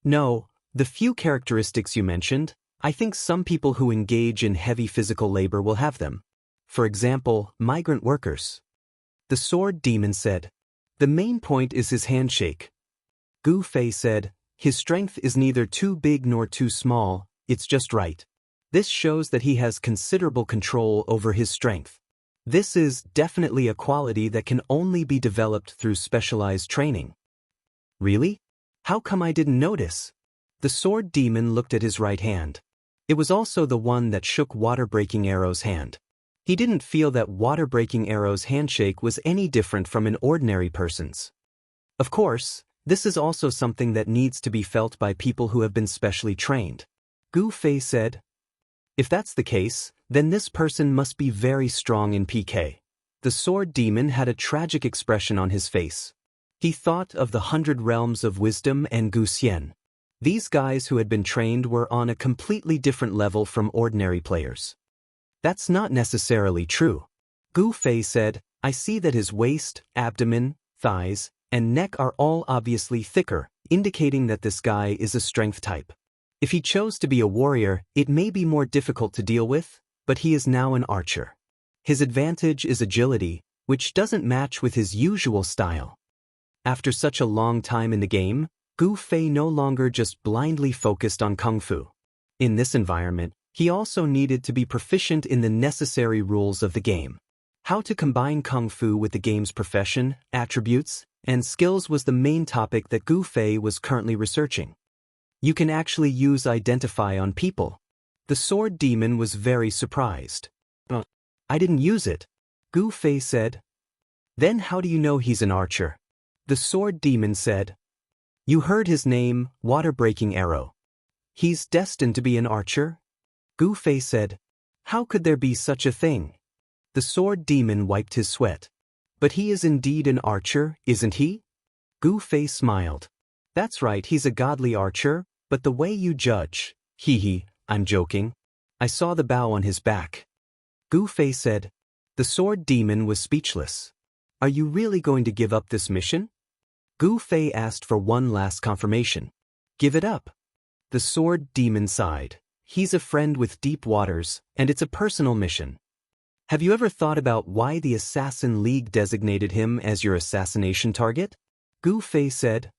"No, the few characteristics you mentioned, I think some people who engage in heavy physical labor will have them. For example, migrant workers." The sword demon said, "The main point is his handshake." Gu Fei said, "His strength is neither too big nor too small, it's just right. This shows that he has considerable control over his strength. This is definitely a quality that can only be developed through specialized training." "Really? How come I didn't notice?" The sword demon looked at his right hand. It was also the one that shook water-breaking arrow's hand. He didn't feel that water-breaking arrow's handshake was any different from an ordinary person's. Of course, this is also something that needs to be felt by people who have been specially trained. Gu Fei said, "If that's the case, then this person must be very strong in PK." The sword demon had a tragic expression on his face. He thought of the 100 Realms of Wisdom and Gu Xian. These guys who had been trained were on a completely different level from ordinary players. "That's not necessarily true." Gu Fei said, "I see that his waist, abdomen, thighs, and neck are all obviously thicker, indicating that this guy is a strength type. If he chose to be a warrior, it may be more difficult to deal with, but he is now an archer. His advantage is agility, which doesn't match with his usual style." After such a long time in the game, Gu Fei no longer just blindly focused on Kung Fu. In this environment, he also needed to be proficient in the necessary rules of the game. How to combine Kung Fu with the game's profession, attributes, and skills was the main topic that Gu Fei was currently researching. "You can actually use Identify on people." The sword demon was very surprised. "I didn't use it," Gu Fei said. "Then how do you know he's an archer?" The sword demon said, "You heard his name, Water-Breaking Arrow. He's destined to be an archer?" Gu Fei said, "How could there be such a thing?" The sword demon wiped his sweat. "But he is indeed an archer, isn't he?" Gu Fei smiled. "That's right, he's a godly archer, but the way you judge, I'm joking. I saw the bow on his back." Gu Fei said. The sword demon was speechless. "Are you really going to give up this mission?" Gu Fei asked for one last confirmation. "Give it up." The sword demon sighed. "He's a friend with deep waters, and it's a personal mission. Have you ever thought about why the Assassin League designated him as your assassination target?" Gu Fei said.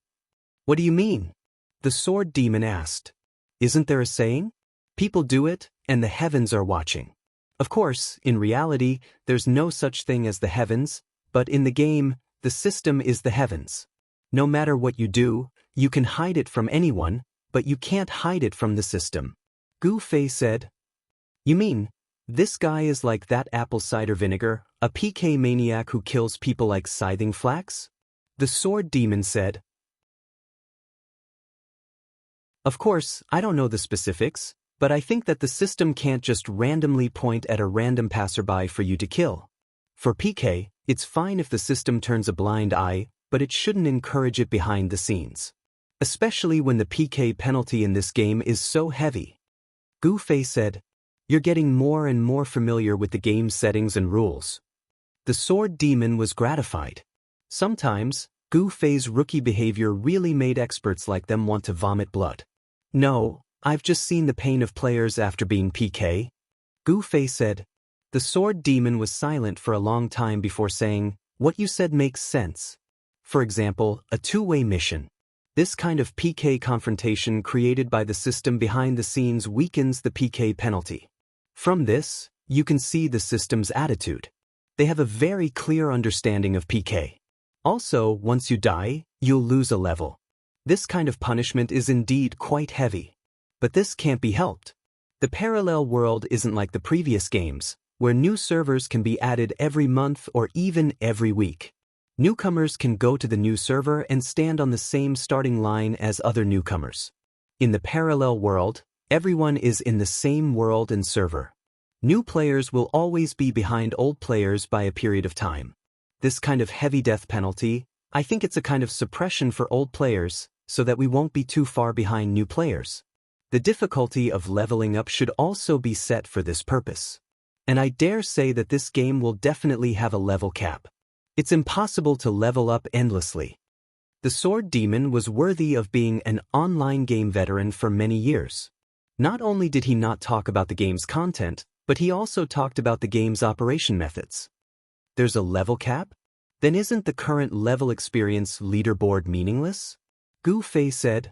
"What do you mean?" The sword demon asked. "Isn't there a saying? People do it, and the heavens are watching. Of course, in reality, there's no such thing as the heavens, but in the game, the system is the heavens. No matter what you do, you can hide it from anyone, but you can't hide it from the system." Gu Fei said. "You mean, this guy is like that apple cider vinegar, a PK maniac who kills people like scything flax?" The sword demon said. "Of course, I don't know the specifics, but I think that the system can't just randomly point at a random passerby for you to kill. For PK, it's fine if the system turns a blind eye, but it shouldn't encourage it behind the scenes. especially when the PK penalty in this game is so heavy. Gu Fei said, "You're getting more and more familiar with the game's settings and rules." The sword demon was gratified. Sometimes, Gu Fei's rookie behavior really made experts like them want to vomit blood. "No, I've just seen the pain of players after being PK." Gu Fei said. The sword demon was silent for a long time before saying, "What you said makes sense. For example, a two-way mission. This kind of PK confrontation created by the system behind the scenes weakens the PK penalty. From this, you can see the system's attitude. They have a very clear understanding of PK. Also, once you die, you'll lose a level. This kind of punishment is indeed quite heavy. But this can't be helped. The parallel world isn't like the previous games, where new servers can be added every month or even every week. Newcomers can go to the new server and stand on the same starting line as other newcomers. In the parallel world, everyone is in the same world and server. New players will always be behind old players by a period of time. This kind of heavy death penalty, I think it's a kind of suppression for old players, so that we won't be too far behind new players. The difficulty of leveling up should also be set for this purpose. And I dare say that this game will definitely have a level cap. It's impossible to level up endlessly. The sword demon was worthy of being an online game veteran for many years. Not only did he not talk about the game's content, but he also talked about the game's operation methods. There's a level cap? Then isn't the current level experience leaderboard meaningless? Gu Fei said.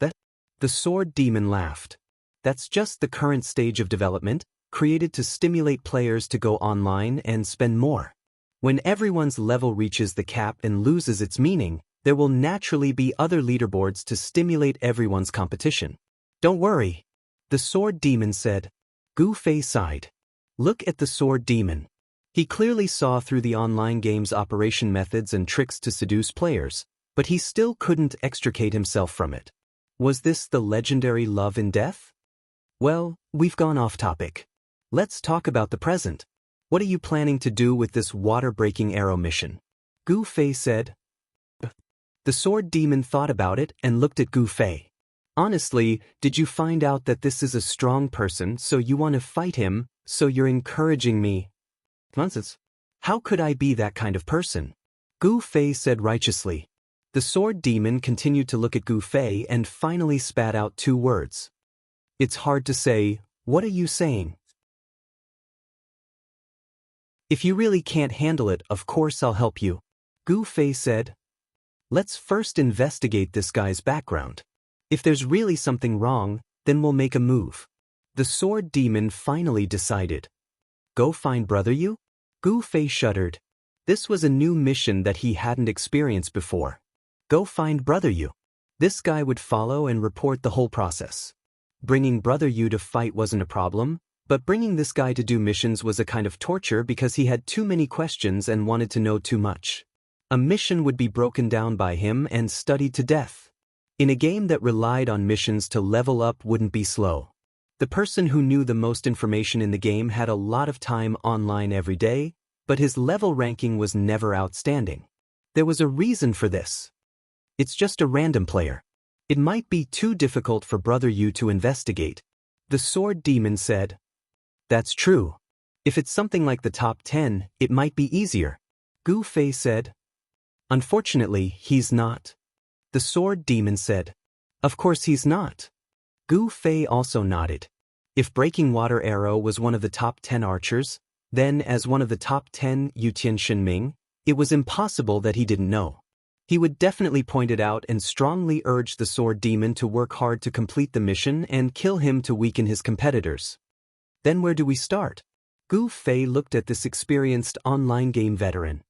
That? The sword demon laughed. That's just the current stage of development, created to stimulate players to go online and spend more. When everyone's level reaches the cap and loses its meaning, there will naturally be other leaderboards to stimulate everyone's competition. Don't worry. The sword demon said. Gu Fei sighed. Look at the sword demon. He clearly saw through the online game's operation methods and tricks to seduce players, but he still couldn't extricate himself from it. Was this the legendary love and death? Well, we've gone off topic. Let's talk about the present. What are you planning to do with this water-breaking arrow mission? Gu Fei said. The sword demon thought about it and looked at Gu Fei. Honestly, did you find out that this is a strong person, so you want to fight him, so you're encouraging me? Nonsense. How could I be that kind of person? Gu Fei said righteously. The sword demon continued to look at Gu Fei and finally spat out two words. It's hard to say. What are you saying? If you really can't handle it, of course I'll help you. Gu Fei said. Let's first investigate this guy's background. If there's really something wrong, then we'll make a move. The sword demon finally decided. Go find Brother Yu? Gu Fei shuddered. This was a new mission that he hadn't experienced before. Go find Brother Yu. This guy would follow and report the whole process. Bringing Brother Yu to fight wasn't a problem, but bringing this guy to do missions was a kind of torture because he had too many questions and wanted to know too much. A mission would be broken down by him and studied to death. In a game that relied on missions to level up wouldn't be slow. The person who knew the most information in the game had a lot of time online every day, but his level ranking was never outstanding. There was a reason for this. It's just a random player. It might be too difficult for Brother Yu to investigate. The sword demon said. That's true. If it's something like the top 10, it might be easier. Gu Fei said. Unfortunately, he's not. The sword demon said. Of course he's not. Gu Fei also nodded. If Breaking Water Arrow was one of the top 10 archers, then as one of the top 10 Yutian Shinming, it was impossible that he didn't know. He would definitely point it out and strongly urge the sword demon to work hard to complete the mission and kill him to weaken his competitors. Then where do we start? Gu Fei looked at this experienced online game veteran.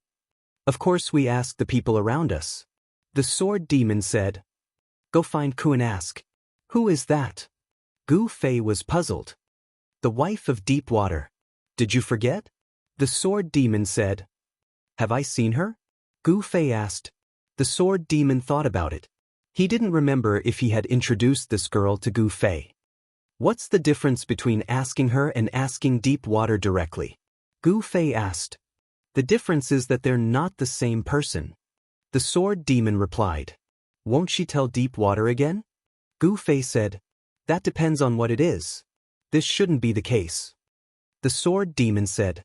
Of course we ask the people around us. The sword demon said. Go find Ku and ask. Who is that? Gu Fei was puzzled. The wife of Deep Water. Did you forget? The sword demon said. Have I seen her? Gu Fei asked. The sword demon thought about it. He didn't remember if he had introduced this girl to Gu Fei. What's the difference between asking her and asking Deep Water directly? Gu Fei asked. The difference is that they're not the same person. The sword demon replied. Won't she tell Deep Water again? Gu Fei said, that depends on what it is. This shouldn't be the case. The Sword Demon said.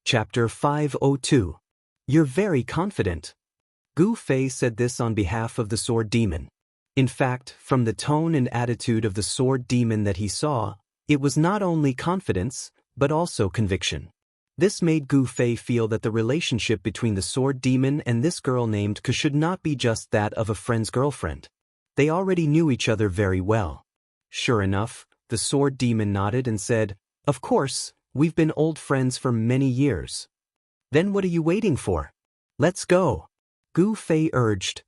Chapter 502. You're very confident. Gu Fei said this on behalf of the Sword Demon. In fact, from the tone and attitude of the Sword Demon that he saw, it was not only confidence, but also conviction. This made Gu Fei feel that the relationship between the Sword Demon and this girl named Ke should not be just that of a friend's girlfriend. They already knew each other very well. Sure enough, the Sword Demon nodded and said, of course, we've been old friends for many years. Then what are you waiting for? Let's go. Gu Fei urged.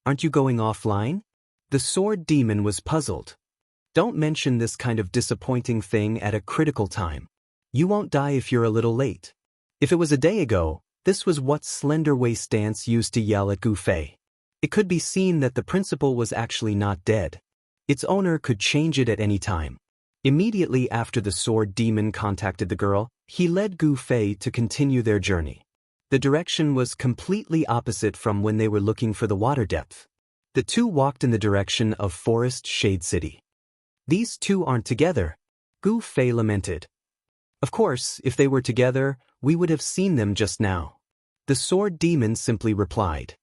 Aren't you going offline? The Sword Demon was puzzled. Don't mention this kind of disappointing thing at a critical time. You won't die if you're a little late. If it was a day ago, this was what Slender Waist Dance used to yell at Gu Fei. It could be seen that the principal was actually not dead. Its owner could change it at any time. Immediately after the Sword Demon contacted the girl, he led Gu Fei to continue their journey. The direction was completely opposite from when they were looking for the water depth. The two walked in the direction of Forest Shade City. These two aren't together, Gu Fei lamented. Of course, if they were together, we would have seen them just now. The Sword Demon simply replied.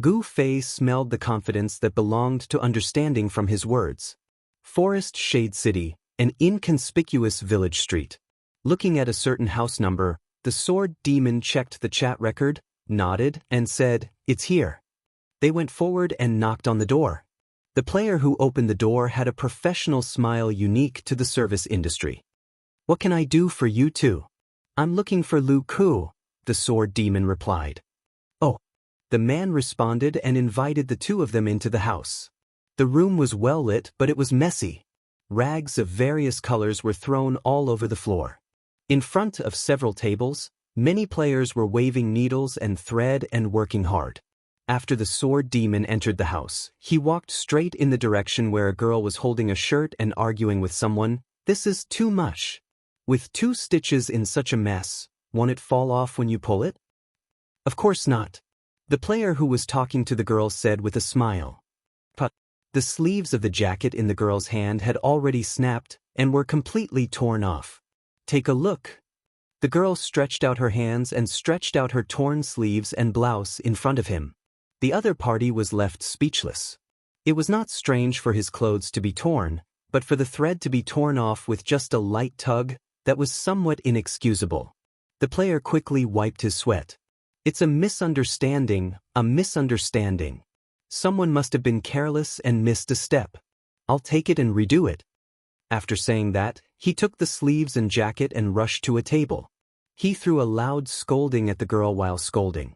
Gu Fei smelled the confidence that belonged to understanding from his words. Forest Shade City, an inconspicuous village street. Looking at a certain house number, the Sword Demon checked the chat record, nodded, and said, it's here. They went forward and knocked on the door. The player who opened the door had a professional smile unique to the service industry. What can I do for you two? I'm looking for Lu Ku, the Sword Demon replied. Oh. The man responded and invited the two of them into the house. The room was well lit, but it was messy. Rags of various colors were thrown all over the floor. In front of several tables, many players were waving needles and thread and working hard. After the Sword Demon entered the house, he walked straight in the direction where a girl was holding a shirt and arguing with someone. This is too much. With 2 stitches in such a mess, won't it fall off when you pull it? Of course not. The player who was talking to the girl said with a smile. But the sleeves of the jacket in the girl's hand had already snapped and were completely torn off. Take a look. The girl stretched out her hands and stretched out her torn sleeves and blouse in front of him. The other party was left speechless. It was not strange for his clothes to be torn, but for the thread to be torn off with just a light tug, that was somewhat inexcusable. The player quickly wiped his sweat. It's a misunderstanding, a misunderstanding. Someone must have been careless and missed a step. I'll take it and redo it. After saying that, he took the sleeves and jacket and rushed to a table. He threw a loud scolding at the girl while scolding.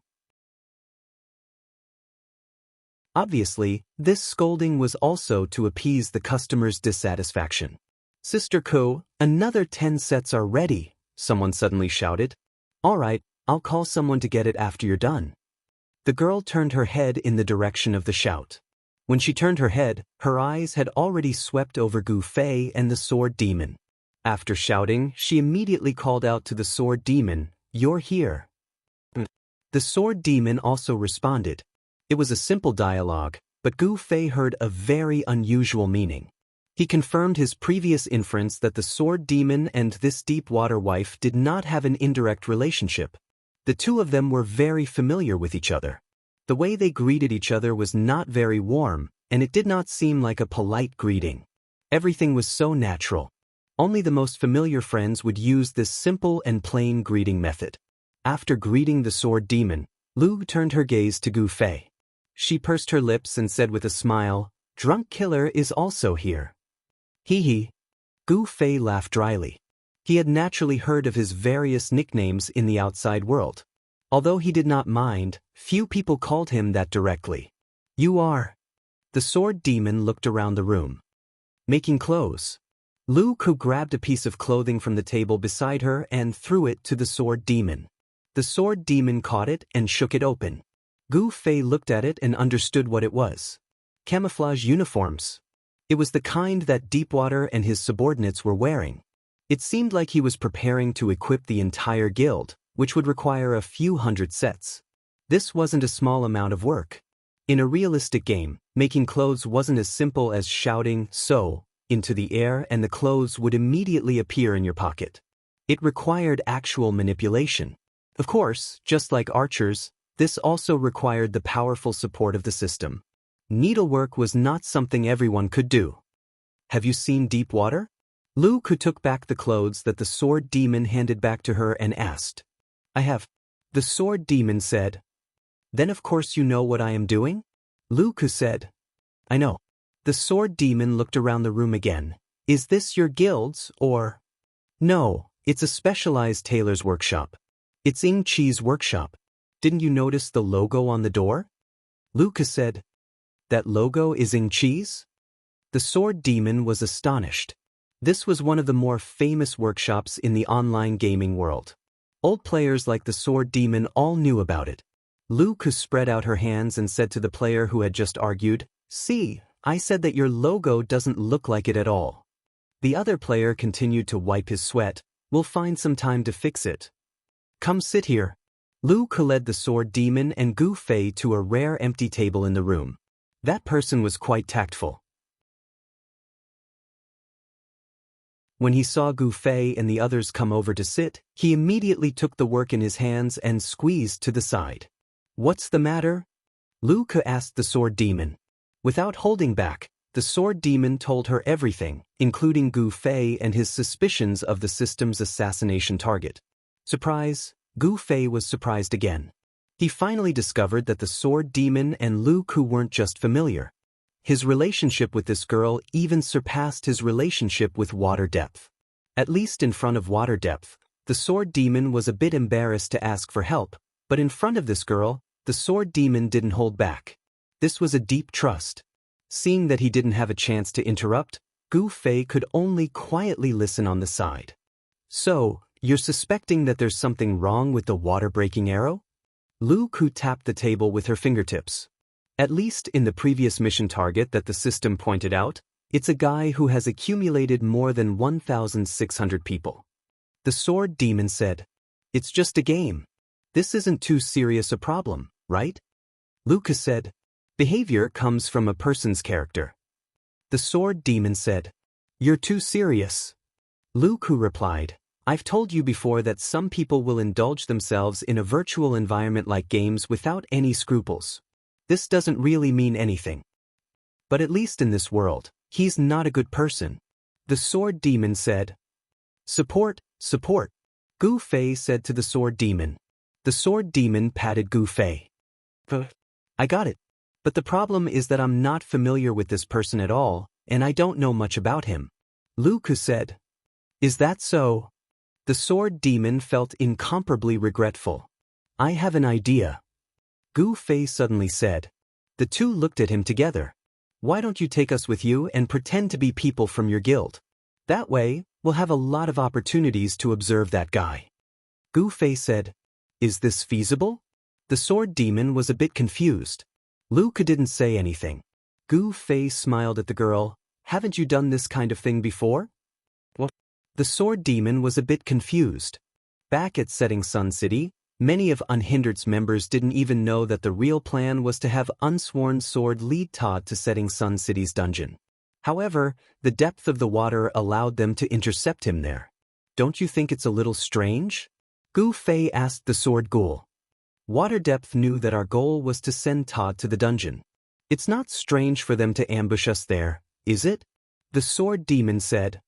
Obviously, this scolding was also to appease the customer's dissatisfaction. Sister Ko, another 10 sets are ready, someone suddenly shouted. All right, I'll call someone to get it after you're done. The girl turned her head in the direction of the shout. When she turned her head, her eyes had already swept over Gu Fei and the Sword Demon. After shouting, she immediately called out to the Sword Demon, "You're here." The Sword Demon also responded. It was a simple dialogue, but Gu Fei heard a very unusual meaning. He confirmed his previous inference that the Sword Demon and this deep water wife did not have an indirect relationship. The two of them were very familiar with each other. The way they greeted each other was not very warm, and it did not seem like a polite greeting. Everything was so natural. Only the most familiar friends would use this simple and plain greeting method. After greeting the Sword Demon, Lu turned her gaze to Gu Fei. She pursed her lips and said with a smile, "Drunk Killer is also here." Hee hee. Gu Fei laughed dryly. He had naturally heard of his various nicknames in the outside world. Although he did not mind, few people called him that directly. You are. The Sword Demon looked around the room. Making clothes. Lu Ku grabbed a piece of clothing from the table beside her and threw it to the Sword Demon. The Sword Demon caught it and shook it open. Gu Fei looked at it and understood what it was. Camouflage uniforms. It was the kind that Deepwater and his subordinates were wearing. It seemed like he was preparing to equip the entire guild, which would require a few hundred sets. This wasn't a small amount of work. In a realistic game, making clothes wasn't as simple as shouting "sew" into the air and the clothes would immediately appear in your pocket. It required actual manipulation. Of course, just like archers, this also required the powerful support of the system. Needlework was not something everyone could do. Have you seen Deep Water? Luke took back the clothes that the sword demon handed back to her and asked. I have. The sword demon said. Then of course you know what I am doing? Luke said. I know. The sword demon looked around the room again. Is this your guild's or? No, it's a specialized tailor's workshop. It's Ing Chi's workshop. Didn't you notice the logo on the door? Luke said. That logo is Ing Chi's? The sword demon was astonished. This was one of the more famous workshops in the online gaming world. Old players like the sword demon all knew about it. Luke spread out her hands and said to the player who had just argued, See, I said that your logo doesn't look like it at all. The other player continued to wipe his sweat. We'll find some time to fix it. Come sit here. Luke led the sword demon and Gu Fei to a rare empty table in the room. That person was quite tactful. When he saw Gu Fei and the others come over to sit, he immediately took the work in his hands and squeezed to the side. What's the matter? Luke asked the sword demon. Without holding back, the sword demon told her everything, including Gu Fei and his suspicions of the system's assassination target. Surprise, Gu Fei was surprised again. He finally discovered that the sword demon and Luke weren't just familiar. His relationship with this girl even surpassed his relationship with Water Depth. At least in front of Water Depth, the sword demon was a bit embarrassed to ask for help, but in front of this girl, the sword demon didn't hold back. This was a deep trust. Seeing that he didn't have a chance to interrupt, Gu Fei could only quietly listen on the side. So, you're suspecting that there's something wrong with the water-breaking arrow? Luke tapped the table with her fingertips. At least in the previous mission target that the system pointed out, it's a guy who has accumulated more than 1,600 people. The sword demon said, It's just a game. This isn't too serious a problem, right? Luke said, Behavior comes from a person's character. The sword demon said, You're too serious. Luke replied, I've told you before that some people will indulge themselves in a virtual environment like games without any scruples. This doesn't really mean anything. But at least in this world, he's not a good person. The sword demon said. Support, support. Gu Fei said to the sword demon. The sword demon patted Gu Fei. I got it. But the problem is that I'm not familiar with this person at all, and I don't know much about him. Luke said. Is that so? The sword demon felt incomparably regretful. I have an idea. Gu Fei suddenly said. The two looked at him together. Why don't you take us with you and pretend to be people from your guild? That way, we'll have a lot of opportunities to observe that guy. Gu Fei said. Is this feasible? The sword demon was a bit confused. Luke didn't say anything. Gu Fei smiled at the girl. Haven't you done this kind of thing before? What? The sword demon was a bit confused. Back at Setting Sun City, many of Unhindered's members didn't even know that the real plan was to have Unsworn Sword lead Todd to Setting Sun City's dungeon. However, the depth of the water allowed them to intercept him there. Don't you think it's a little strange? Gu Fei asked the sword ghoul. Water Depth knew that our goal was to send Todd to the dungeon. It's not strange for them to ambush us there, is it? The sword demon said.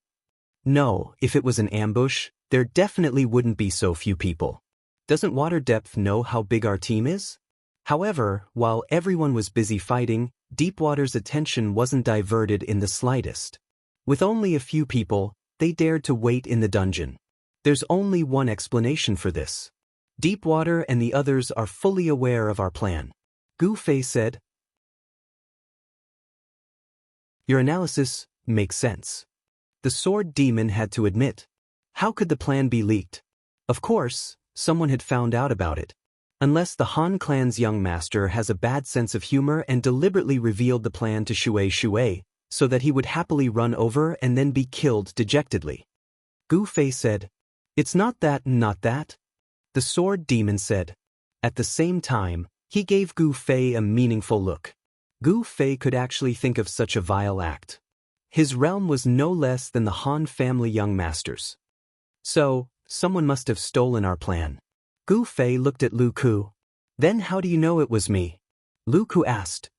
No, if it was an ambush, there definitely wouldn't be so few people. Doesn't Water Depth know how big our team is? However, while everyone was busy fighting, Deepwater's attention wasn't diverted in the slightest. With only a few people, they dared to wait in the dungeon. There's only one explanation for this. Deepwater and the others are fully aware of our plan. Gu Fei said. Your analysis makes sense. The sword demon had to admit. How could the plan be leaked? Of course, someone had found out about it. Unless the Han clan's young master has a bad sense of humor and deliberately revealed the plan to Shui, so that he would happily run over and then be killed dejectedly. Gu Fei said. It's not that. the sword demon said. At the same time, he gave Gu Fei a meaningful look. Gu Fei could actually think of such a vile act. His realm was no less than the Han family young masters. So, someone must have stolen our plan. Gu Fei looked at Lu Ku. Then how do you know it was me? Lu Ku asked.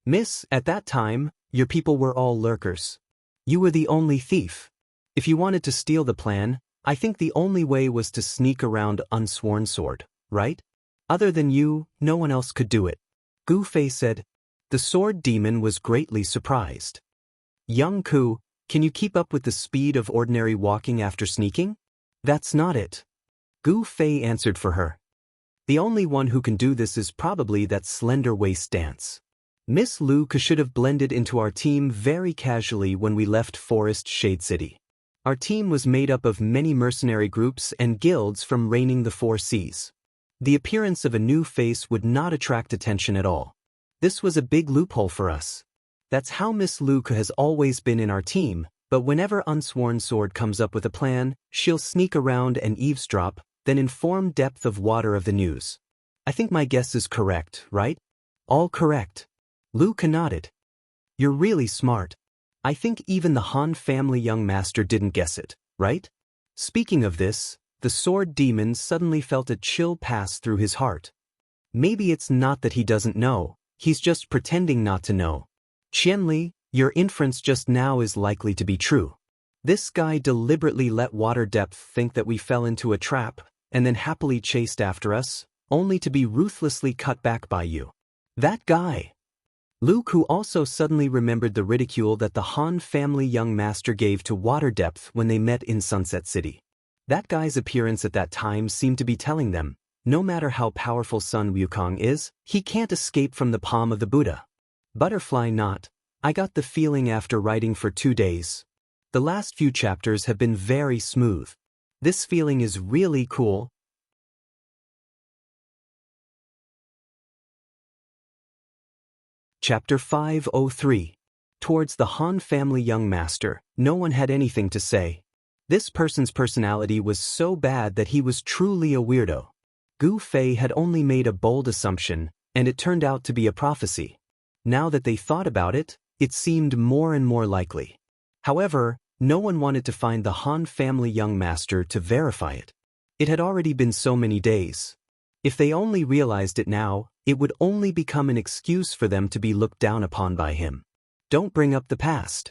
Miss, at that time, your people were all lurkers. You were the only thief. If you wanted to steal the plan, I think the only way was to sneak around unsworn sword, right? Other than you, no one else could do it. Gu Fei said. The sword demon was greatly surprised. Young Ku, can you keep up with the speed of ordinary walking after sneaking? That's not it. Gu Fei answered for her. The only one who can do this is probably that slender waist dance. Miss Lu Ku should have blended into our team very casually when we left Forest Shade City. Our team was made up of many mercenary groups and guilds from reigning the four seas. The appearance of a new face would not attract attention at all. This was a big loophole for us. That's how Miss Lu Ku has always been in our team, but whenever Unsworn Sword comes up with a plan, she'll sneak around and eavesdrop, then inform Depth of Water of the news. I think my guess is correct, right? All correct. Lu Ku nodded. You're really smart. I think even the Han family young master didn't guess it, right? Speaking of this, the sword demon suddenly felt a chill pass through his heart. Maybe it's not that he doesn't know, he's just pretending not to know. Qianli, your inference just now is likely to be true. This guy deliberately let Water Depth think that we fell into a trap, and then happily chased after us, only to be ruthlessly cut back by you. That guy. Lu Ku also suddenly remembered the ridicule that the Han family young master gave to Water Depth when they met in Sunset City. That guy's appearance at that time seemed to be telling them, no matter how powerful Sun Wukong is, he can't escape from the palm of the Buddha. Butterfly Knot, I got the feeling after writing for 2 days. The last few chapters have been very smooth. This feeling is really cool. Chapter 503. Towards the Han family young master, no one had anything to say. This person's personality was so bad that he was truly a weirdo. Gu Fei had only made a bold assumption, and it turned out to be a prophecy. Now that they thought about it, it seemed more and more likely. However, no one wanted to find the Han family young master to verify it. It had already been so many days. If they only realized it now, it would only become an excuse for them to be looked down upon by him. Don't bring up the past.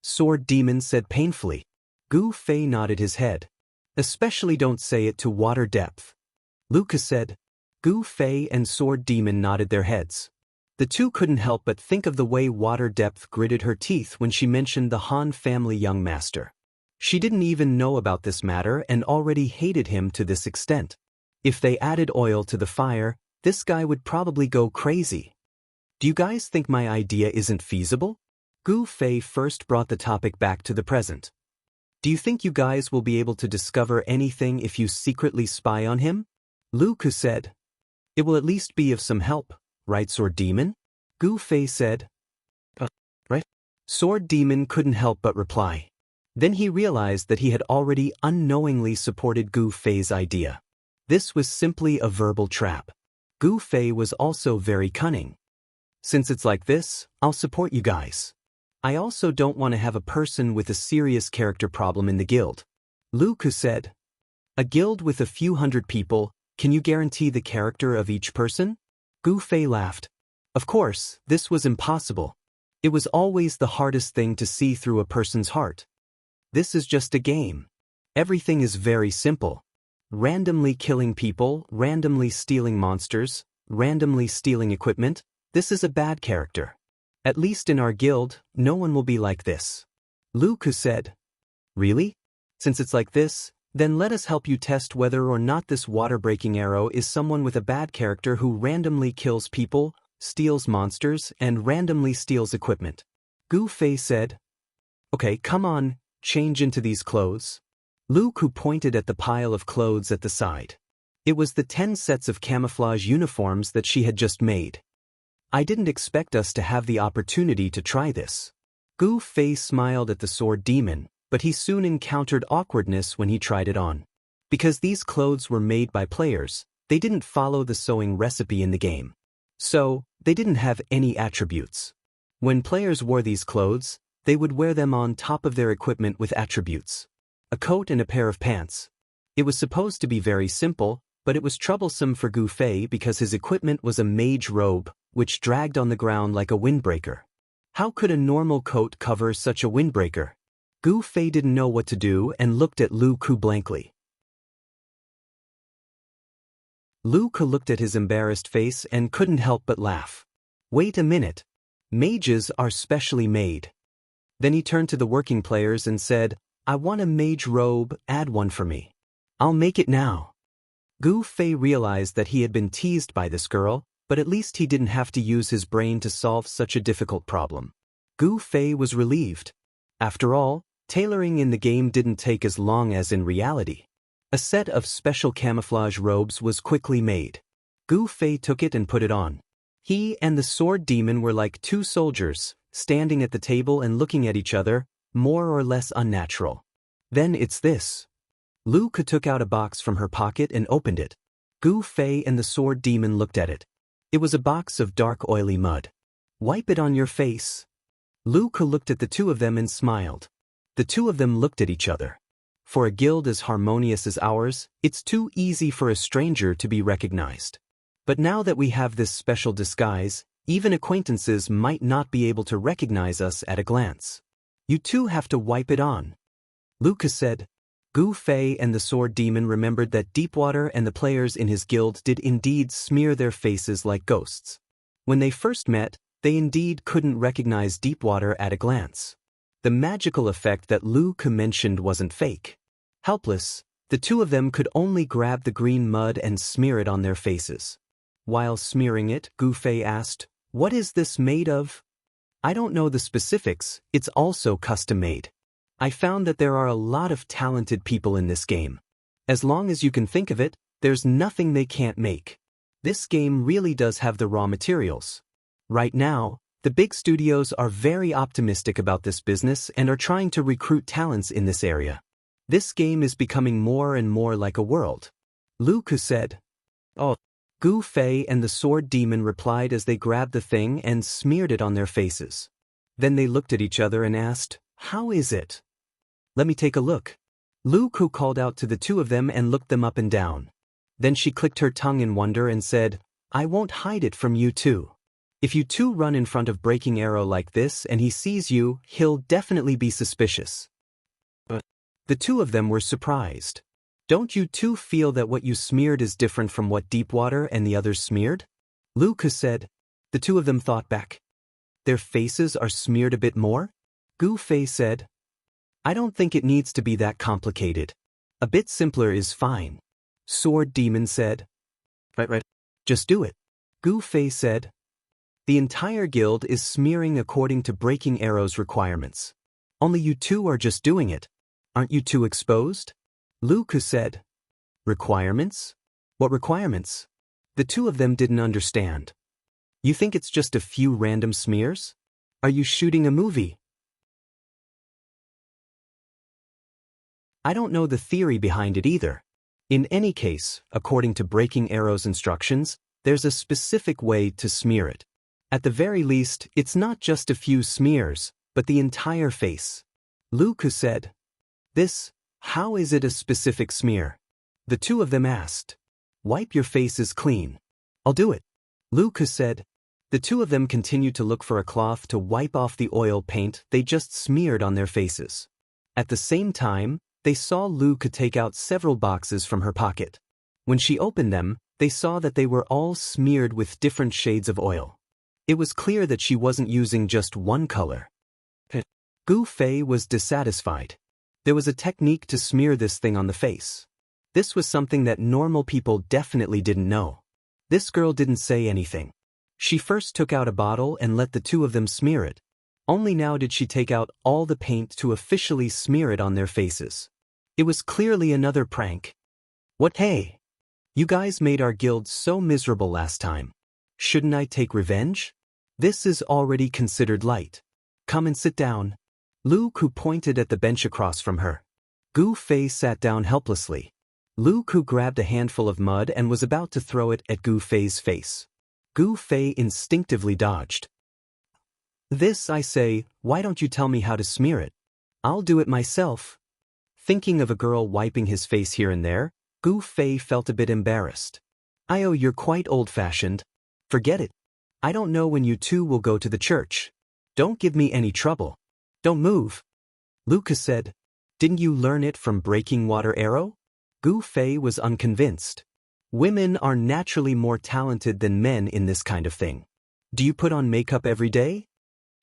Sword Demon said painfully. Gu Fei nodded his head. Especially don't say it to Water Depth. Lu Ku said. Gu Fei and Sword Demon nodded their heads. The two couldn't help but think of the way Water Depth gritted her teeth when she mentioned the Han family young master. She didn't even know about this matter and already hated him to this extent. If they added oil to the fire, this guy would probably go crazy. Do you guys think my idea isn't feasible? Gu Fei first brought the topic back to the present. Do you think you guys will be able to discover anything if you secretly spy on him? Lu Ku said. It will at least be of some help, right, Sword Demon? Gu Fei said. Right? Sword Demon couldn't help but reply. Then he realized that he had already unknowingly supported Gu Fei's idea. This was simply a verbal trap. Gu Fei was also very cunning. Since it's like this, I'll support you guys. I also don't want to have a person with a serious character problem in the guild. Lu Ku said. A guild with a few hundred people, can you guarantee the character of each person? Gu Fei laughed. Of course, this was impossible. It was always the hardest thing to see through a person's heart. This is just a game. Everything is very simple. Randomly killing people, randomly stealing monsters, randomly stealing equipment, this is a bad character. At least in our guild, no one will be like this. Lu Ku said. Really? Since it's like this, then let us help you test whether or not this water-breaking arrow is someone with a bad character who randomly kills people, steals monsters, and randomly steals equipment. Gu Fei said. Okay, come on, change into these clothes. Lu Ku pointed at the pile of clothes at the side. It was the 10 sets of camouflage uniforms that she had just made. I didn't expect us to have the opportunity to try this. Gu Fei smiled at the Sword Demon, but he soon encountered awkwardness when he tried it on. Because these clothes were made by players, they didn't follow the sewing recipe in the game. So, they didn't have any attributes. When players wore these clothes, they would wear them on top of their equipment with attributes. A coat and a pair of pants. It was supposed to be very simple, but it was troublesome for Gu Fei because his equipment was a mage robe, which dragged on the ground like a windbreaker. How could a normal coat cover such a windbreaker? Gu Fei didn't know what to do and looked at Lu Ku blankly. Lu Ku looked at his embarrassed face and couldn't help but laugh. Wait a minute. Mages are specially made. Then he turned to the working players and said, I want a mage robe, add one for me. I'll make it now. Gu Fei realized that he had been teased by this girl, but at least he didn't have to use his brain to solve such a difficult problem. Gu Fei was relieved. After all, tailoring in the game didn't take as long as in reality. A set of special camouflage robes was quickly made. Gu Fei took it and put it on. He and the sword demon were like two soldiers, standing at the table and looking at each other, more or less unnatural. Then it's this. Lu Ku took out a box from her pocket and opened it. Gu Fei and the sword demon looked at it. It was a box of dark oily mud. Wipe it on your face. Lu Ku looked at the two of them and smiled. The two of them looked at each other. For a guild as harmonious as ours, it's too easy for a stranger to be recognized. But now that we have this special disguise, even acquaintances might not be able to recognize us at a glance. You two have to wipe it on. Lu Ku said. Gu Fei and the sword demon remembered that Deepwater and the players in his guild did indeed smear their faces like ghosts. When they first met, they indeed couldn't recognize Deepwater at a glance. The magical effect that Lu Ku mentioned wasn't fake. Helpless, the two of them could only grab the green mud and smear it on their faces. While smearing it, Gu Fei asked, What is this made of? I don't know the specifics, it's also custom-made. I found that there are a lot of talented people in this game. As long as you can think of it, there's nothing they can't make. This game really does have the raw materials. Right now, the big studios are very optimistic about this business and are trying to recruit talents in this area. This game is becoming more and more like a world. Lu Ku said. Oh. Gu Fei and the sword demon replied as they grabbed the thing and smeared it on their faces. Then they looked at each other and asked, How is it? Let me take a look. Lu Ku called out to the two of them and looked them up and down. Then she clicked her tongue in wonder and said, I won't hide it from you two. If you two run in front of Breaking Arrow like this and he sees you, he'll definitely be suspicious. But the two of them were surprised. Don't you two feel that what you smeared is different from what Deepwater and the others smeared? Lu Ku said. The two of them thought back. Their faces are smeared a bit more? Gu Fei said. I don't think it needs to be that complicated. A bit simpler is fine. Sword Demon said. Right. Just do it. Gu Fei said. The entire guild is smearing according to Breaking Arrow's requirements. Only you two are just doing it. Aren't you two exposed? Lu Ku said. Requirements? What requirements? The two of them didn't understand. You think it's just a few random smears? Are you shooting a movie? I don't know the theory behind it either. In any case, according to Breaking Arrow's instructions, there's a specific way to smear it. At the very least, it's not just a few smears, but the entire face. Lu Ku said. How is it a specific smear? The two of them asked. Wipe your faces clean. I'll do it. Lu Ku said. The two of them continued to look for a cloth to wipe off the oil paint they just smeared on their faces. At the same time, they saw Lu Ku take out several boxes from her pocket. When she opened them, they saw that they were all smeared with different shades of oil. It was clear that she wasn't using just one color. Gu Fei was dissatisfied. There was a technique to smear this thing on the face. This was something that normal people definitely didn't know. This girl didn't say anything. She first took out a bottle and let the two of them smear it. Only now did she take out all the paint to officially smear it on their faces. It was clearly another prank. What, hey? You guys made our guild so miserable last time. Shouldn't I take revenge? This is already considered light. Come and sit down. Lu Ku pointed at the bench across from her. Gu Fei sat down helplessly. Lu Ku grabbed a handful of mud and was about to throw it at Gu Fei's face. Gu Fei instinctively dodged. This, I say, why don't you tell me how to smear it? I'll do it myself. Thinking of a girl wiping his face here and there, Gu Fei felt a bit embarrassed. You're quite old-fashioned. Forget it. I don't know when you two will go to the church. Don't give me any trouble. Don't move. Lucas said. Didn't you learn it from Breaking Water Arrow? Gu Fei was unconvinced. Women are naturally more talented than men in this kind of thing. Do you put on makeup every day?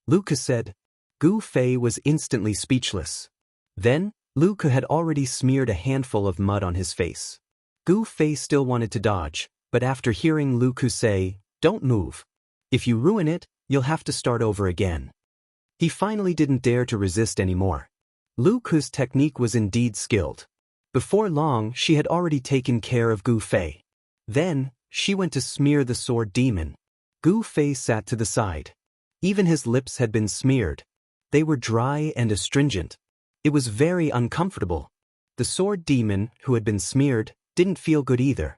Lucas said. Gu Fei was instantly speechless. Then, Luca had already smeared a handful of mud on his face. Gu Fei still wanted to dodge, but after hearing Luca say, don't move. If you ruin it, you'll have to start over again. He finally didn't dare to resist anymore. Luca's technique was indeed skilled. Before long, she had already taken care of Gu Fei. Then, she went to smear the sword demon. Gu Fei sat to the side. Even his lips had been smeared. They were dry and astringent. It was very uncomfortable. The sword demon, who had been smeared, didn't feel good either.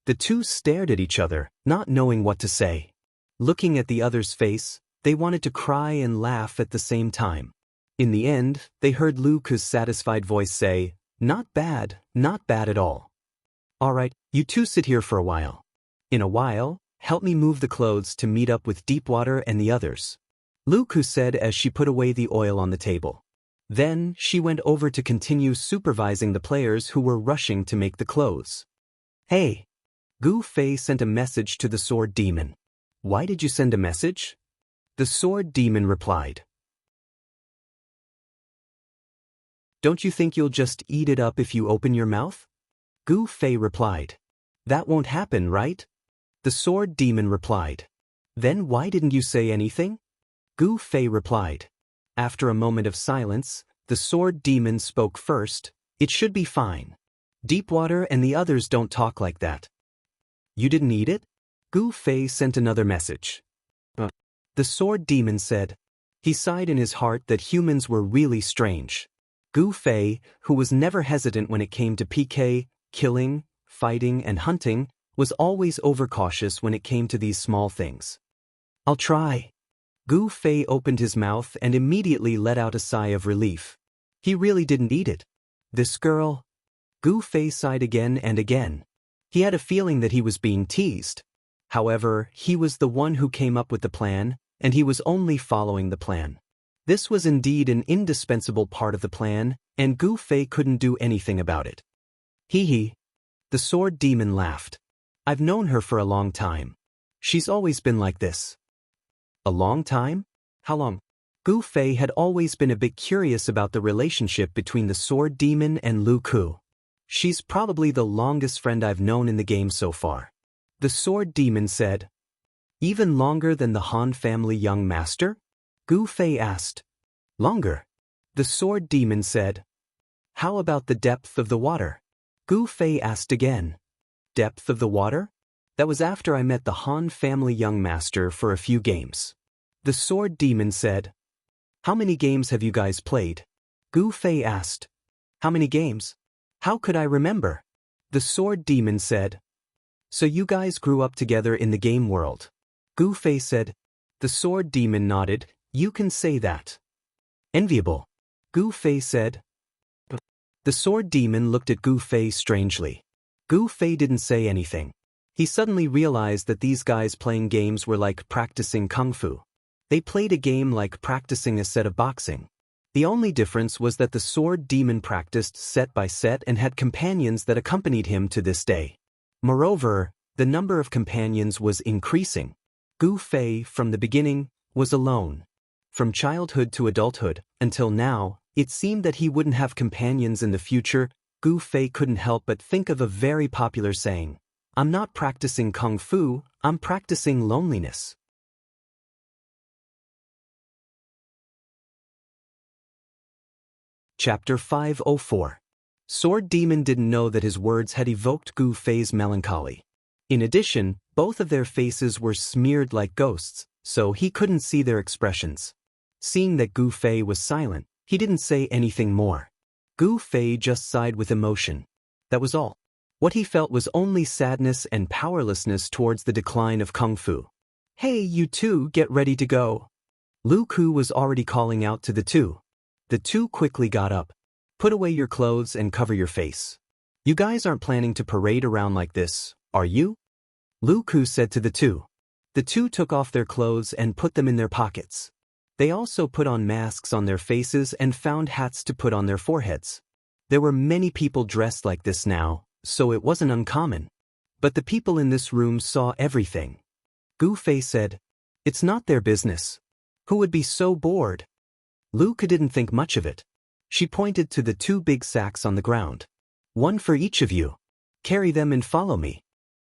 The two stared at each other, not knowing what to say. Looking at the other's face, they wanted to cry and laugh at the same time. In the end, they heard Luca's satisfied voice say, not bad at all. All right, you two sit here for a while. In a while, help me move the clothes to meet up with Deepwater and the others. Luca said as she put away the oil on the table. Then, she went over to continue supervising the players who were rushing to make the clothes. Hey! Gu Fei sent a message to the sword demon. Why did you send a message? The sword demon replied. Don't you think you'll just eat it up if you open your mouth? Gu Fei replied. That won't happen, right? The sword demon replied. Then why didn't you say anything? Gu Fei replied. After a moment of silence, the sword demon spoke first. It should be fine. Deepwater and the others don't talk like that. You didn't eat it? Gu Fei sent another message. The sword demon said. He sighed in his heart that humans were really strange. Gu Fei, who was never hesitant when it came to PK, killing, fighting, and hunting, was always overcautious when it came to these small things. I'll try. Gu Fei opened his mouth and immediately let out a sigh of relief. He really didn't eat it. This girl. Gu Fei sighed again and again. He had a feeling that he was being teased. However, he was the one who came up with the plan, and he was only following the plan. This was indeed an indispensable part of the plan, and Gu Fei couldn't do anything about it. Hee hee. The sword demon laughed. I've known her for a long time. She's always been like this. A long time? How long? Gu Fei had always been a bit curious about the relationship between the sword demon and Lu Ku. She's probably the longest friend I've known in the game so far. The sword demon said. Even longer than the Han family young master? Gu Fei asked. Longer? The sword demon said. How about the depth of the water? Gu Fei asked again. Depth of the water? That was after I met the Han family young master for a few games. The sword demon said. How many games have you guys played? Gu Fei asked. How many games? How could I remember? The sword demon said. So you guys grew up together in the game world. Gu Fei said. The sword demon nodded. You can say that. Enviable. Gu Fei said. The sword demon looked at Gu Fei strangely. Gu Fei didn't say anything. He suddenly realized that these guys playing games were like practicing kung fu. They played a game like practicing a set of boxing. The only difference was that the sword demon practiced set by set and had companions that accompanied him to this day. Moreover, the number of companions was increasing. Gu Fei, from the beginning, was alone. From childhood to adulthood, until now, it seemed that he wouldn't have companions in the future. Gu Fei couldn't help but think of a very popular saying. I'm not practicing kung fu, I'm practicing loneliness. Chapter 504. Sword Demon didn't know that his words had evoked Gu Fei's melancholy. In addition, both of their faces were smeared like ghosts, so he couldn't see their expressions. Seeing that Gu Fei was silent, he didn't say anything more. Gu Fei just sighed with emotion. That was all. What he felt was only sadness and powerlessness towards the decline of Kung Fu. "Hey, you two, get ready to go." Lu Ku was already calling out to the two. The two quickly got up. "Put away your clothes and cover your face. You guys aren't planning to parade around like this, are you?" Lu Ku said to the two. The two took off their clothes and put them in their pockets. They also put on masks on their faces and found hats to put on their foreheads. There were many people dressed like this now, so it wasn't uncommon. But the people in this room saw everything. Gu Fei said, "It's not their business. Who would be so bored?" Lu Ku didn't think much of it. She pointed to the two big sacks on the ground. "One for each of you. Carry them and follow me."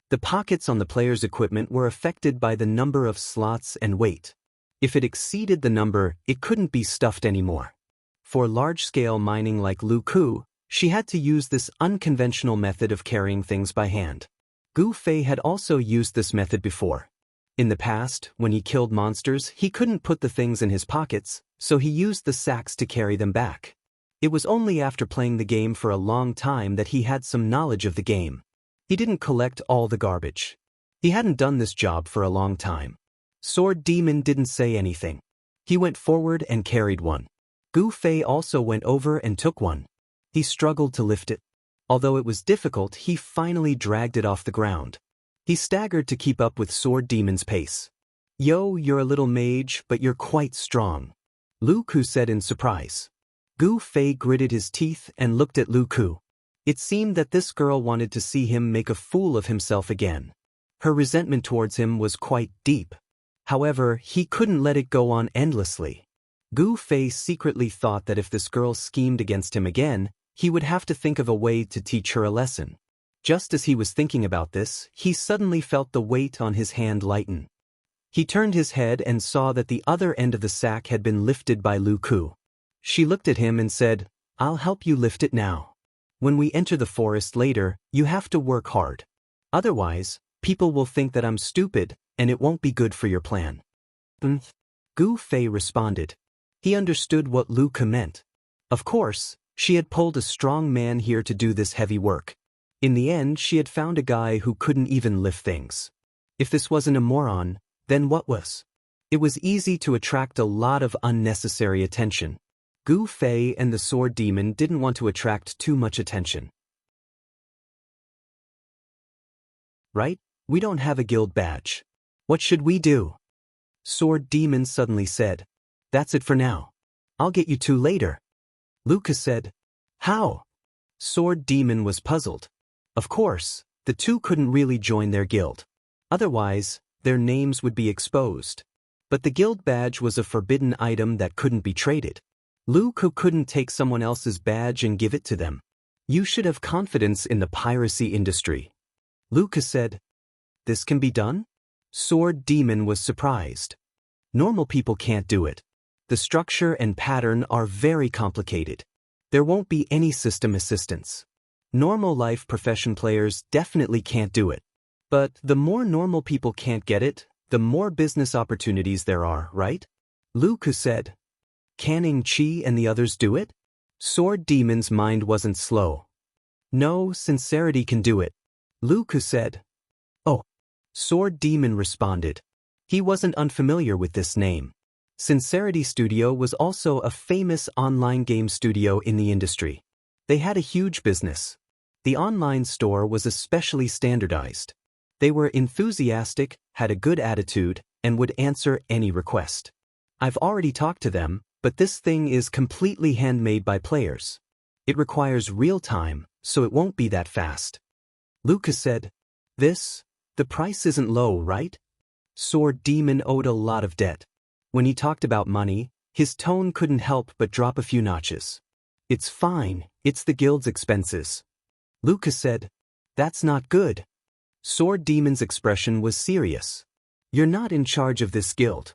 The pockets on the player's equipment were affected by the number of slots and weight. If it exceeded the number, it couldn't be stuffed anymore. For large-scale mining like Lu Ku, she had to use this unconventional method of carrying things by hand. Gu Fei had also used this method before. In the past, when he killed monsters, he couldn't put the things in his pockets, so he used the sacks to carry them back. It was only after playing the game for a long time that he had some knowledge of the game. He didn't collect all the garbage. He hadn't done this job for a long time. Sword Demon didn't say anything. He went forward and carried one. Gu Fei also went over and took one. He struggled to lift it. Although it was difficult, he finally dragged it off the ground. He staggered to keep up with Sword Demon's pace. "Yo, you're a little mage, but you're quite strong," Lu Ku said in surprise. Gu Fei gritted his teeth and looked at Lu Ku. It seemed that this girl wanted to see him make a fool of himself again. Her resentment towards him was quite deep. However, he couldn't let it go on endlessly. Gu Fei secretly thought that if this girl schemed against him again, he would have to think of a way to teach her a lesson. Just as he was thinking about this, he suddenly felt the weight on his hand lighten. He turned his head and saw that the other end of the sack had been lifted by Lu Ku. She looked at him and said, "I'll help you lift it now. When we enter the forest later, you have to work hard. Otherwise, people will think that I'm stupid, and it won't be good for your plan." Gu Fei responded. He understood what Lu Ku meant. Of course, she had pulled a strong man here to do this heavy work. In the end, she had found a guy who couldn't even lift things. If this wasn't a moron, then what was? It was easy to attract a lot of unnecessary attention. Gu Fei and the Sword Demon didn't want to attract too much attention. "Right? We don't have a guild badge. What should we do?" Sword Demon suddenly said. "That's it for now. I'll get you two later." Lucas said. "How?" Sword Demon was puzzled. Of course, the two couldn't really join their guild. Otherwise, their names would be exposed. But the guild badge was a forbidden item that couldn't be traded. Lu Ku couldn't take someone else's badge and give it to them. "You should have confidence in the piracy industry." Lucas said. "This can be done?" Sword Demon was surprised. "Normal people can't do it. The structure and pattern are very complicated. There won't be any system assistance. Normal life profession players definitely can't do it. But the more normal people can't get it, the more business opportunities there are, right?" Lu Ku said. "Canning Chi and the others do it?" Sword Demon's mind wasn't slow. "No, Sincerity can do it," Lu Ku said. "Oh," Sword Demon responded. He wasn't unfamiliar with this name. Sincerity Studio was also a famous online game studio in the industry. They had a huge business. The online store was especially standardized. They were enthusiastic, had a good attitude, and would answer any request. "I've already talked to them, but this thing is completely handmade by players. It requires real time, so it won't be that fast." Lucas said. The price isn't low, right?" Sword Demon owed a lot of debt. When he talked about money, his tone couldn't help but drop a few notches. "It's fine, it's the guild's expenses." Lucas said. "That's not good." Sword Demon's expression was serious. "You're not in charge of this guild."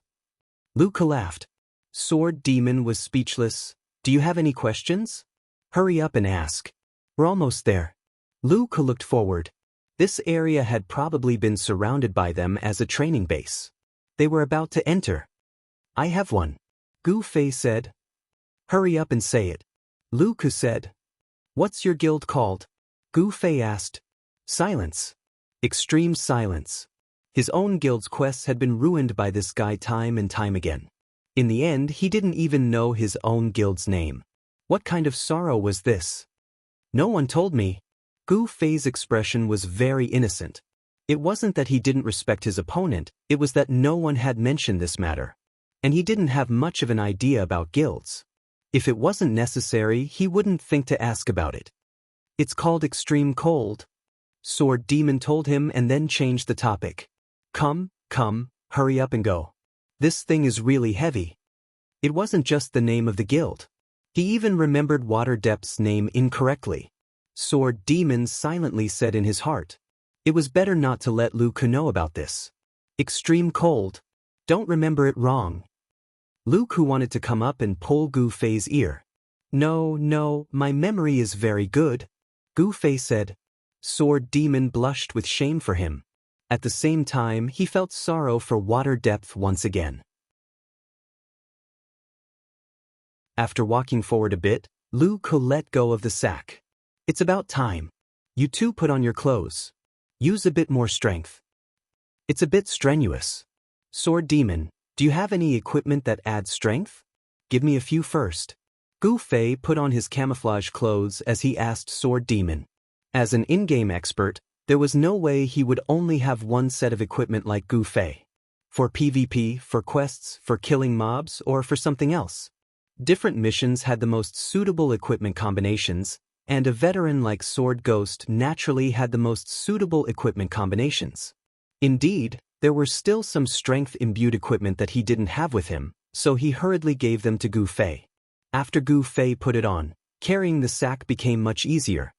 Luca laughed. Sword Demon was speechless. "Do you have any questions? Hurry up and ask. We're almost there." Luca looked forward. This area had probably been surrounded by them as a training base. They were about to enter. "I have one," Gu Fei said. "Hurry up and say it." Luca said. "What's your guild called?" Gu Fei asked. Silence. Extreme silence. His own guild's quests had been ruined by this guy time and time again. In the end, he didn't even know his own guild's name. What kind of sorrow was this? No one told me. Gu Fei's expression was very innocent. It wasn't that he didn't respect his opponent, it was that no one had mentioned this matter. And he didn't have much of an idea about guilds. If it wasn't necessary, he wouldn't think to ask about it. It's called extreme cold. Sword Demon told him and then changed the topic. Come, hurry up and go. This thing is really heavy. It wasn't just the name of the guild. He even remembered Water Depth's name incorrectly. Sword Demon silently said in his heart. It was better not to let Lu Ku know about this. Extreme cold. Don't remember it wrong. Lu Ku wanted to come up and pull Gu Fei's ear. No, my memory is very good, Gu Fei said. Sword Demon blushed with shame for him. At the same time, he felt sorrow for Water Depth once again. After walking forward a bit, Lu Ku let go of the sack. It's about time. You two put on your clothes. Use a bit more strength. It's a bit strenuous. Sword Demon, do you have any equipment that adds strength? Give me a few first. Gu Fei put on his camouflage clothes as he asked Sword Demon. As an in-game expert, there was no way he would only have one set of equipment like Gu Fei. For PvP, for quests, for killing mobs, or for something else. Different missions had the most suitable equipment combinations, and a veteran like Sword Ghost naturally had the most suitable equipment combinations. Indeed, there were still some strength-imbued equipment that he didn't have with him, so he hurriedly gave them to Gu Fei. After Gu Fei put it on, carrying the sack became much easier.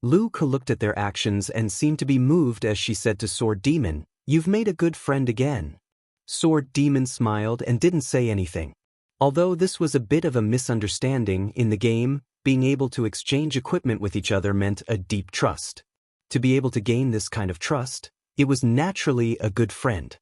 Lu Ku looked at their actions and seemed to be moved as she said to Sword Demon, "You've made a good friend again." Sword Demon smiled and didn't say anything. Although this was a bit of a misunderstanding, in the game, being able to exchange equipment with each other meant a deep trust. To be able to gain this kind of trust, it was naturally a good friend.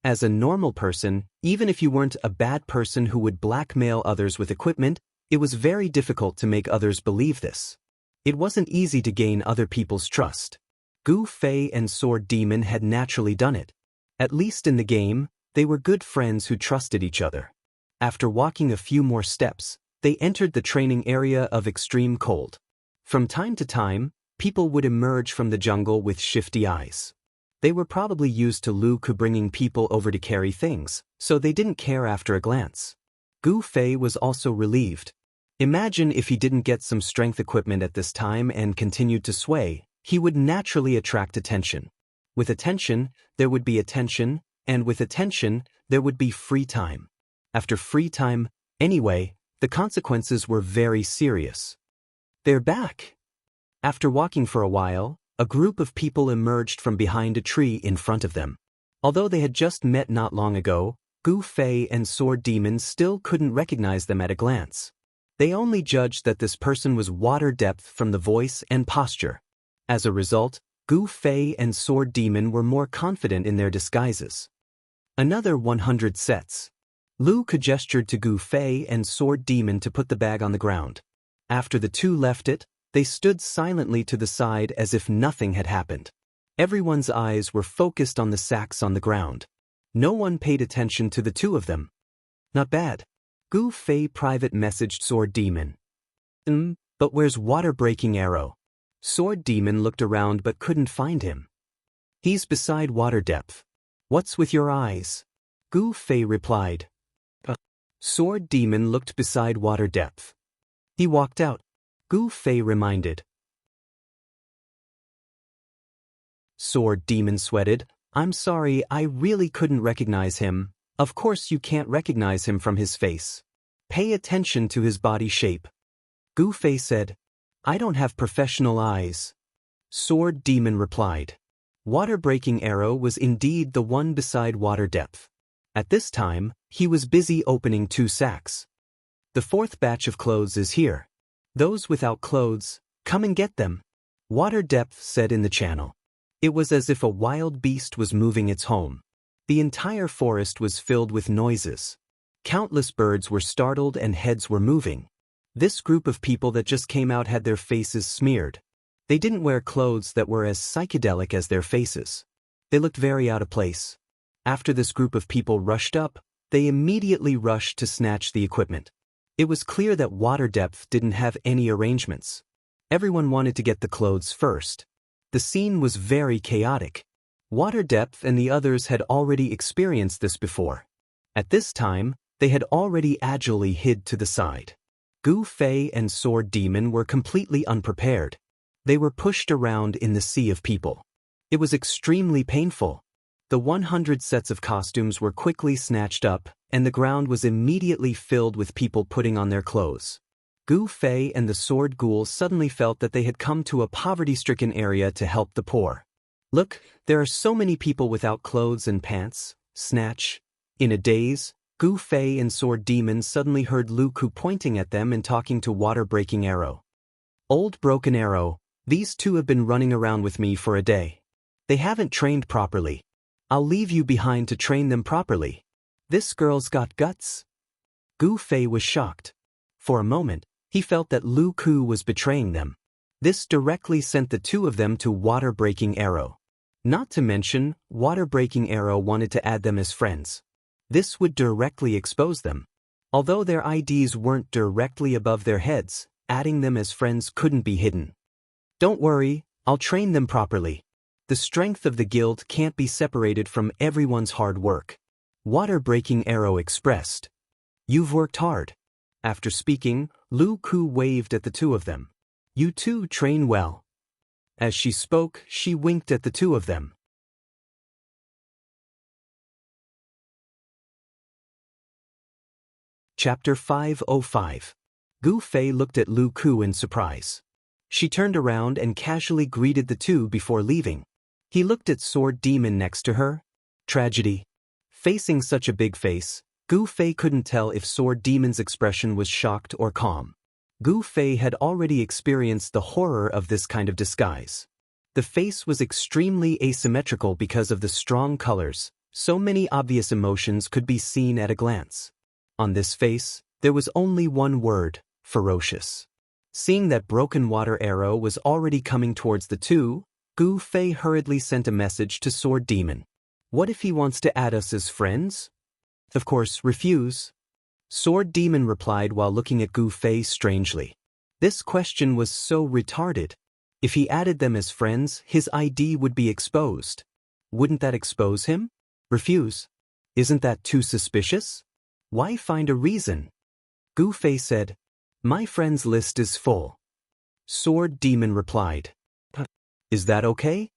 As a normal person, even if you weren't a bad person who would blackmail others with equipment, it was very difficult to make others believe this. It wasn't easy to gain other people's trust. Gu Fei and Sword Demon had naturally done it. At least in the game, they were good friends who trusted each other. After walking a few more steps, they entered the training area of extreme cold. From time to time, people would emerge from the jungle with shifty eyes. They were probably used to Lu Ku bringing people over to carry things, so they didn't care after a glance. Gu Fei was also relieved. Imagine if he didn't get some strength equipment at this time and continued to sway, he would naturally attract attention. With attention, there would be attention, and with attention, there would be free time. After free time, anyway, the consequences were very serious. They're back. After walking for a while, a group of people emerged from behind a tree in front of them. Although they had just met not long ago, Gu Fei and Sword Demon still couldn't recognize them at a glance. They only judged that this person was Water Depth from the voice and posture. As a result, Gu Fei and Sword Demon were more confident in their disguises. Another 100 sets. Lu Ku gestured to Gu Fei and Sword Demon to put the bag on the ground. After the two left it, they stood silently to the side as if nothing had happened. Everyone's eyes were focused on the sacks on the ground. No one paid attention to the two of them. Not bad. Gu Fei private messaged Sword Demon. But where's Water-breaking Arrow? Sword Demon looked around but couldn't find him. He's beside Water Depth. What's with your eyes? Gu Fei replied. Sword Demon looked beside Water Depth. He walked out. Gu Fei reminded. Sword Demon sweated. I'm sorry, I really couldn't recognize him. Of course you can't recognize him from his face. Pay attention to his body shape. Gu Fei said. I don't have professional eyes. Sword Demon replied. Water-breaking Arrow was indeed the one beside Water Depth. At this time, he was busy opening 2 sacks. The 4th batch of clothes is here. Those without clothes, come and get them. Water Depth said in the channel. It was as if a wild beast was moving its home. The entire forest was filled with noises. Countless birds were startled and heads were moving. This group of people that just came out had their faces smeared. They didn't wear clothes that were as psychedelic as their faces. They looked very out of place. After this group of people rushed up, they immediately rushed to snatch the equipment. It was clear that water depth didn't have any arrangements. Everyone wanted to get the clothes first. The scene was very chaotic. Water depth and the others had already experienced this before. At this time, they had already agilely hid to the side. Gu Fei and Sword Demon were completely unprepared. They were pushed around in the sea of people. It was extremely painful. The 100 sets of costumes were quickly snatched up, and the ground was immediately filled with people putting on their clothes. Gu Fei and the Sword Ghoul suddenly felt that they had come to a poverty-stricken area to help the poor. Look, there are so many people without clothes and pants. Snatch. In a daze, Gu Fei and Sword Demon suddenly heard Lu Ku pointing at them and talking to Water-Breaking Arrow. Old Broken Arrow, these two have been running around with me for a day. They haven't trained properly. I'll leave you behind to train them properly. This girl's got guts. Gu Fei was shocked. For a moment, he felt that Lu Ku was betraying them. This directly sent the two of them to Water-Breaking Arrow. Not to mention, Water-Breaking Arrow wanted to add them as friends. This would directly expose them. Although their IDs weren't directly above their heads, adding them as friends couldn't be hidden. Don't worry, I'll train them properly. The strength of the guild can't be separated from everyone's hard work. Water-Breaking Arrow expressed. You've worked hard. After speaking, Lu Ku waved at the two of them. You two train well. As she spoke, she winked at the two of them. Chapter 505. Gu Fei looked at Lu Ku in surprise. She turned around and casually greeted the two before leaving. He looked at Sword Demon next to her. Tragedy. Facing such a big face, Gu Fei couldn't tell if Sword Demon's expression was shocked or calm. Gu Fei had already experienced the horror of this kind of disguise. The face was extremely asymmetrical because of the strong colors. So many obvious emotions could be seen at a glance. On this face, there was only one word: ferocious. Seeing that Broken Water Arrow was already coming towards the two, Gu Fei hurriedly sent a message to Sword Demon. What if he wants to add us as friends? Of course, refuse. Sword Demon replied while looking at Gu Fei strangely. This question was so retarded. If he added them as friends, his ID would be exposed. Wouldn't that expose him? Refuse. Isn't that too suspicious? Why find a reason? Gu Fei said, My friends list is full. Sword Demon replied. Is that okay?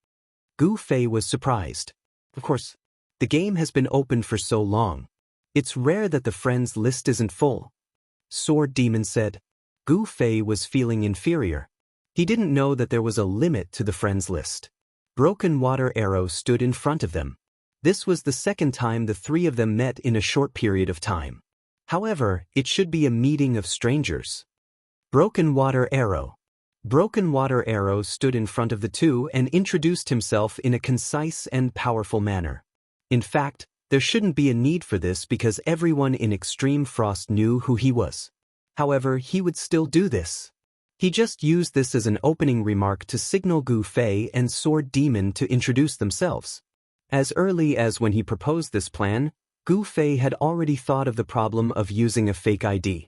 Gu Fei was surprised. Of course, the game has been open for so long. It's rare that the friends list isn't full. Sword Demon said. Gu Fei was feeling inferior. He didn't know that there was a limit to the friends list. Broken Water Arrow stood in front of them. This was the second time the three of them met in a short period of time. However, it should be a meeting of strangers. Broken Water Arrow. Broken Water Arrow stood in front of the two and introduced himself in a concise and powerful manner. In fact, there shouldn't be a need for this because everyone in Extreme Frost knew who he was. However, he would still do this. He just used this as an opening remark to signal Gu Fei and Sword Demon to introduce themselves. As early as when he proposed this plan, Gu Fei had already thought of the problem of using a fake ID.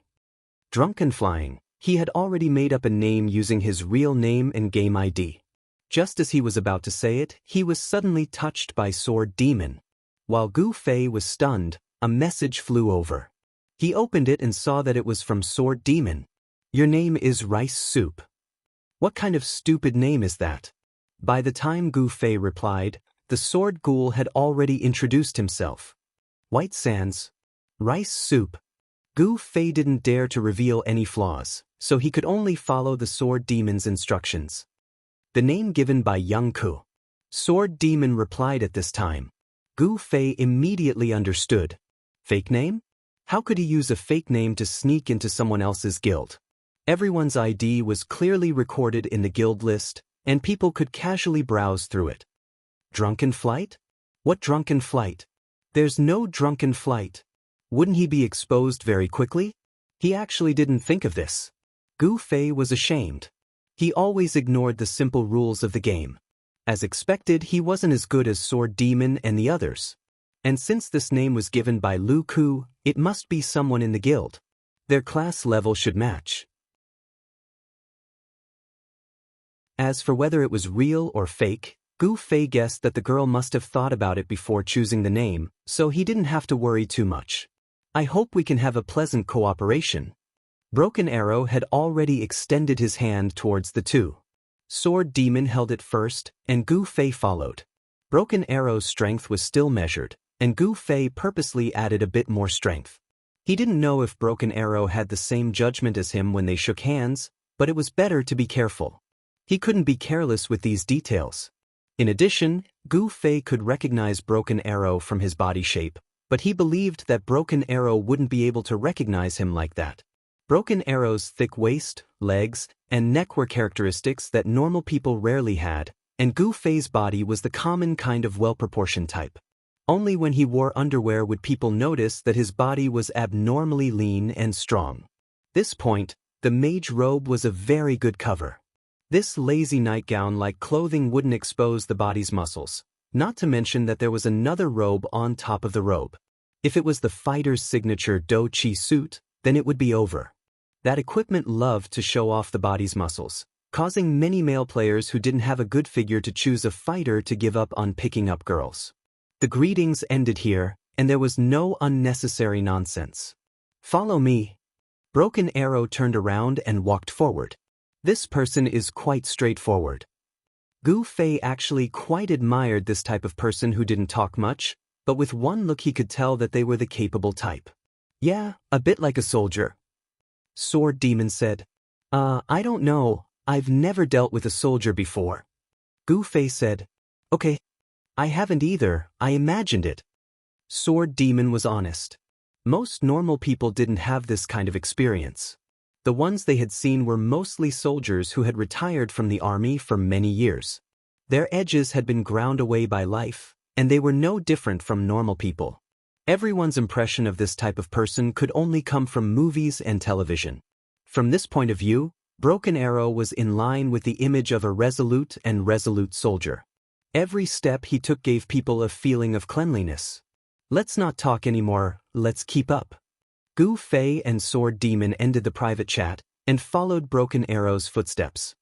Drunken Flying, he had already made up a name using his real name and game ID. Just as he was about to say it, he was suddenly touched by Sword Demon. While Gu Fei was stunned, a message flew over. He opened it and saw that it was from Sword Demon. Your name is Rice Soup. What kind of stupid name is that? By the time Gu Fei replied, the Sword Ghoul had already introduced himself. White Sands. Rice Soup. Gu Fei didn't dare to reveal any flaws, so he could only follow the Sword Demon's instructions. The name given by Young Ku. Sword Demon replied at this time. Gu Fei immediately understood. Fake name? How could he use a fake name to sneak into someone else's guild? Everyone's ID was clearly recorded in the guild list, and people could casually browse through it. Drunken Flight? What drunken flight? There's no drunken flight. Wouldn't he be exposed very quickly? He actually didn't think of this. Gu Fei was ashamed. He always ignored the simple rules of the game. As expected, he wasn't as good as Sword Demon and the others. And since this name was given by Lu Ku, it must be someone in the guild. Their class level should match. As for whether it was real or fake, Gu Fei guessed that the girl must have thought about it before choosing the name, so he didn't have to worry too much. I hope we can have a pleasant cooperation. Broken Arrow had already extended his hand towards the two. Sword Demon held it first, and Gu Fei followed. Broken Arrow's strength was still measured, and Gu Fei purposely added a bit more strength. He didn't know if Broken Arrow had the same judgment as him when they shook hands, but it was better to be careful. He couldn't be careless with these details. In addition, Gu Fei could recognize Broken Arrow from his body shape, but he believed that Broken Arrow wouldn't be able to recognize him like that. Broken Arrow's thick waist, legs, and neck were characteristics that normal people rarely had, and Gu Fei's body was the common kind of well-proportioned type. Only when he wore underwear would people notice that his body was abnormally lean and strong. This point, the mage robe was a very good cover. This lazy nightgown-like clothing wouldn't expose the body's muscles, not to mention that there was another robe on top of the robe. If it was the fighter's signature Do Chi suit, then it would be over. That equipment loved to show off the body's muscles, causing many male players who didn't have a good figure to choose a fighter to give up on picking up girls. The greetings ended here, and there was no unnecessary nonsense. Follow me. Broken Arrow turned around and walked forward. This person is quite straightforward. Gu Fei actually quite admired this type of person who didn't talk much, but with one look he could tell that they were the capable type. Yeah, a bit like a soldier. Sword Demon said. I don't know, I've never dealt with a soldier before. Gu Fei said. Okay. I haven't either, I imagined it. Sword Demon was honest. Most normal people didn't have this kind of experience. The ones they had seen were mostly soldiers who had retired from the army for many years. Their edges had been ground away by life, and they were no different from normal people. Everyone's impression of this type of person could only come from movies and television. From this point of view, Broken Arrow was in line with the image of a resolute soldier. Every step he took gave people a feeling of cleanliness. Let's not talk anymore, let's keep up. Gu Fei and Sword Demon ended the private chat and followed Broken Arrow's footsteps.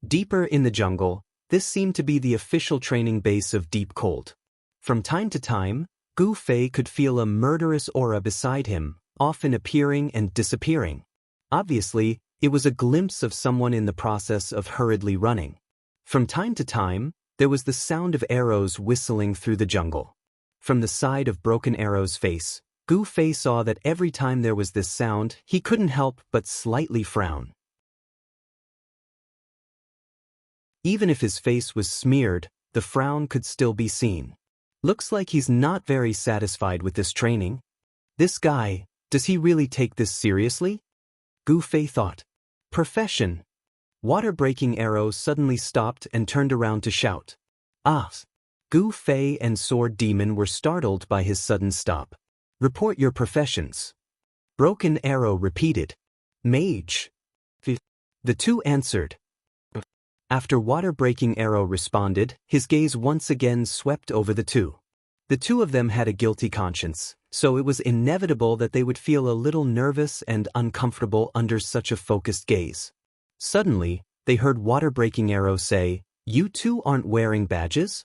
Deeper in the jungle, this seemed to be the official training base of Deep Cold. From time to time, Gu Fei could feel a murderous aura beside him, often appearing and disappearing. Obviously, it was a glimpse of someone in the process of hurriedly running. From time to time, there was the sound of arrows whistling through the jungle. From the side of Broken Arrow's face, Gu Fei saw that every time there was this sound, he couldn't help but slightly frown. Even if his face was smeared, the frown could still be seen. Looks like he's not very satisfied with this training. This guy, does he really take this seriously? Gu Fei thought. Profession. Water-breaking Arrow suddenly stopped and turned around to shout. Ah! Gu Fei and Sword Demon were startled by his sudden stop. Report your professions. Broken Arrow repeated. Mage. The two answered. After Water-breaking Arrow responded, his gaze once again swept over the two. The two of them had a guilty conscience, so it was inevitable that they would feel a little nervous and uncomfortable under such a focused gaze. Suddenly, they heard Water-breaking Arrow say, "You two aren't wearing badges?"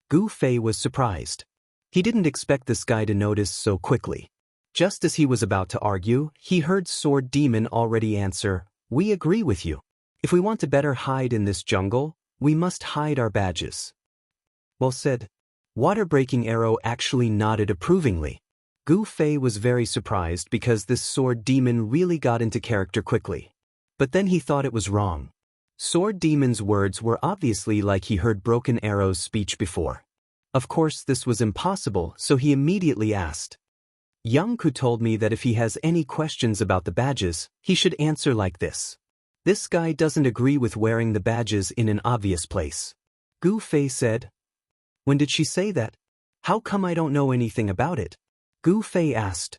Gu Fei was surprised. He didn't expect this guy to notice so quickly. Just as he was about to argue, he heard Sword Demon already answer, "We agree with you. If we want to better hide in this jungle, we must hide our badges." Well said. Water-breaking Arrow actually nodded approvingly. Gu Fei was very surprised because this Sword Demon really got into character quickly. But then he thought it was wrong. Sword Demon's words were obviously like he heard Broken Arrow's speech before. Of course this was impossible, so he immediately asked. Youngku told me that if he has any questions about the badges, he should answer like this. This guy doesn't agree with wearing the badges in an obvious place. Gu Fei said. When did she say that? How come I don't know anything about it? Gu Fei asked.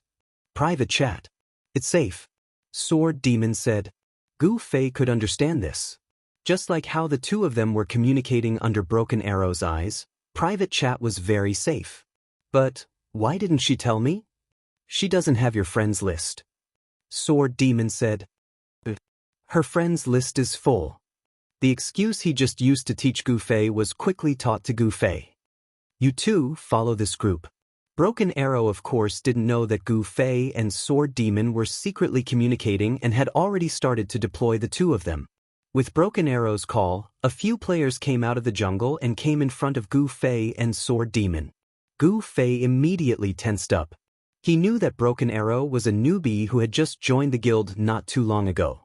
Private chat. It's safe. Sword Demon said. Gu Fei could understand this. Just like how the two of them were communicating under Broken Arrow's eyes, private chat was very safe. But why didn't she tell me? She doesn't have your friends list. Sword Demon said. Her friends list is full. The excuse he just used to teach Gu Fei was quickly taught to Gu Fei. You too follow this group. Broken Arrow of course didn't know that Gu Fei and Sword Demon were secretly communicating and had already started to deploy the two of them. With Broken Arrow's call, a few players came out of the jungle and came in front of Gu Fei and Sword Demon. Gu Fei immediately tensed up. He knew that Broken Arrow was a newbie who had just joined the guild not too long ago.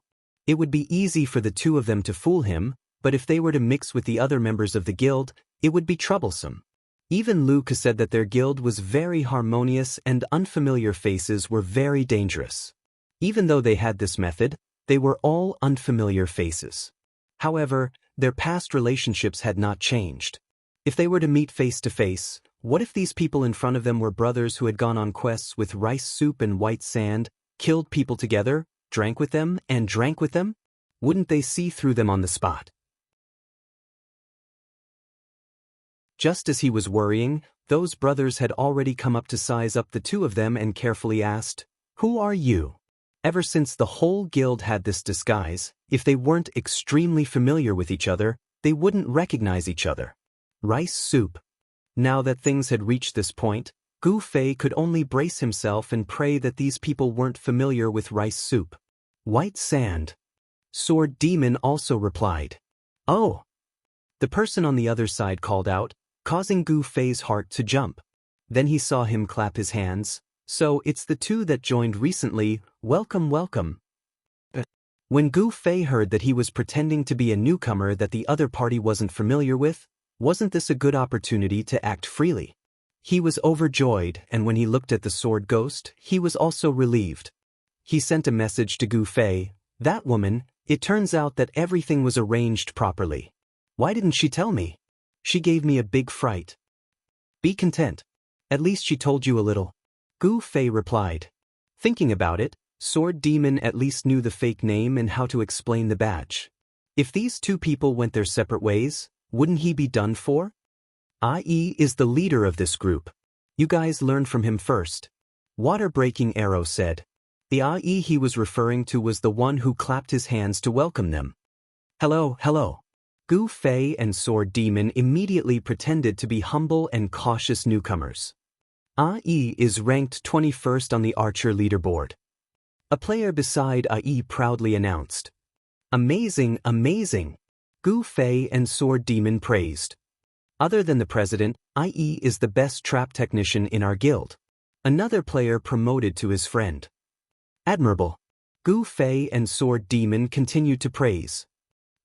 It would be easy for the two of them to fool him, but if they were to mix with the other members of the guild, it would be troublesome. Even Luke said that their guild was very harmonious and unfamiliar faces were very dangerous. Even though they had this method, they were all unfamiliar faces. However, their past relationships had not changed. If they were to meet face to face, what if these people in front of them were brothers who had gone on quests with rice soup and white sand, killed people together, drank with them, and drank with them? Wouldn't they see through them on the spot? Just as he was worrying, those brothers had already come up to size up the two of them and carefully asked, "Who are you?" Ever since the whole guild had this disguise, if they weren't extremely familiar with each other, they wouldn't recognize each other. Rice soup. Now that things had reached this point, Gu Fei could only brace himself and pray that these people weren't familiar with rice soup. White sand. Sword Demon also replied. Oh! The person on the other side called out, causing Gu Fei's heart to jump. Then he saw him clap his hands. So it's the two that joined recently, welcome welcome. When Gu Fei heard that he was pretending to be a newcomer that the other party wasn't familiar with, wasn't this a good opportunity to act freely? He was overjoyed, and when he looked at the sword ghost, he was also relieved. He sent a message to Gu Fei, "That woman, it turns out that everything was arranged properly. Why didn't she tell me? She gave me a big fright." Be content. At least she told you a little. Gu Fei replied. Thinking about it, Sword Demon at least knew the fake name and how to explain the badge. If these two people went their separate ways, wouldn't he be done for? IE is the leader of this group. You guys learn from him first. Water-breaking Arrow said. The IE he was referring to was the one who clapped his hands to welcome them. Hello, hello. Gu Fei and Sword Demon immediately pretended to be humble and cautious newcomers. IE is ranked 21st on the Archer leaderboard. A player beside IE proudly announced. Amazing, amazing. Gu Fei and Sword Demon praised. Other than the president, IE is the best trap technician in our guild. Another player promoted to his friend. Admirable. Gu Fei and Sword Demon continued to praise.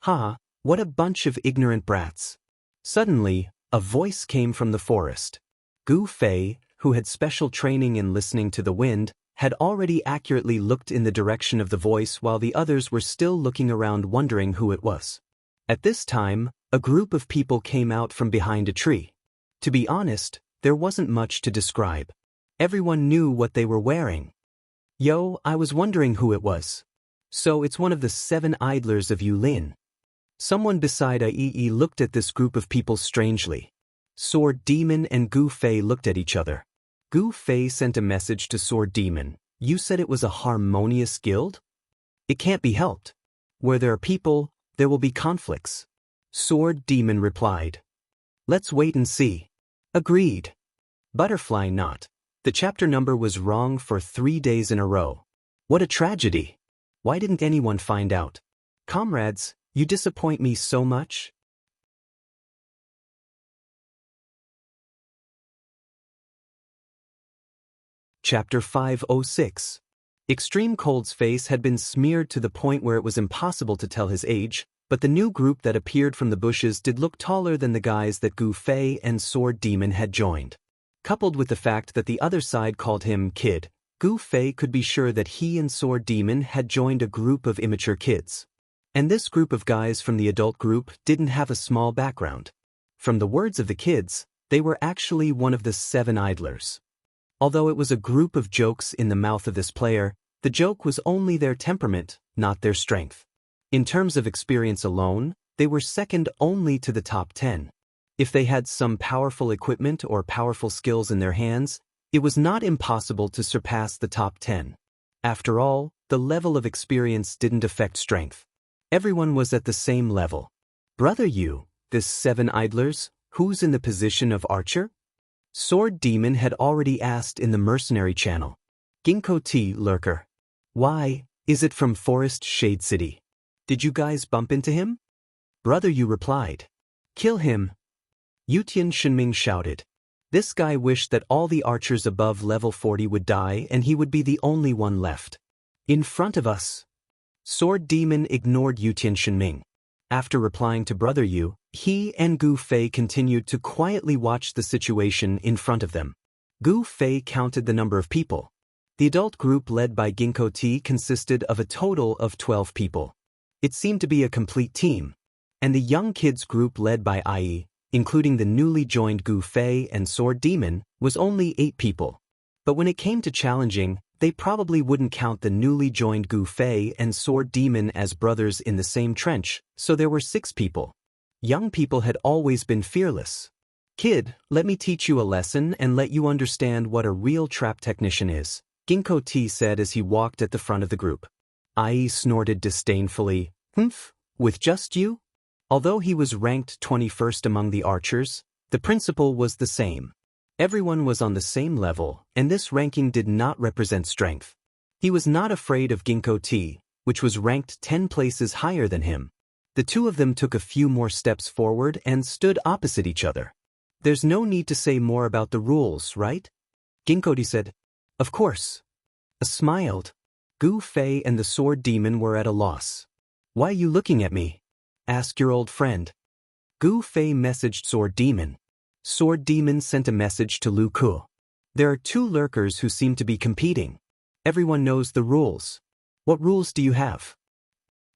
Ha, what a bunch of ignorant brats. Suddenly, a voice came from the forest. Gu Fei, who had special training in listening to the wind, had already accurately looked in the direction of the voice while the others were still looking around wondering who it was. At this time, a group of people came out from behind a tree. To be honest, there wasn't much to describe. Everyone knew what they were wearing. Yo, I was wondering who it was. So it's one of the 7 idlers of Yulin. Someone beside IE looked at this group of people strangely. Sword Demon and Gu Fei looked at each other. Gu Fei sent a message to Sword Demon. You said it was a harmonious guild? It can't be helped. Where there are people, there will be conflicts. Sword Demon replied. Let's wait and see. Agreed. Butterfly Knot. The chapter number was wrong for 3 days in a row. What a tragedy. Why didn't anyone find out? Comrades, you disappoint me so much. Chapter 506. Extreme Cold's face had been smeared to the point where it was impossible to tell his age, but the new group that appeared from the bushes did look taller than the guys that Gu Fei and Sword Demon had joined. Coupled with the fact that the other side called him Kid, Gu Fei could be sure that he and Sword Demon had joined a group of immature kids. And this group of guys from the adult group didn't have a small background. From the words of the kids, they were actually one of the 7 idlers. Although it was a group of jokes in the mouth of this player, the joke was only their temperament, not their strength. In terms of experience alone, They were second only to the top 10. If they had some powerful equipment or powerful skills in their hands, it was not impossible to surpass the top 10. After all, the level of experience didn't affect strength. Everyone was at the same level. Brother you, this 7 idlers, who's in the position of archer? Sword Demon had already asked in the mercenary channel. Ginkgo T. Lurker. Why, is it from Forest Shade City? Did you guys bump into him? Brother you replied. Kill him. Yutian Shenming shouted. This guy wished that all the archers above level 40 would die and he would be the only one left. In front of us. Sword Demon ignored Yutian Shenming. After replying to Brother Yu, he and Gu Fei continued to quietly watch the situation in front of them. Gu Fei counted the number of people. The adult group led by Ginkgo T consisted of a total of 12 people. It seemed to be a complete team. And the young kids group led by Ai, including the newly joined Gu Fei and Sword Demon, was only 8 people. But when it came to challenging, they probably wouldn't count the newly joined Gu Fei and Sword Demon as brothers in the same trench, so there were 6 people. Young people had always been fearless. Kid, let me teach you a lesson and let you understand what a real trap technician is, Ginkgo T said as he walked at the front of the group. Ai snorted disdainfully. Humph, with just you? Although he was ranked 21st among the archers, the principle was the same. Everyone was on the same level, and this ranking did not represent strength. He was not afraid of Ginkgo T, which was ranked 10 places higher than him. The two of them took a few more steps forward and stood opposite each other. There's no need to say more about the rules, right? Ginkgo T said. Of course. A smiled. Gu Fei and the Sword Demon were at a loss. Why are you looking at me? Ask your old friend. Gu Fei messaged Sword Demon. Sword Demon sent a message to Lu Ku. There are 2 lurkers who seem to be competing. Everyone knows the rules. What rules do you have?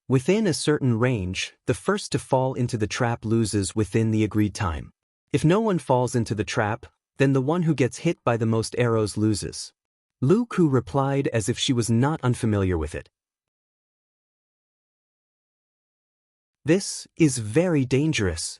Within a certain range, the first to fall into the trap loses within the agreed time. If no one falls into the trap, then the one who gets hit by the most arrows loses. Lu Ku replied as if she was not unfamiliar with it. This is very dangerous.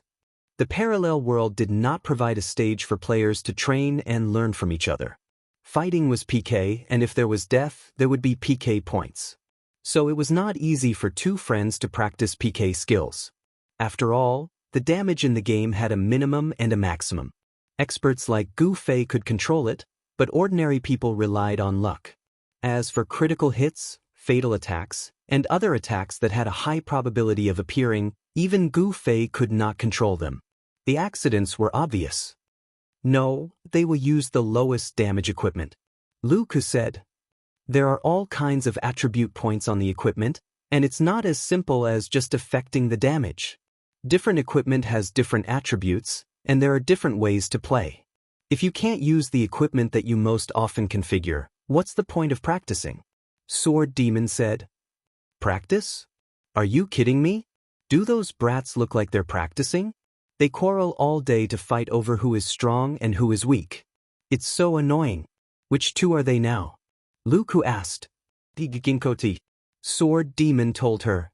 The parallel world did not provide a stage for players to train and learn from each other. Fighting was PK, and if there was death, there would be PK points. So it was not easy for 2 friends to practice PK skills. After all, the damage in the game had a minimum and a maximum. Experts like Gu Fei could control it, but ordinary people relied on luck. As for critical hits, fatal attacks, and other attacks that had a high probability of appearing, even Gu Fei could not control them. The accidents were obvious. No, they will use the lowest damage equipment. Lu Ku said. There are all kinds of attribute points on the equipment, and it's not as simple as just affecting the damage. Different equipment has different attributes, and there are different ways to play. If you can't use the equipment that you most often configure, what's the point of practicing? Sword Demon said. Practice? Are you kidding me? Do those brats look like they're practicing? They quarrel all day to fight over who is strong and who is weak. It's so annoying. Which 2 are they now? Lu Ku asked. Ginkgo T. Sword Demon told her.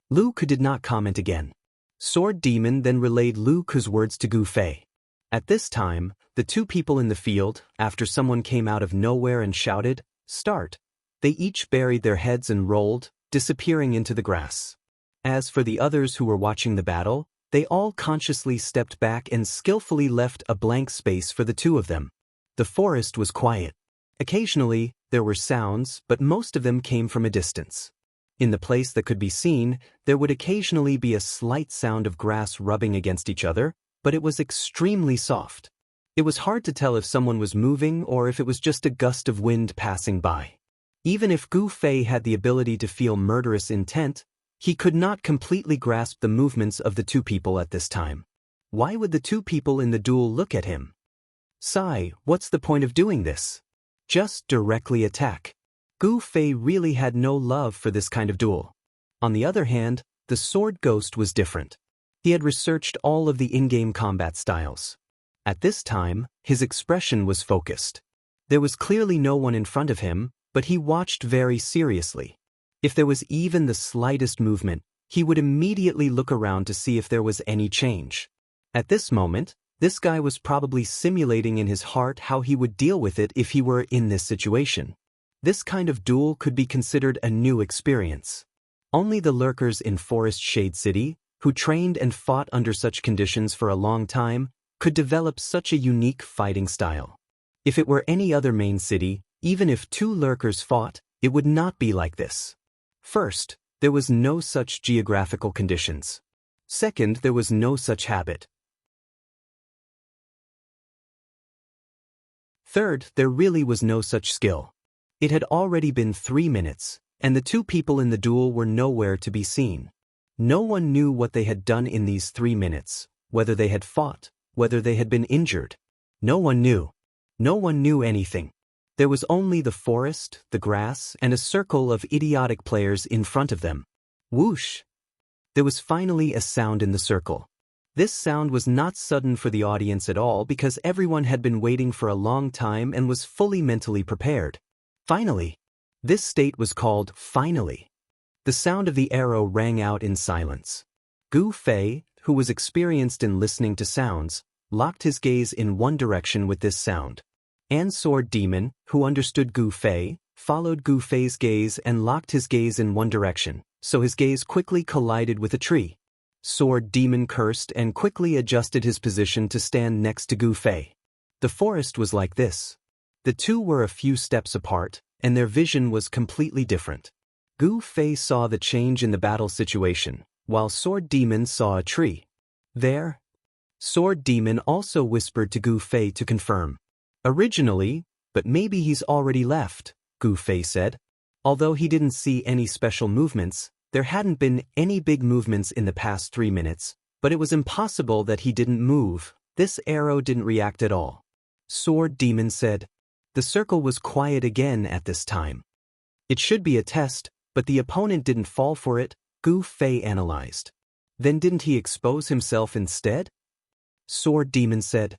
Lu Ku did not comment again. Sword Demon then relayed Lu Ku's words to Gu Fei. At this time, the 2 people in the field, after someone came out of nowhere and shouted, "Start!" they each buried their heads and rolled, disappearing into the grass. As for the others who were watching the battle, they all consciously stepped back and skillfully left a blank space for the 2 of them. The forest was quiet. Occasionally, there were sounds, but most of them came from a distance. In the place that could be seen, there would occasionally be a slight sound of grass rubbing against each other, but it was extremely soft. It was hard to tell if someone was moving or if it was just a gust of wind passing by. Even if Gu Fei had the ability to feel murderous intent, he could not completely grasp the movements of the 2 people at this time. Why would the 2 people in the duel look at him? Sai, what's the point of doing this? Just directly attack. Gu Fei really had no love for this kind of duel. On the other hand, the Sword Ghost was different. He had researched all of the in-game combat styles. At this time, his expression was focused. There was clearly no one in front of him, but he watched very seriously. If there was even the slightest movement, he would immediately look around to see if there was any change. At this moment, this guy was probably simulating in his heart how he would deal with it if he were in this situation. This kind of duel could be considered a new experience. Only the lurkers in Forest Shade City, who trained and fought under such conditions for a long time, could develop such a unique fighting style. If it were any other main city, even if two lurkers fought, it would not be like this. First, there was no such geographical conditions. Second, there was no such habit. Third, there really was no such skill. It had already been 3 minutes, and the two people in the duel were nowhere to be seen. No one knew what they had done in these 3 minutes, whether they had fought, whether they had been injured. No one knew. No one knew anything. There was only the forest, the grass, and a circle of idiotic players in front of them. Whoosh! There was finally a sound in the circle. This sound was not sudden for the audience at all because everyone had been waiting for a long time and was fully mentally prepared. Finally! This state was called finally. The sound of the arrow rang out in silence. Gu Fei, who was experienced in listening to sounds, locked his gaze in one direction with this sound. And Sword Demon, who understood Gu Fei, followed Gu Fei's gaze and locked his gaze in one direction, so his gaze quickly collided with a tree. Sword Demon cursed and quickly adjusted his position to stand next to Gu Fei. The forest was like this. The two were a few steps apart, and their vision was completely different. Gu Fei saw the change in the battle situation, while Sword Demon saw a tree. There. Sword Demon also whispered to Gu Fei to confirm. Originally, but maybe he's already left, Gu Fei said. Although he didn't see any special movements, there hadn't been any big movements in the past 3 minutes, but it was impossible that he didn't move. This arrow didn't react at all. Sword Demon said. The circle was quiet again at this time. It should be a test, but the opponent didn't fall for it, Gu Fei analyzed. Then didn't he expose himself instead? Sword Demon said.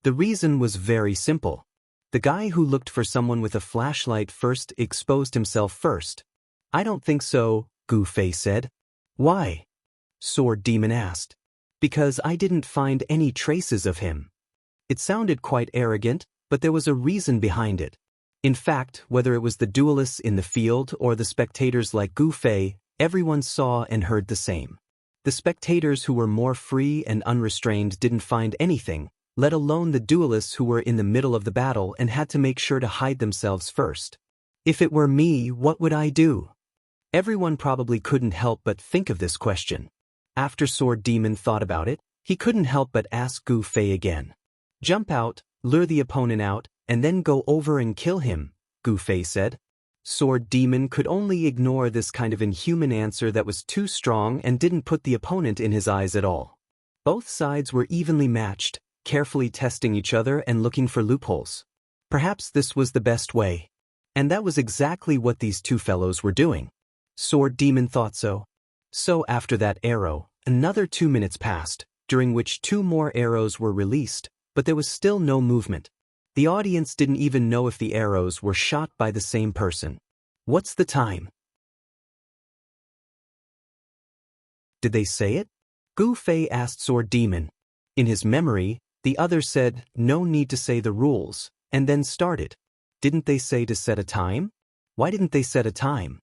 The reason was very simple. The guy who looked for someone with a flashlight first exposed himself first. I don't think so, Gu Fei said. Why? Sword Demon asked. Because I didn't find any traces of him. It sounded quite arrogant, but there was a reason behind it. In fact, whether it was the duelists in the field or the spectators like Gu Fei, everyone saw and heard the same. The spectators who were more free and unrestrained didn't find anything, let alone the duelists who were in the middle of the battle and had to make sure to hide themselves first. If it were me, what would I do? Everyone probably couldn't help but think of this question. After Sword Demon thought about it, he couldn't help but ask Gu Fei again. Jump out, lure the opponent out, and then go over and kill him, Gu Fei said. Sword Demon could only ignore this kind of inhuman answer that was too strong and didn't put the opponent in his eyes at all. Both sides were evenly matched, carefully testing each other and looking for loopholes. Perhaps this was the best way. And that was exactly what these two fellows were doing. Sword Demon thought so. So after that arrow, another 2 minutes passed, during which 2 more arrows were released, but there was still no movement. The audience didn't even know if the arrows were shot by the same person. What's the time? Did they say it? Gu Fei asked Sword Demon. In his memory, the other said, no need to say the rules, and then started. Didn't they say to set a time? Why didn't they set a time?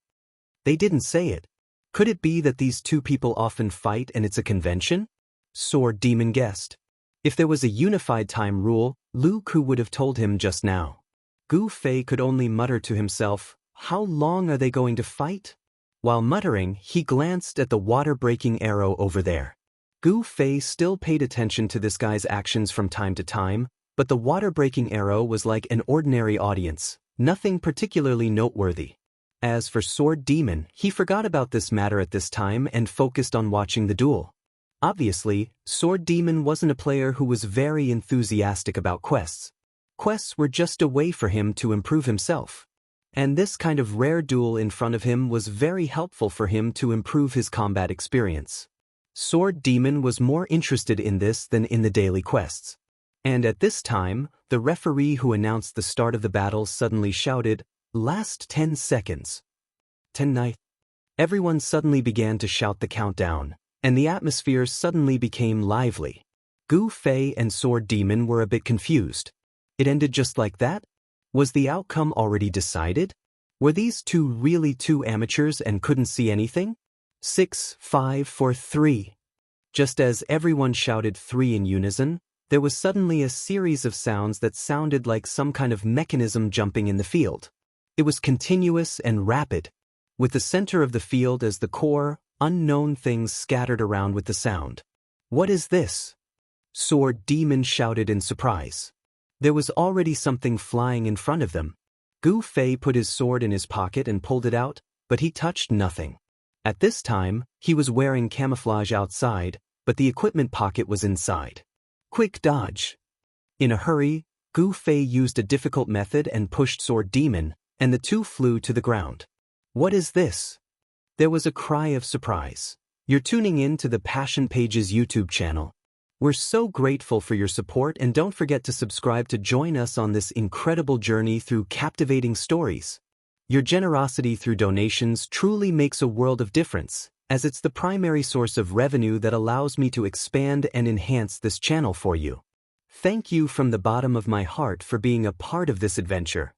They didn't say it. Could it be that these two people often fight and it's a convention? Sword Demon guessed. If there was a unified time rule, Lu Ku would have told him just now. Gu Fei could only mutter to himself, how long are they going to fight? While muttering, he glanced at the water-breaking arrow over there. Gu Fei still paid attention to this guy's actions from time to time, but the water-breaking arrow was like an ordinary audience, nothing particularly noteworthy. As for Sword Demon, he forgot about this matter at this time and focused on watching the duel. Obviously, Sword Demon wasn't a player who was very enthusiastic about quests. Quests were just a way for him to improve himself. And this kind of rare duel in front of him was very helpful for him to improve his combat experience. Sword Demon was more interested in this than in the daily quests. And at this time, the referee who announced the start of the battle suddenly shouted, "Last 10 seconds. 10 9. Everyone suddenly began to shout the countdown, and the atmosphere suddenly became lively. Gu Fei and Sword Demon were a bit confused. It ended just like that? Was the outcome already decided? Were these two really two amateurs and couldn't see anything? 6, 5, 4, 3. Just as everyone shouted 3 in unison, there was suddenly a series of sounds that sounded like some kind of mechanism jumping in the field. It was continuous and rapid, with the center of the field as the core, unknown things scattered around with the sound. What is this? Sword Demon shouted in surprise. There was already something flying in front of them. Gu Fei put his sword in his pocket and pulled it out, but he touched nothing. At this time, he was wearing camouflage outside, but the equipment pocket was inside. Quick dodge. In a hurry, Gu Fei used a difficult method and pushed Sword Demon, and the two flew to the ground. What is this? There was a cry of surprise. You're tuning in to the Passion Pages YouTube channel. We're so grateful for your support, and don't forget to subscribe to join us on this incredible journey through captivating stories. Your generosity through donations truly makes a world of difference, as it's the primary source of revenue that allows me to expand and enhance this channel for you. Thank you from the bottom of my heart for being a part of this adventure.